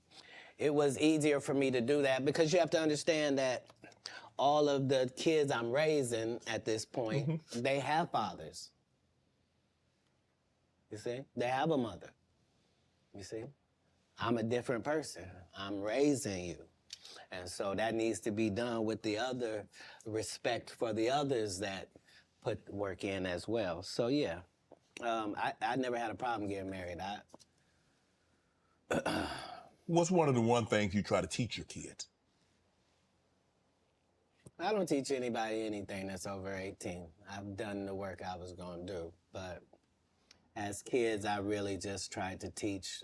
it was easier for me to do that because you have to understand that all of the kids I'm raising at this point, they have fathers. You see? They have a mother. You see? I'm a different person. I'm raising you. And so that needs to be done with the other respect for the others that put work in as well. So yeah, I never had a problem getting married. What's one of the one things you try to teach your kids? I don't teach anybody anything that's over 18. I've done the work I was going to do. But as kids, I really just tried to teach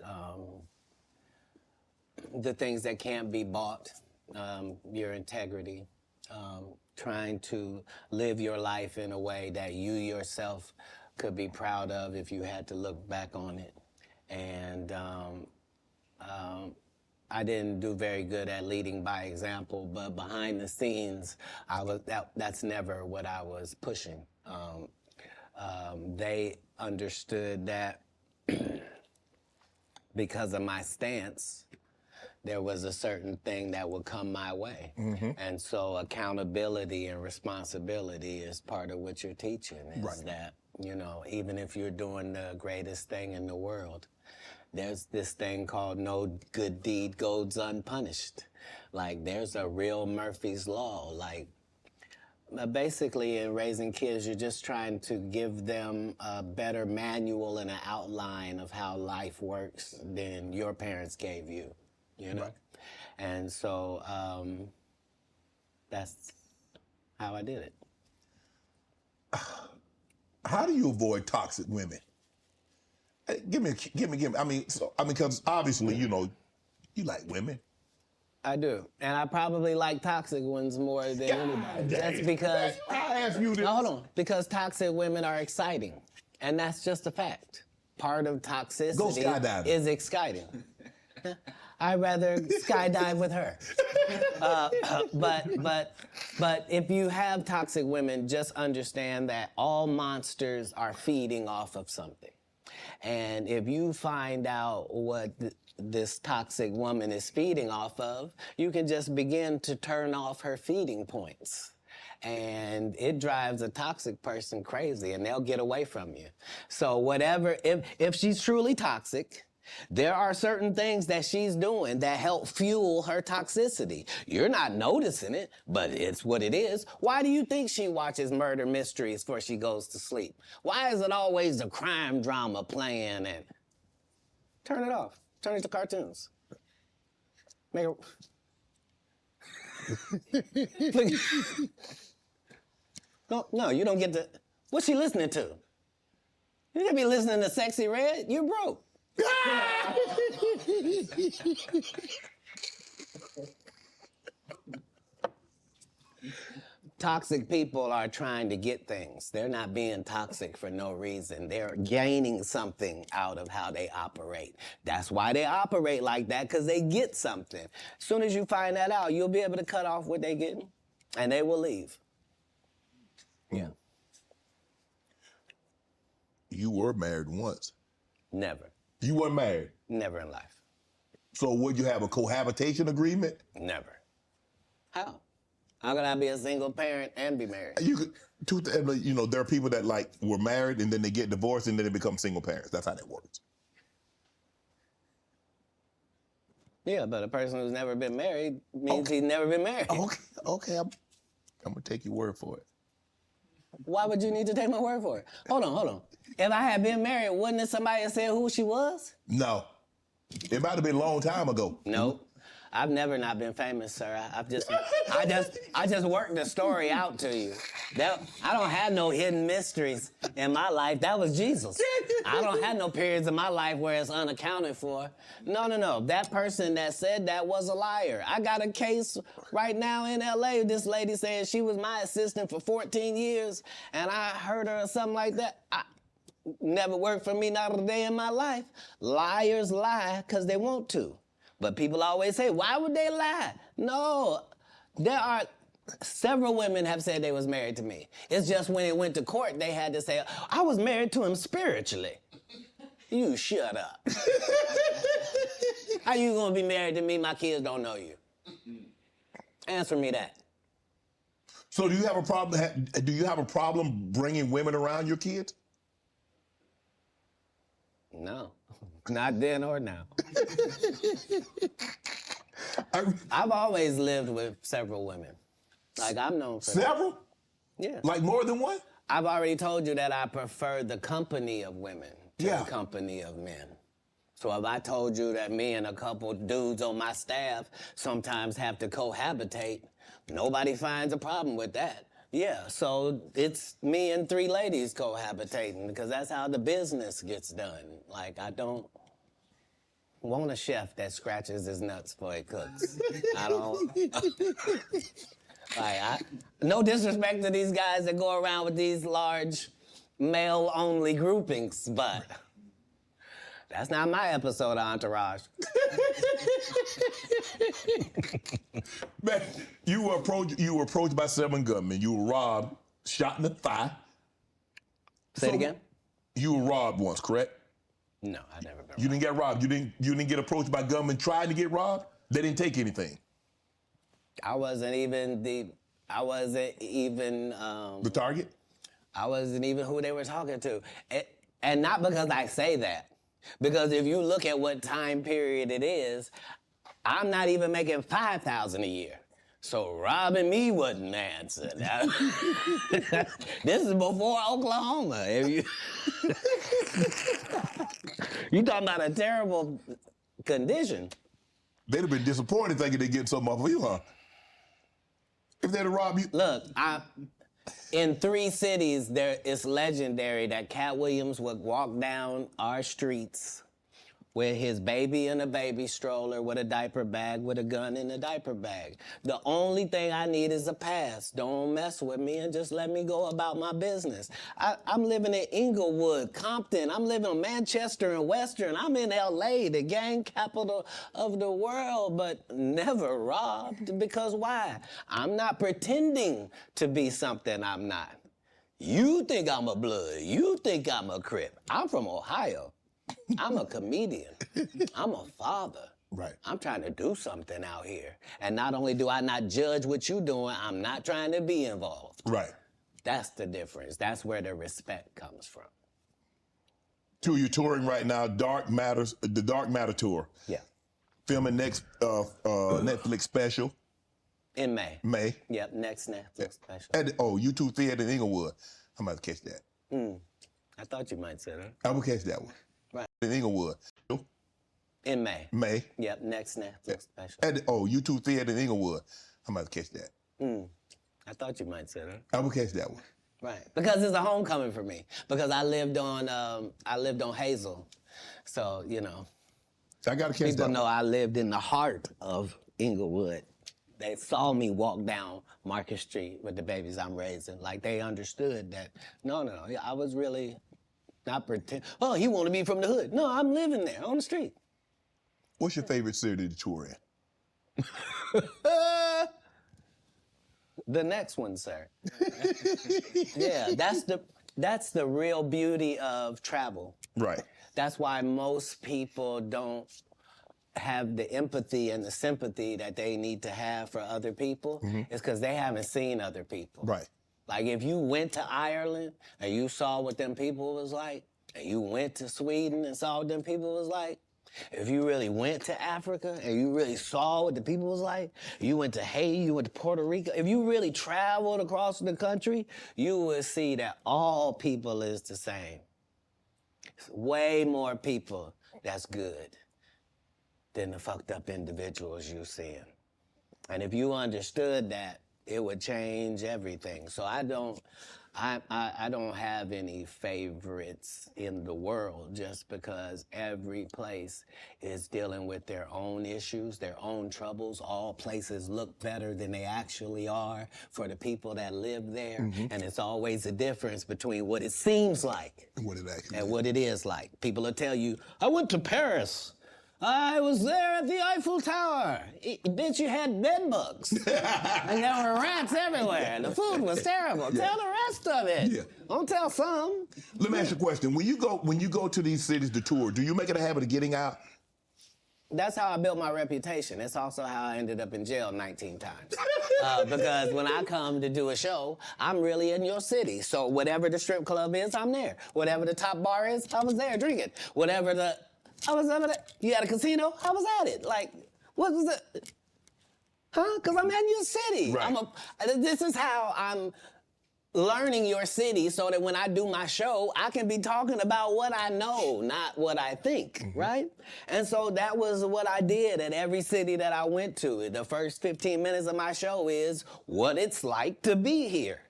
the things that can't be bought, your integrity, trying to live your life in a way that you yourself could be proud of if you had to look back on it. And I didn't do very good at leading by example, but behind the scenes, that's never what I was pushing. They understood that because of my stance, there was a certain thing that would come my way. And so accountability and responsibility is part of what you're teaching, is that, you know, even if you're doing the greatest thing in the world, there's this thing called no good deed goes unpunished. Like, there's a real Murphy's Law. Like, basically in raising kids, you're just trying to give them a better manual and an outline of how life works than your parents gave you. You know? Right. And so that's how I did it. How do you avoid toxic women? Give me. I mean, because obviously, you know, you like women. I do, and I probably like toxic ones more than anybody. That's because I asked you this. No, hold on, because toxic women are exciting, and that's just a fact. Part of toxicity is exciting. I'd rather skydive with her. But if you have toxic women, just understand that all monsters are feeding off of something. And if you find out what this toxic woman is feeding off of, you can just begin to turn off her feeding points. And it drives a toxic person crazy, and they'll get away from you. So whatever, if she's truly toxic, there are certain things that she's doing that help fuel her toxicity. You're not noticing it, but it's what it is. Why do you think she watches murder mysteries before she goes to sleep? Why is it always a crime drama playing? And turn it off. Turn it to cartoons. Make it... No, you don't get to... What's she listening to? You can't be listening to Sexy Red. You're broke. Toxic people are trying to get things. They're not being toxic for no reason. They're gaining something out of how they operate. That's why they operate like that, because they get something. As soon as you find that out, you'll be able to cut off what they're getting, and they will leave. Yeah. You were married once. Never. You weren't married? Never in life. So would you have a cohabitation agreement? Never. How? How could I be a single parent and be married? You could, you know, there are people that like were married and then they get divorced and then they become single parents. That's how that works. Yeah, but a person who's never been married means he's never been married. Okay, I'm gonna take your word for it. Why would you need to take my word for it? Hold on. If I had been married, wouldn't have somebody have said who she was? No. It might have been a long time ago. Nope. I've never not been famous, sir. I just worked the story out to you. I don't have no hidden mysteries in my life. That was Jesus. I don't have no periods in my life where it's unaccounted for. No. That person that said that was a liar. I got a case right now in LA. This lady saying she was my assistant for 14 years, and I heard her or something like that. Never worked for me, not a day in my life. Liars lie because they want to. But people always say, why would they lie? No, there are several women have said they was married to me. It's just when it went to court, they had to say, I was married to him spiritually. You shut up. How you gonna be married to me? My kids don't know you. Answer me that. So do you have a problem? Do you have a problem bringing women around your kids? No. Not then or now. I've always lived with several women. Like, I'm known for several? That. Yeah. Like more than one? I've already told you that I prefer the company of women to the company of men. So if I told you that me and a couple dudes on my staff sometimes have to cohabitate, nobody finds a problem with that. Yeah, so it's me and 3 ladies cohabitating because that's how the business gets done. Like, I don't want a chef that scratches his nuts before he cooks. I don't. No disrespect to these guys that go around with these large male-only groupings, but that's not my episode of Entourage. Man, you were approached by 7 gunmen. You were robbed, shot in the thigh. Say it again? You were robbed once, correct? No, I never been robbed. You didn't get robbed. You didn't get approached by gunmen trying to get robbed? They didn't take anything. I wasn't even the target? I wasn't even who they were talking to. And not because I say that. Because if you look at what time period it is, I'm not even making $5,000 a year. So robbing me wasn't the answer. This is before Oklahoma. You talking about a terrible condition. They'd have been disappointed thinking they'd get something off of you, huh? If they'd have robbed you. Look, in 3 cities, it's legendary that Katt Williams would walk down our streets with his baby in a baby stroller, with a diaper bag, with a gun in a diaper bag. The only thing I need is a pass. Don't mess with me and just let me go about my business. I'm living in Inglewood, Compton. I'm living in Manchester and Western. I'm in LA, the gang capital of the world, but never robbed. Because why? I'm not pretending to be something I'm not. You think I'm a Blood. You think I'm a Crip. I'm from Ohio. I'm a comedian. I'm a father. Right. I'm trying to do something out here. And not only do I not judge what you're doing, I'm not trying to be involved. Right. That's the difference. That's where the respect comes from. You're touring right now, the Dark Matter tour. Yeah. Filming next Netflix special. In May. May. Yep, next Netflix special. At U2 Theater in Inglewood. I'm about to catch that. I thought you might say that. I'm going to catch that one. Right. In Inglewood. In May. May. Yep, next Netflix special. At U2 Theater in Inglewood. I'm about to catch that. I thought you might say that. I'm going to catch that one. Right. Because it's a homecoming for me. Because I lived on Hazel. So, you know. I got to catch that People one. know I lived in the heart of Inglewood. They saw me walk down Market Street with the babies I'm raising. Like, they understood that, no, I was really not pretend. Oh, he want to be from the hood. No, I'm living there on the street. What's your favorite city to tour in? The next one, sir. Yeah, that's the real beauty of travel. Right. That's why most people don't have the empathy and the sympathy that they need to have for other people. It's because they haven't seen other people. Right. Like, if you went to Ireland and you saw what them people was like, and you went to Sweden and saw what them people was like, if you really went to Africa and you really saw what the people was like, you went to Haiti, you went to Puerto Rico, if you really traveled across the country, you would see that all people is the same. It's way more people that's good than the fucked up individuals you're seeing. And if you understood that, it would change everything. So I don't have any favorites in the world, just because every place is dealing with their own issues, their own troubles. All places look better than they actually are for the people that live there. And it's always a difference between what it seems like what it actually and what it is like. People will tell you, I went to Paris. I was there at the Eiffel Tower. Bitch, you had bed bugs. And there were rats everywhere. The food was terrible. Yeah. Tell the rest of it. Yeah. Don't tell some. Let me ask you a question. When you go to these cities to tour, do you make it a habit of getting out? That's how I built my reputation. It's also how I ended up in jail 19 times. Because when I come to do a show, I'm really in your city. So whatever the strip club is, I'm there. Whatever the top bar is, I was there drinking. Whatever the... I was over there. You had a casino? I was at it. Like, what was it? Huh? Because I'm in your city. Right. This is how I'm learning your city, so that when I do my show, I can be talking about what I know, not what I think, right? And so that was what I did at every city that I went to. The first 15 minutes of my show is what it's like to be here.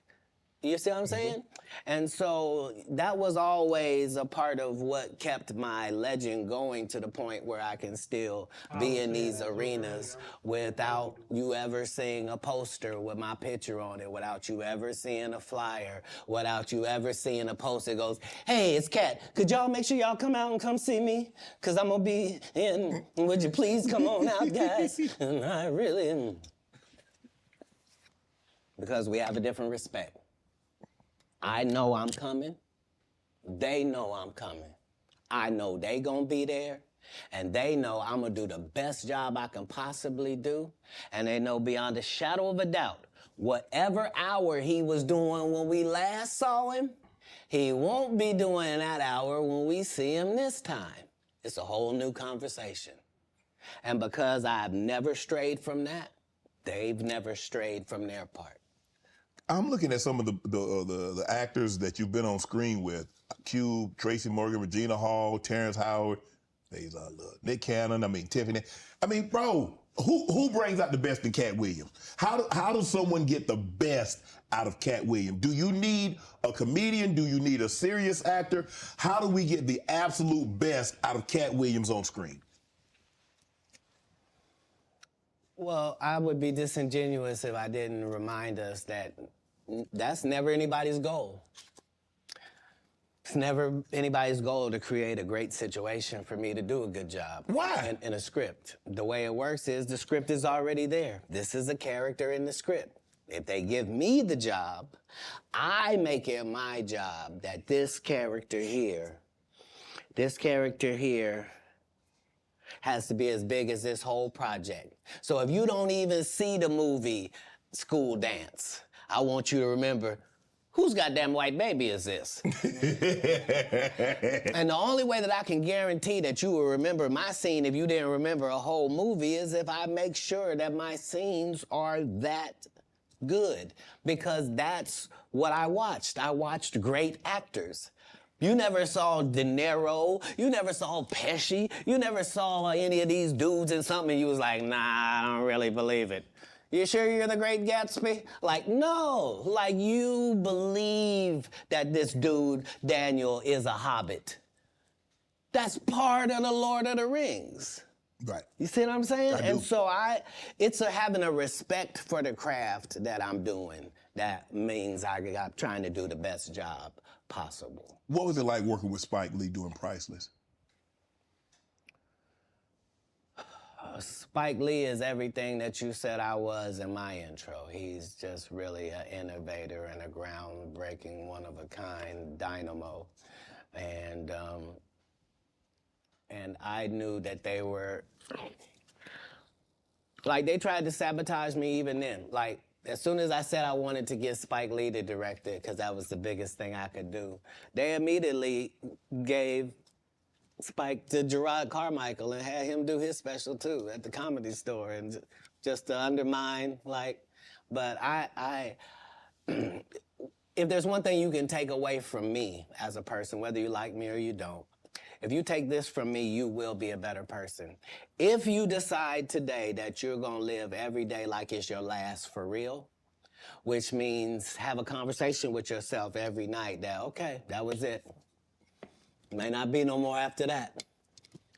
You see what I'm saying? And so that was always a part of what kept my legend going, to the point where I can still be in these arenas without you ever seeing a poster with my picture on it, without you ever seeing a flyer, without you ever seeing a poster that goes, hey, it's Katt. Could y'all make sure y'all come out and come see me? Because I'm going to be in. Would you please come on out, guys? And I really am. Because we have a different respect. I know I'm coming. They know I'm coming. I know they gonna be there. And they know I'm gonna do the best job I can possibly do. And they know beyond a shadow of a doubt, whatever hour he was doing when we last saw him, he won't be doing that hour when we see him this time. It's a whole new conversation. And because I've never strayed from that, they've never strayed from their part. I'm looking at some of the actors that you've been on screen with: Cube, Tracy Morgan, Regina Hall, Terrence Howard, Nick Cannon. Tiffany. Bro, who brings out the best in Katt Williams? How does someone get the best out of Katt Williams? Do you need a comedian? Do you need a serious actor? How do we get the absolute best out of Katt Williams on screen? Well, I would be disingenuous if I didn't remind us that that's never anybody's goal. It's never anybody's goal to create a great situation for me to do a good job. Why? In a script. The way it works is the script is already there. This is a character in the script. If they give me the job, I make it my job that this character here has to be as big as this whole project. So if you don't even see the movie School Dance, I want you to remember, whose goddamn white baby is this? And the only way that I can guarantee that you will remember my scene if you didn't remember a whole movie is if I make sure that my scenes are that good, because that's what I watched. I watched great actors. You never saw De Niro, you never saw Pesci, you never saw any of these dudes in something and you was like, nah, I don't really believe it. You sure you're the Great Gatsby? Like, no, like you believe that this dude, Daniel, is a hobbit. That's part of the Lord of the Rings. Right. You see what I'm saying? I And do. so it's having a respect for the craft that I'm doing. That means I'm trying to do the best job possible. What was it like working with Spike Lee doing Priceless? Spike Lee is everything that you said I was in my intro. He's just really an innovator and a groundbreaking, one-of-a-kind dynamo. And I knew that they were, like, they tried to sabotage me even then. Like, as soon as I said I wanted to get Spike Lee to direct it, because that was the biggest thing I could do, they immediately gave Spike to Gerard Carmichael and had him do his special too at the Comedy Store, and just to undermine, like, but if there's one thing you can take away from me as a person, whether you like me or you don't, if you take this from me, you will be a better person. If you decide today that you're gonna live every day like it's your last for real, which means have a conversation with yourself every night that, okay, that was it. May not be no more after that.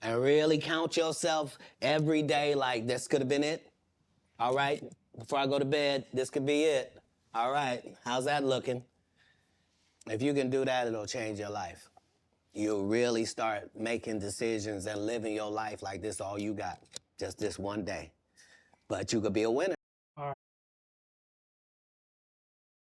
And really count yourself every day like this could have been it. All right, before I go to bed, this could be it. All right, how's that looking? If you can do that, it'll change your life. You'll really start making decisions and living your life like this all you got, just this one day. But you could be a winner.